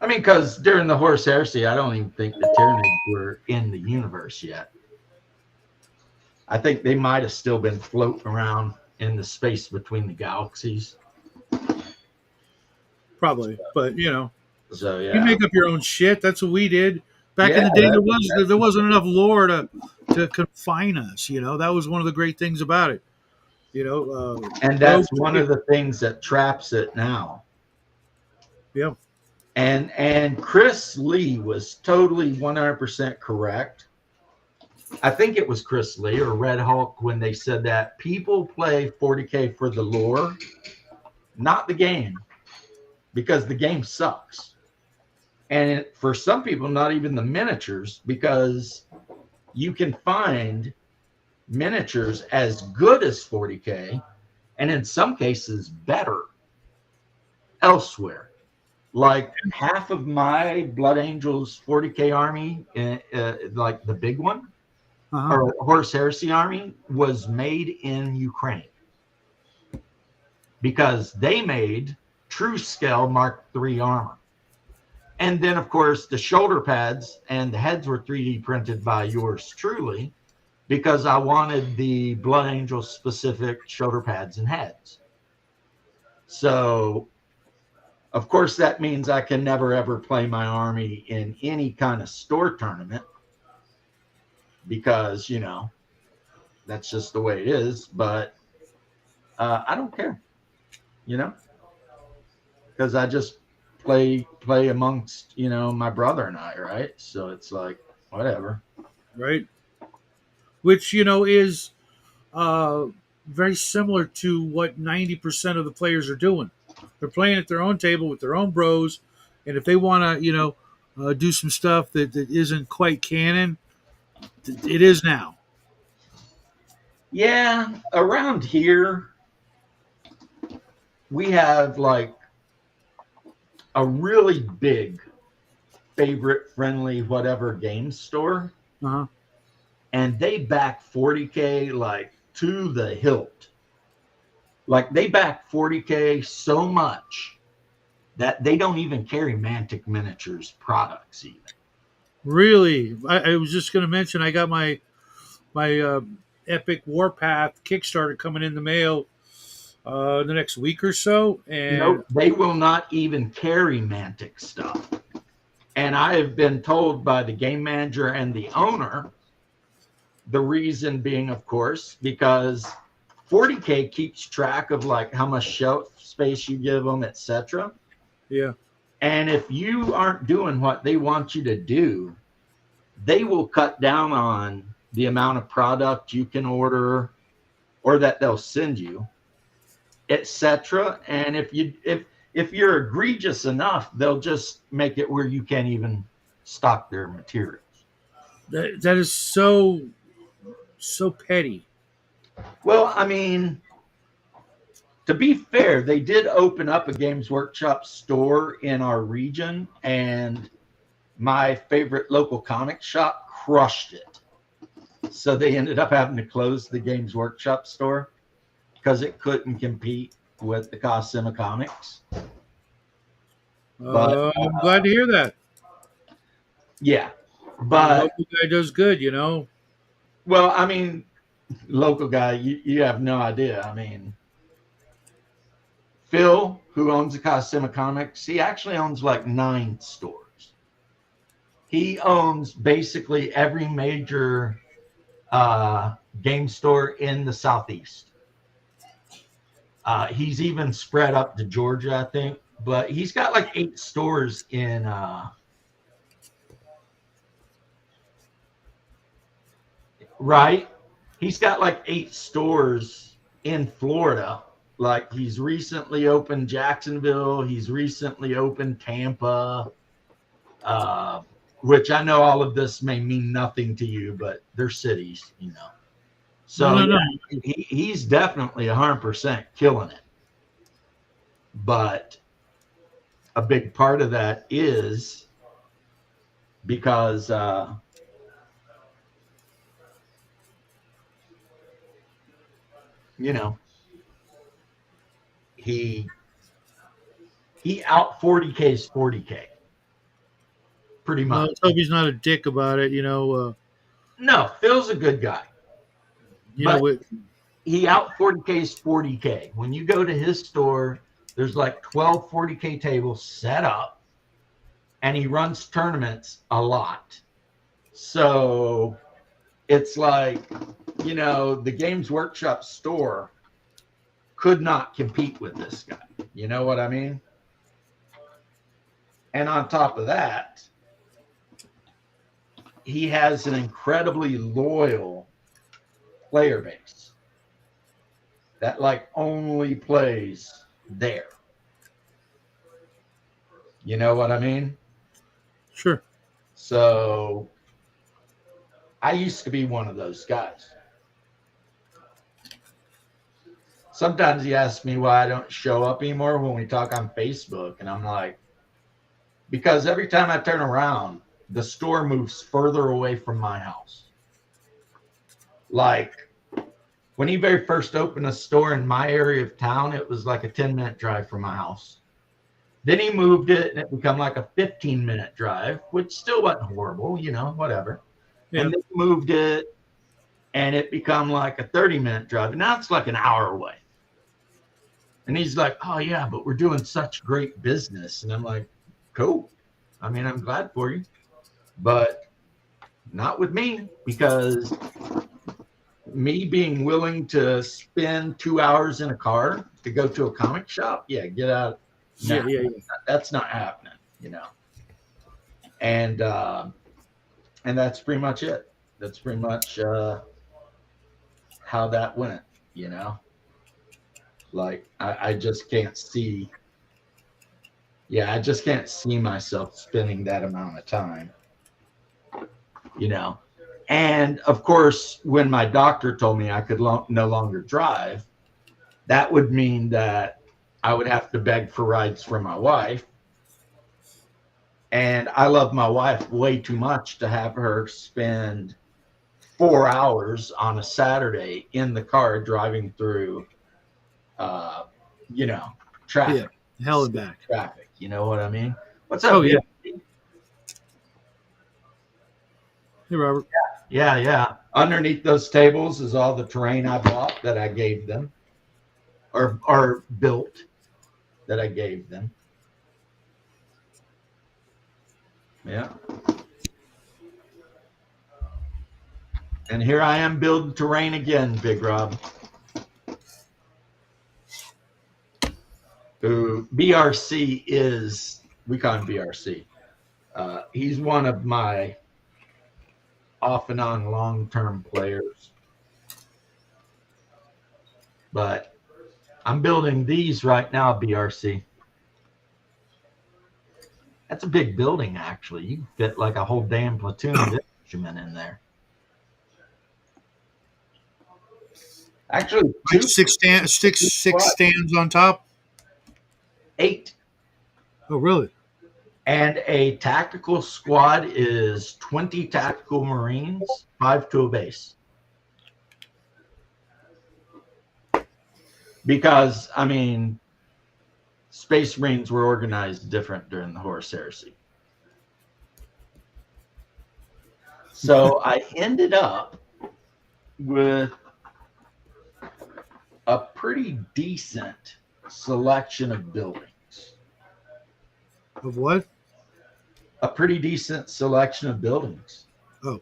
A: I mean, because during the Horus Heresy, I don't even think the Tyranids were in the universe yet. I think they might have still been floating around in the space between the galaxies.
D: Probably, but
A: So yeah,
D: you make up your own shit. That's what we did back in
A: Yeah,
D: the day. There wasn't enough lore to confine us. That was one of the great things about it.
A: and that's one of the things that traps it now.
D: Yeah.
A: And Chris Lee was totally 100% correct. I think it was Chris Lee or Red Hulk when they said that people play 40K for the lore, not the game, because the game sucks. And for some people, not even the miniatures, because you can find miniatures as good as 40K, and in some cases better elsewhere. Like half of my Blood Angels 40K army, like the big one, or Horus Heresy army, was made in Ukraine because they made true scale Mark III armor. And then, of course, the shoulder pads and the heads were 3D printed by yours truly because I wanted the Blood Angel specific shoulder pads and heads. So, of course, that means I can never, ever play my army in any kind of store tournament because, that's just the way it is. But I don't care, because I just play amongst, my brother and I, right? So it's like, whatever.
D: Right. Which, is very similar to what 90% of the players are doing. They're playing at their own table with their own bros, and if they want to, do some stuff that isn't quite canon, it is now.
A: Yeah, around here, we have like a really big favorite friendly whatever game store, and they back 40K like to the hilt. Like they back 40K so much that they don't even carry Mantic Miniatures products even.
D: Really? I was just going to mention I got my Epic Warpath Kickstarter coming in the mail the next week or so. And
A: they will not even carry Mantic stuff. And I have been told by the game manager and the owner, the reason being, of course, because 40K keeps track of like how much shelf space you give them, etc.
D: Yeah.
A: And if you aren't doing what they want you to do, they will cut down on the amount of product you can order or that they'll send you, etc. And if you're egregious enough, they'll just make it where you can't even stock their materials.
D: That is so petty.
A: Well, I mean, to be fair, they did open up a Games Workshop store in our region, and my favorite local comic shop crushed it. So they ended up having to close the Games Workshop store because it couldn't compete with the Cosima Comics. But
D: I'm glad to hear that.
A: Yeah,
D: The
A: but
D: local guy does good, you know.
A: well, I mean, local guy, you have no idea. I mean, Phil, who owns the Cosima Comics, he actually owns like 9 stores. He owns basically every major game store in the Southeast. He's even spread up to Georgia, I think, but he's got like 8 stores in right. He's got like 8 stores in Florida. Like he's recently opened Jacksonville. He's recently opened Tampa, which I know all of this may mean nothing to you, but they're cities, you know. So
D: No.
A: he's definitely 100% killing it. But a big part of that is because you know, he out 40K's 40K. Pretty much.
D: Let's hope he's not a dick about it, you know.
A: No, Phil's a good guy.
D: You know,
A: But he out 40K's 40K. When you go to his store, there's like 12 40K tables set up, and he runs tournaments a lot. So it's like, you know, the Games Workshop store could not compete with this guy. You know what I mean? And on top of that, he has an incredibly loyal player base that like only plays there. You know what I mean?
D: sure.
A: So I used to be one of those guys. Sometimes he asks me why I don't show up anymore when we talk on Facebook, and I'm like, because every time I turn around, the store moves further away from my house. Like when he very first opened a store in my area of town, it was like a 10-minute drive from my house. Then he moved it and it became like a 15-minute drive, which still wasn't horrible, you know, whatever.
D: Yeah.
A: And then he moved it and it became like a 30-minute drive. And now it's like an hour away. And he's like, oh, yeah, but we're doing such great business. And I'm like, cool. I mean, I'm glad for you. But not with me, because me being willing to spend 2 hours in a car to go to a comic shop, yeah, get out.
D: Yeah.
A: That's not happening, you know. And that's pretty much it. That's pretty much how that went, you know. Like I just can't see. Yeah, I just can't see myself spending that amount of time, you know. And of course, when my doctor told me I could no longer drive, that would mean that I would have to beg for rides from my wife. And I love my wife way too much to have her spend 4 hours on a Saturday in the car driving through, you know, traffic.
D: Yeah, hell and back.
A: Traffic. You know what I mean? What's up?
D: Oh, yeah.
A: Bill?
D: Hey, Robert.
A: Yeah. Underneath those tables is all the terrain I bought that I gave them, or built that I gave them. Yeah. And here I am building terrain again, Big Rob. Who BRC is, we call him BRC. He's one of my off and on long-term players. But I'm building these right now, BRC. That's a big building, actually. You can fit like a whole damn platoon of infantrymen in there. Actually,
D: Like six stands on top.
A: 8.
D: Oh, really?
A: And a tactical squad is 20 tactical Marines, 5 to a base. Because, I mean, Space Marines were organized different during the Horus Heresy. So I ended up with a pretty decent selection of buildings.
D: Of what?
A: A pretty decent selection of buildings.
D: Oh.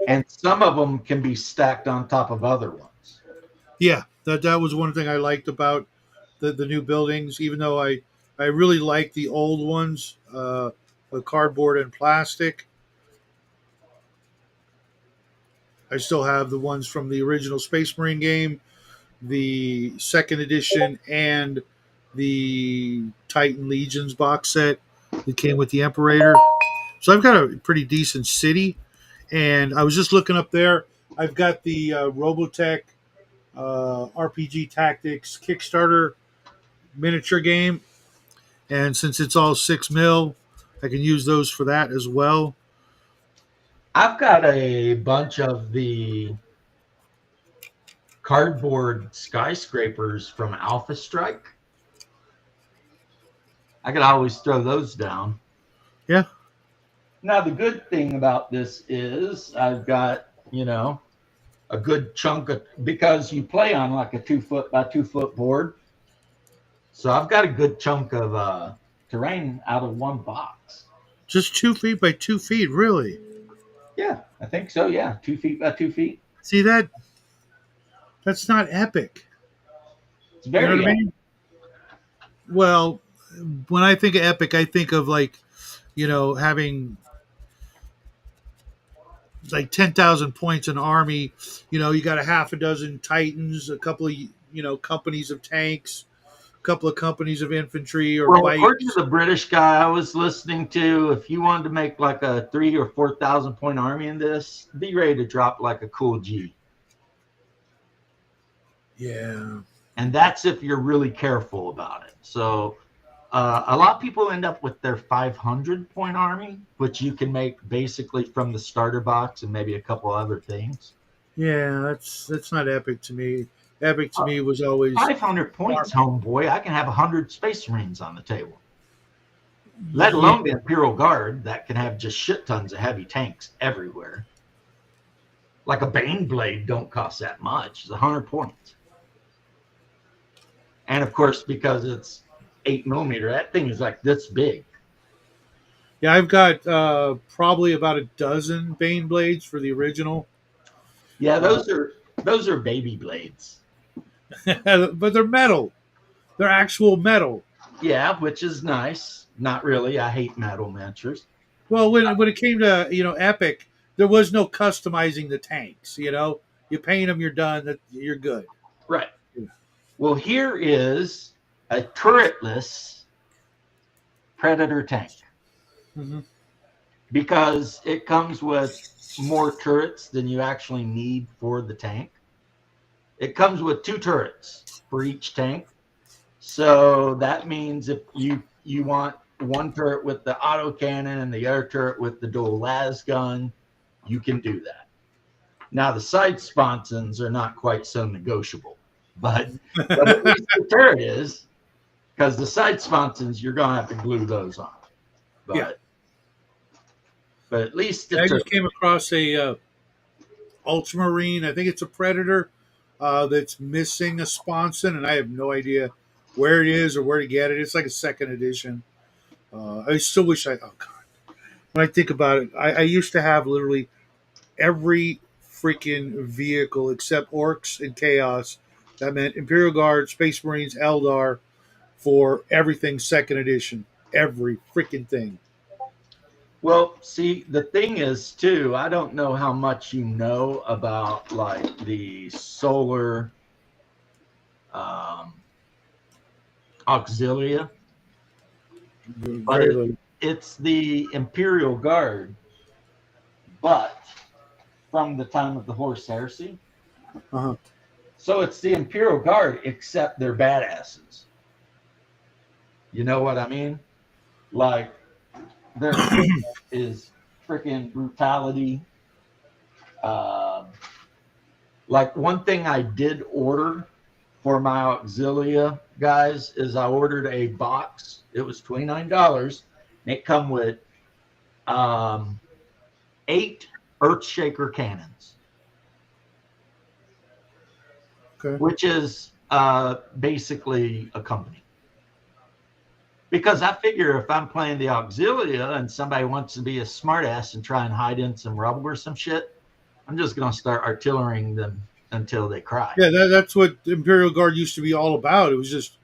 A: And some of them can be stacked on top of other ones.
D: Yeah, that was one thing I liked about the new buildings, even though I really like the old ones, the cardboard and plastic. I still have the ones from the original Space Marine game, the second edition, and the Titan Legions box set that came with the Imperator. So I've got a pretty decent city. And I was just looking up there. I've got the Robotech RPG Tactics Kickstarter miniature game. And since it's all 6 mil, I can use those for that as well.
A: I've got a bunch of the cardboard skyscrapers from Alpha Strike. I could always throw those down.
D: Yeah.
A: Now, the good thing about this is I've got, a good chunk of, because you play on like a 2 foot by 2 foot board. So I've got a good chunk of terrain out of one box.
D: Just 2 feet by 2 feet, really?
A: Yeah, I think so. Yeah, 2 feet by 2 feet.
D: See, that's not epic.
A: It's very
D: what I mean? Well, when I think of epic, I think of like, having like 10,000 points in army. You got a half a dozen Titans, a couple of, companies of tanks, a couple of companies of infantry or
A: Well, according to the British guy I was listening to, if you wanted to make like a 3,000 or 4,000 point army in this, be ready to drop like a cool G.
D: Yeah.
A: And that's if you're really careful about it. So a lot of people end up with their 500 point army, which you can make basically from the starter box and maybe a couple other things.
D: Yeah, that's not epic to me. Epic to me was always
A: 500 points, homeboy. I can have 100 Space Marines on the table. Let alone the Imperial Guard that can have just shit tons of heavy tanks everywhere. Like a Baneblade don't cost that much. It's 100 points. And of course, because it's 8 millimeter, that thing is like this big.
D: Yeah, I've got probably about a dozen Baneblades for the original.
A: Yeah, those are baby blades.
D: But they're metal. They're actual metal.
A: Yeah, which is nice. Not really. I hate metal miniatures.
D: Well, when it came to epic, there was no customizing the tanks. You paint them, you're done. That you're good.
A: Right. Well, here is a turretless Predator tank.
D: Mm-hmm.
A: Because it comes with more turrets than you actually need for the tank. It comes with 2 turrets for each tank. So that means if you want one turret with the autocannon and the other turret with the dual las gun, you can do that. Now, the side sponsons are not quite so negotiable. But at least the turret is, because the side sponsons, you're going to have to glue those on. But,
D: yeah.
A: But at least
D: I just came across a Ultramarine. I think it's a Predator that's missing a sponson, and I have no idea where it is or where to get it. It's like a second edition. I still wish oh God. When I think about it, I used to have literally every freaking vehicle except Orcs and Chaos. That meant Imperial Guard, Space Marines, Eldar for everything second edition. Every freaking thing.
A: Well, see, the thing is too, I don't know how much you know about like the solar um, auxilia, but
D: Very little.
A: it's the Imperial Guard, but from the time of the horse heresy.
D: Uh-huh.
A: So it's the Imperial Guard, except they're badasses. You know what I mean? Like their equipment is freaking brutality. Um, like one thing I did order for my Auxilia guys is I ordered a box. It was $29. And it come with 8 Earthshaker cannons,
D: Okay.
A: which is basically a company. Because I figure if I'm playing the Auxilia and somebody wants to be a smartass and try and hide in some rubble or some shit, I'm just going to start artillerying them until they cry.
D: Yeah, that's what Imperial Guard used to be all about. It was just,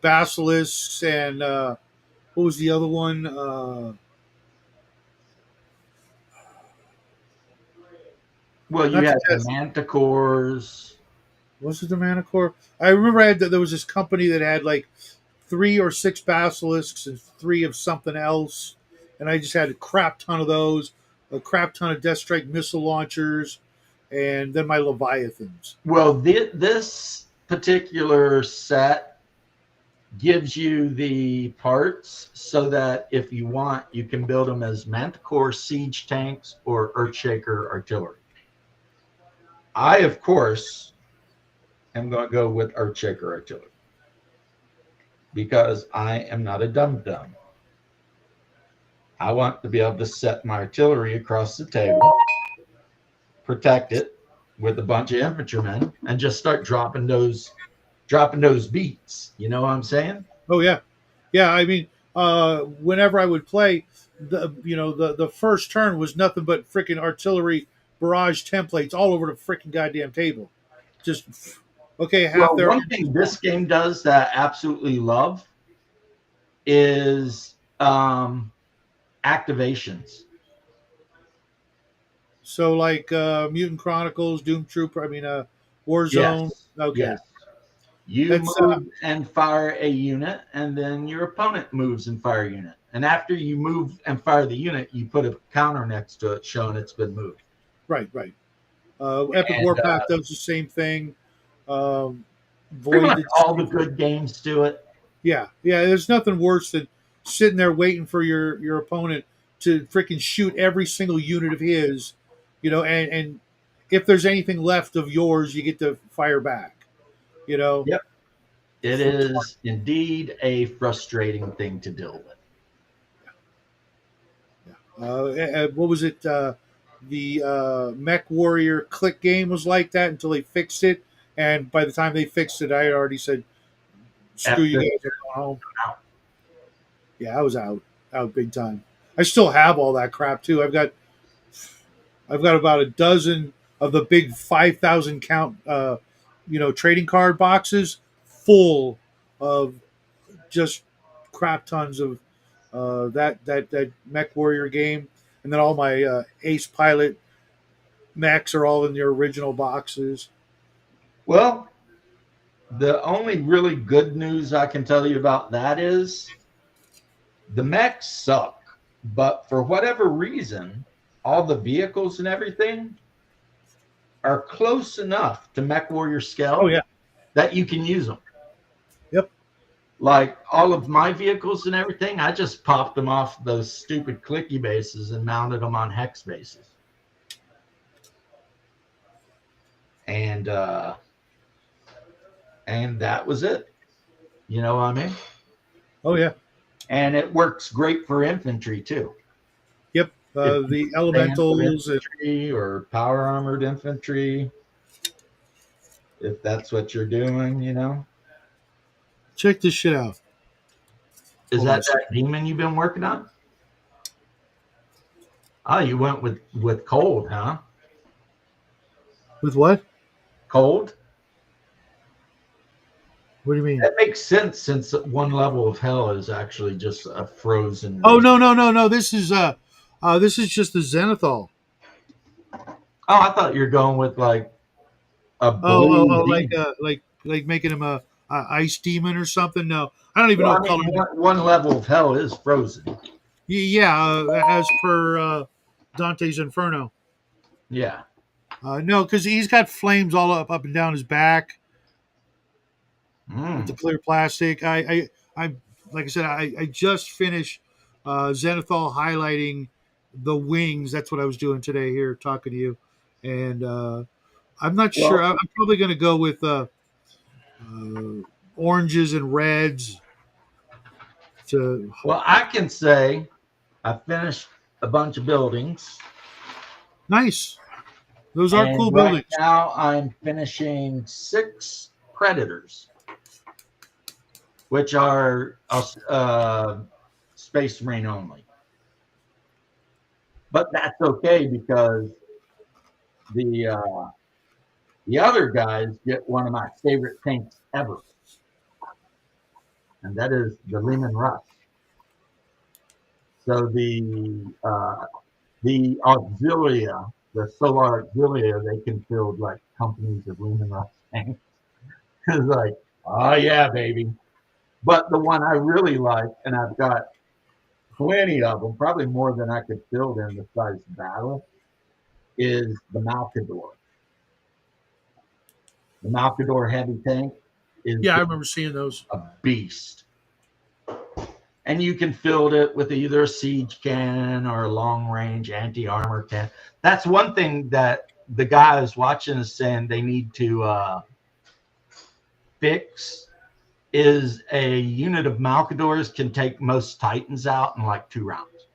D: basilisks and what was the other one?
A: Well, you
D: Not
A: had
D: the
A: the Manticores.
D: Was it the Manicore? I remember there was this company that had like 3 or 6 basilisks and 3 of something else, and I just had a crap ton of those, a crap ton of Death Strike missile launchers, and then my Leviathans.
A: Well, this particular set gives you the parts so that if you want, you can build them as Manticore siege tanks or Earthshaker artillery. I, of course, am going to go with Earthshaker artillery because I am not a dum-dum. I want to be able to set my artillery across the table, protect it with a bunch of infantrymen, and just start dropping those beats. You know what I'm saying?
D: Oh yeah, yeah. I mean, whenever I would play, the first turn was nothing but freaking artillery barrage templates all over the freaking goddamn table. Just okay, half
A: Well,
D: their
A: one thing this game does that I absolutely love is activations.
D: So like Mutant Chronicles, Doom Trooper, Warzone.
A: Yes.
D: Okay.
A: Yes. You
D: That's,
A: move and fire a unit, and then your opponent moves and fire a unit. And after you move and fire the unit, you put a counter next to it showing it's been moved.
D: Right. Epic
A: And,
D: Warpath does the same thing.
A: Pretty
D: Void
A: much
D: did
A: all
D: the
A: the
D: same
A: good games do it.
D: Yeah. There's nothing worse than sitting there waiting for your opponent to freaking shoot every single unit of his, and if there's anything left of yours, you get to fire back.
A: Yep. It is indeed a frustrating thing to deal with.
D: What was it? The Mech Warrior Click game was like that until they fixed it, and by the time they fixed it, I had already said, "Screw you guys, I'm going home." Yeah, I was out big time. I still have all that crap too. I've got about a dozen of the big 5,000 count, trading card boxes full of just crap tons of that Mech Warrior game, and then all my Ace Pilot mechs are all in the original boxes.
A: Well, the only really good news I can tell you about that is the mechs suck, but for whatever reason, all the vehicles and everything are close enough to Mech Warrior scale
D: Oh yeah,
A: that you can use them.
D: Yep.
A: Like all of my vehicles and everything, I just popped them off those stupid clicky bases and mounted them on hex bases. And that was it. You know what I mean?
D: oh yeah,
A: And it works great for infantry too.
D: yep. The elementals and
A: Infantry or power armored infantry, if that's what you're doing, you know.
D: check this shit out.
A: Is
D: Hold
A: that
D: on a
A: that
D: second.
A: demon you've been working on? Oh, you went with cold, huh?
D: With what?
A: Cold?
D: What do you mean?
A: That makes sense since one level of hell is actually just a frozen.
D: Oh no. This is This is just the Zenithal.
A: Oh, I thought you were going with like a blue demon.
D: Like making him a ice demon or something. No, I don't even
A: Well,
D: know
A: I
D: what color.
A: mean, one level of hell is frozen.
D: Yeah, as per Dante's Inferno.
A: Yeah.
D: No, because he's got flames all up and down his back with the
A: Mm.
D: clear plastic. I like I said, I just finished Zenithal highlighting the wings. That's what I was doing today here, talking to you, and I'm not sure.
A: Well,
D: I'm probably going to go with oranges and reds. To
A: well, I can say I finished a bunch of buildings,
D: nice. Those are
A: and
D: cool
A: right
D: buildings.
A: now I'm finishing 6 predators, which are Space Marine only. But that's okay because the other guys get one of my favorite tanks ever, and that is the Lehman Russ. So the Auxilia, the Solar Auxilia, they can build like companies of Lehman Russ tanks. It's like, oh yeah, baby. But the one I really like, and I've got plenty of them, probably more than I could build in the size battle, is the Malkador. The Malkador heavy tank is
D: Yeah, I remember seeing those.
A: a beast. And you can fill it with either a siege cannon or a long range anti armor cannon. That's one thing that the guys watching is saying they need to fix is a unit of Malkadors can take most Titans out in like 2 rounds.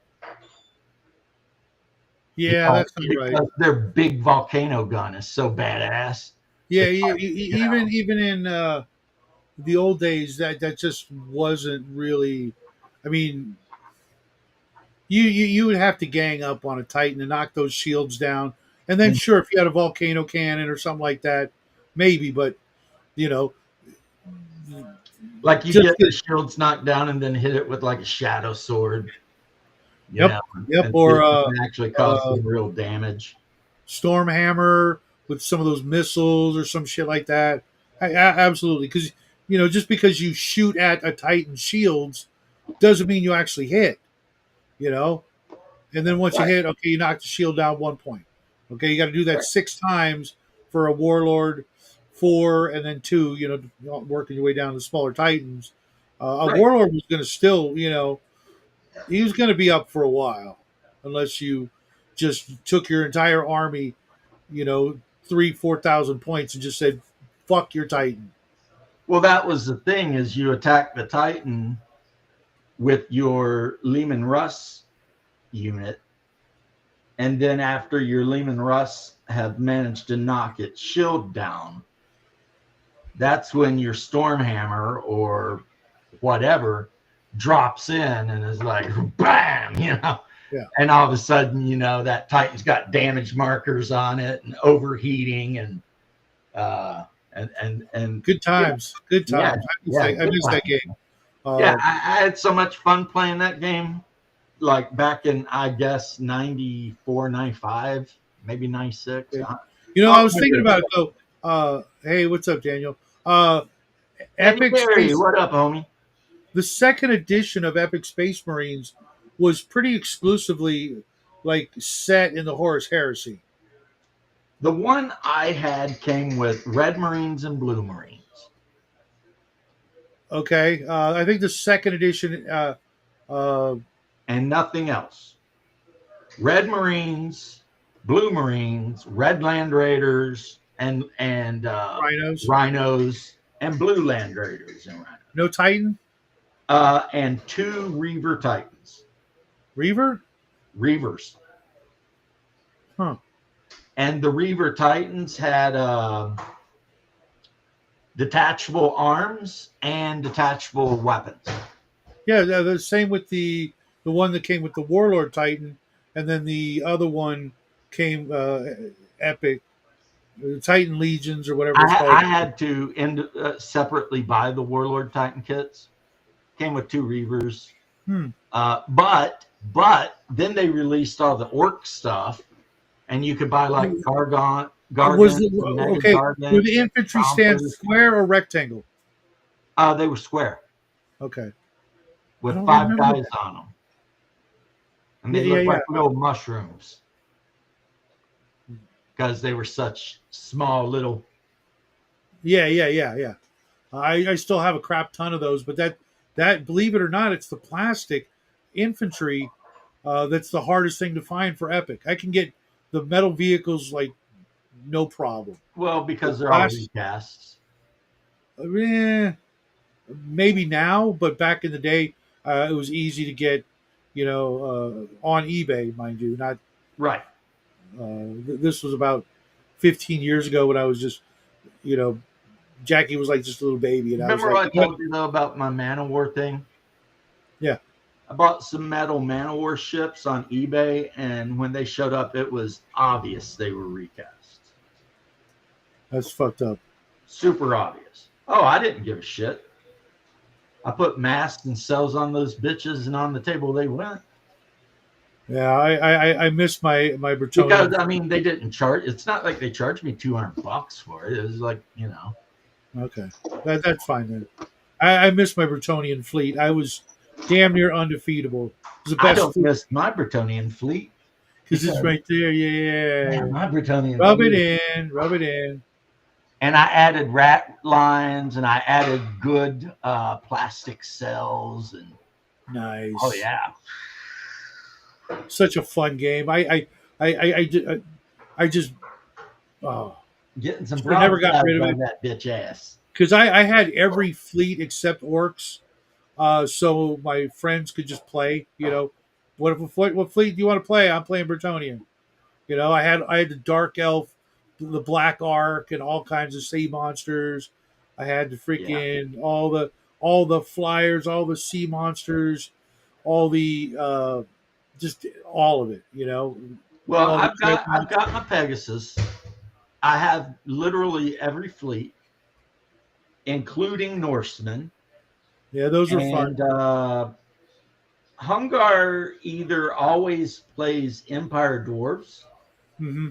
D: Yeah, that's not right.
A: Because their big volcano gun is so badass.
D: Yeah,
A: It's like,
D: even in the old days, that just wasn't really. I mean, you would have to gang up on a Titan and knock those shields down, and then sure, if you had a volcano cannon or something like that, maybe. But you know,
A: like you
D: just
A: get the shields knocked down and then hit it with like a shadow sword.
D: Yep,
A: and
D: or
A: it can actually cause some real damage.
D: Stormhammer with some of those missiles or some shit like that. Absolutely, because just because you shoot at a Titan shields doesn't mean you actually hit. And then once you hit, okay, you knock the shield down 1 point. Okay, you got to do that 6 times for a Warlord, 4, and then 2. Working your way down to smaller Titans. A Warlord was going to still, he was going to be up for a while, unless you just took your entire army, 3,000-4,000 points, and just said, "Fuck your Titan."
A: Well, that was the thing: is you attack the Titan with your Lehman Russ unit, and then after your Lehman Russ have managed to knock its shield down, that's when your Stormhammer or whatever drops in and is like bam,
D: Yeah.
A: And all of a sudden, that Titan's got damage markers on it and overheating and
D: good times. Good times. I missed that game.
A: I had so much fun playing that game, like back in, I guess, 94, 95, maybe 96.
D: I was thinking about it though. Hey, what's up, Daniel? Epic
A: Gary,
D: Space.
A: what up, homie?
D: The second edition of Epic Space Marines was pretty exclusively like set in the Horus Heresy.
A: The one I had came with Red Marines and Blue Marines.
D: Okay, I think the second edition
A: and nothing else. Red Marines, Blue Marines, Red Land Raiders, and Rhinos, and Blue Land Raiders and Rhinos.
D: No Titan.
A: And 2 Reaver Titans. Reavers.
D: Huh.
A: And the Reaver Titans had detachable arms and detachable weapons.
D: Yeah, the same with the one that came with the Warlord Titan, and then the other one came Epic Titan Legions or whatever it's called.
A: I had to separately buy the Warlord Titan kits. Came with 2 Reavers.
D: Hmm.
A: But But then they released all the orc stuff, and you could buy like Gargant,
D: Was
A: Gargant,
D: the,
A: Mega
D: okay?
A: Gargant.
D: Were the infantry stands
A: Stompers.
D: square or rectangle?
A: They were square
D: Okay.
A: with
D: I don't
A: 5
D: remember
A: guys on them, and they
D: Yeah,
A: looked
D: yeah,
A: like little mushrooms because they were such small little.
D: Yeah. I still have a crap ton of those, but that believe it or not, it's the plastic infantry that's the hardest thing to find for Epic. I can get the metal vehicles like no problem.
A: Well, because they're all
D: Plastic-
A: recasts.
D: Eh, maybe now, but back in the day, it was easy to get, on eBay, mind you. Not
A: Right.
D: this was about 15 years ago when I was just, you know, Jackie was like just a little baby, and
A: Remember
D: I was
A: what
D: like,
A: I told you though about my Man-O-War thing?
D: Yeah.
A: I bought some metal Man-O-War ships on eBay, and when they showed up, it was obvious they were recast.
D: that's fucked up.
A: Super obvious. Oh, I didn't give a shit. I put masks and cells on those bitches, and on the table they went.
D: Yeah, I miss my Bretonian.
A: Because I mean, they didn't charge. It's not like they charged me $200 for it. It was like, you know.
D: Okay, that's fine then. I miss my Bretonian fleet. I was damn near undefeatable. It was the
A: I
D: best
A: don't miss my Bretonian fleet.
D: because it's right there. Yeah,
A: Man, my Bretonian
D: rub
A: fleet.
D: it in.
A: And I added rat lines, and I added good plastic cells, and
D: Nice.
A: oh yeah,
D: Such a fun game. I just oh,
A: getting some
D: I never got
A: broadsides
D: rid of
A: on
D: it.
A: that bitch ass.
D: because I had every fleet except orcs, so my friends could just play. What fleet do you want to play? I'm playing Bretonian. I had the Dark Elf, the Black Ark, and all kinds of sea monsters. I had the freaking all the flyers, all the sea monsters, all the just all of it.
A: Well,
D: all the
A: I've got my Pegasus. I have literally every fleet, including Norsemen.
D: Yeah, those are fun.
A: And Hungar either always plays Empire Dwarves,
D: Hmm.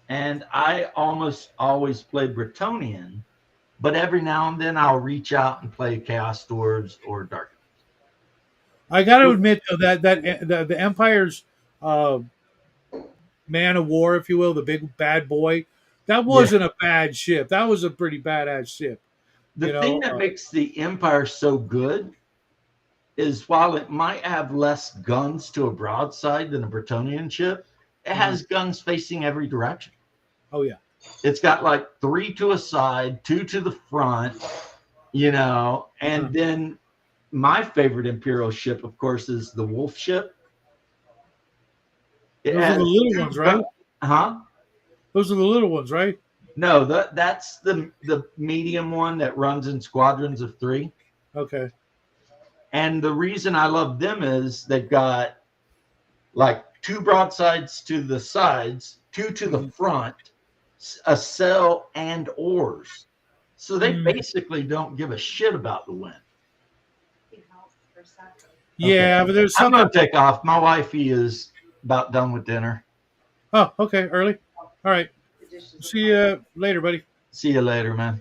A: and I almost always play Bretonian, but every now and then I'll reach out and play Chaos Dwarves or Dark.
D: I got to admit though that the Empire's Man of War, if you will, the big bad boy, that wasn't a bad ship. That was a pretty badass ship.
A: The thing that makes the Empire so good is while it might have less guns to a broadside than a Bretonian ship, it has guns facing every direction.
D: Oh yeah.
A: It's got like 3 to a side, 2 to the front, and then my favorite Imperial ship, of course, is the Wolf ship.
D: Those are the little ones, right?
A: Huh?
D: Those are the little ones, right?
A: No, that's the medium one that runs in squadrons of 3.
D: Okay.
A: And the reason I love them is they've got like 2 broadsides to the sides, 2 to the front, a sail, and oars. So they basically don't give a shit about the wind.
D: Yeah, but there's
A: I'm
D: something.
A: going to take off. My wifey is about done with dinner.
D: Oh, okay, early. All right. See you later, buddy.
A: See you later, man.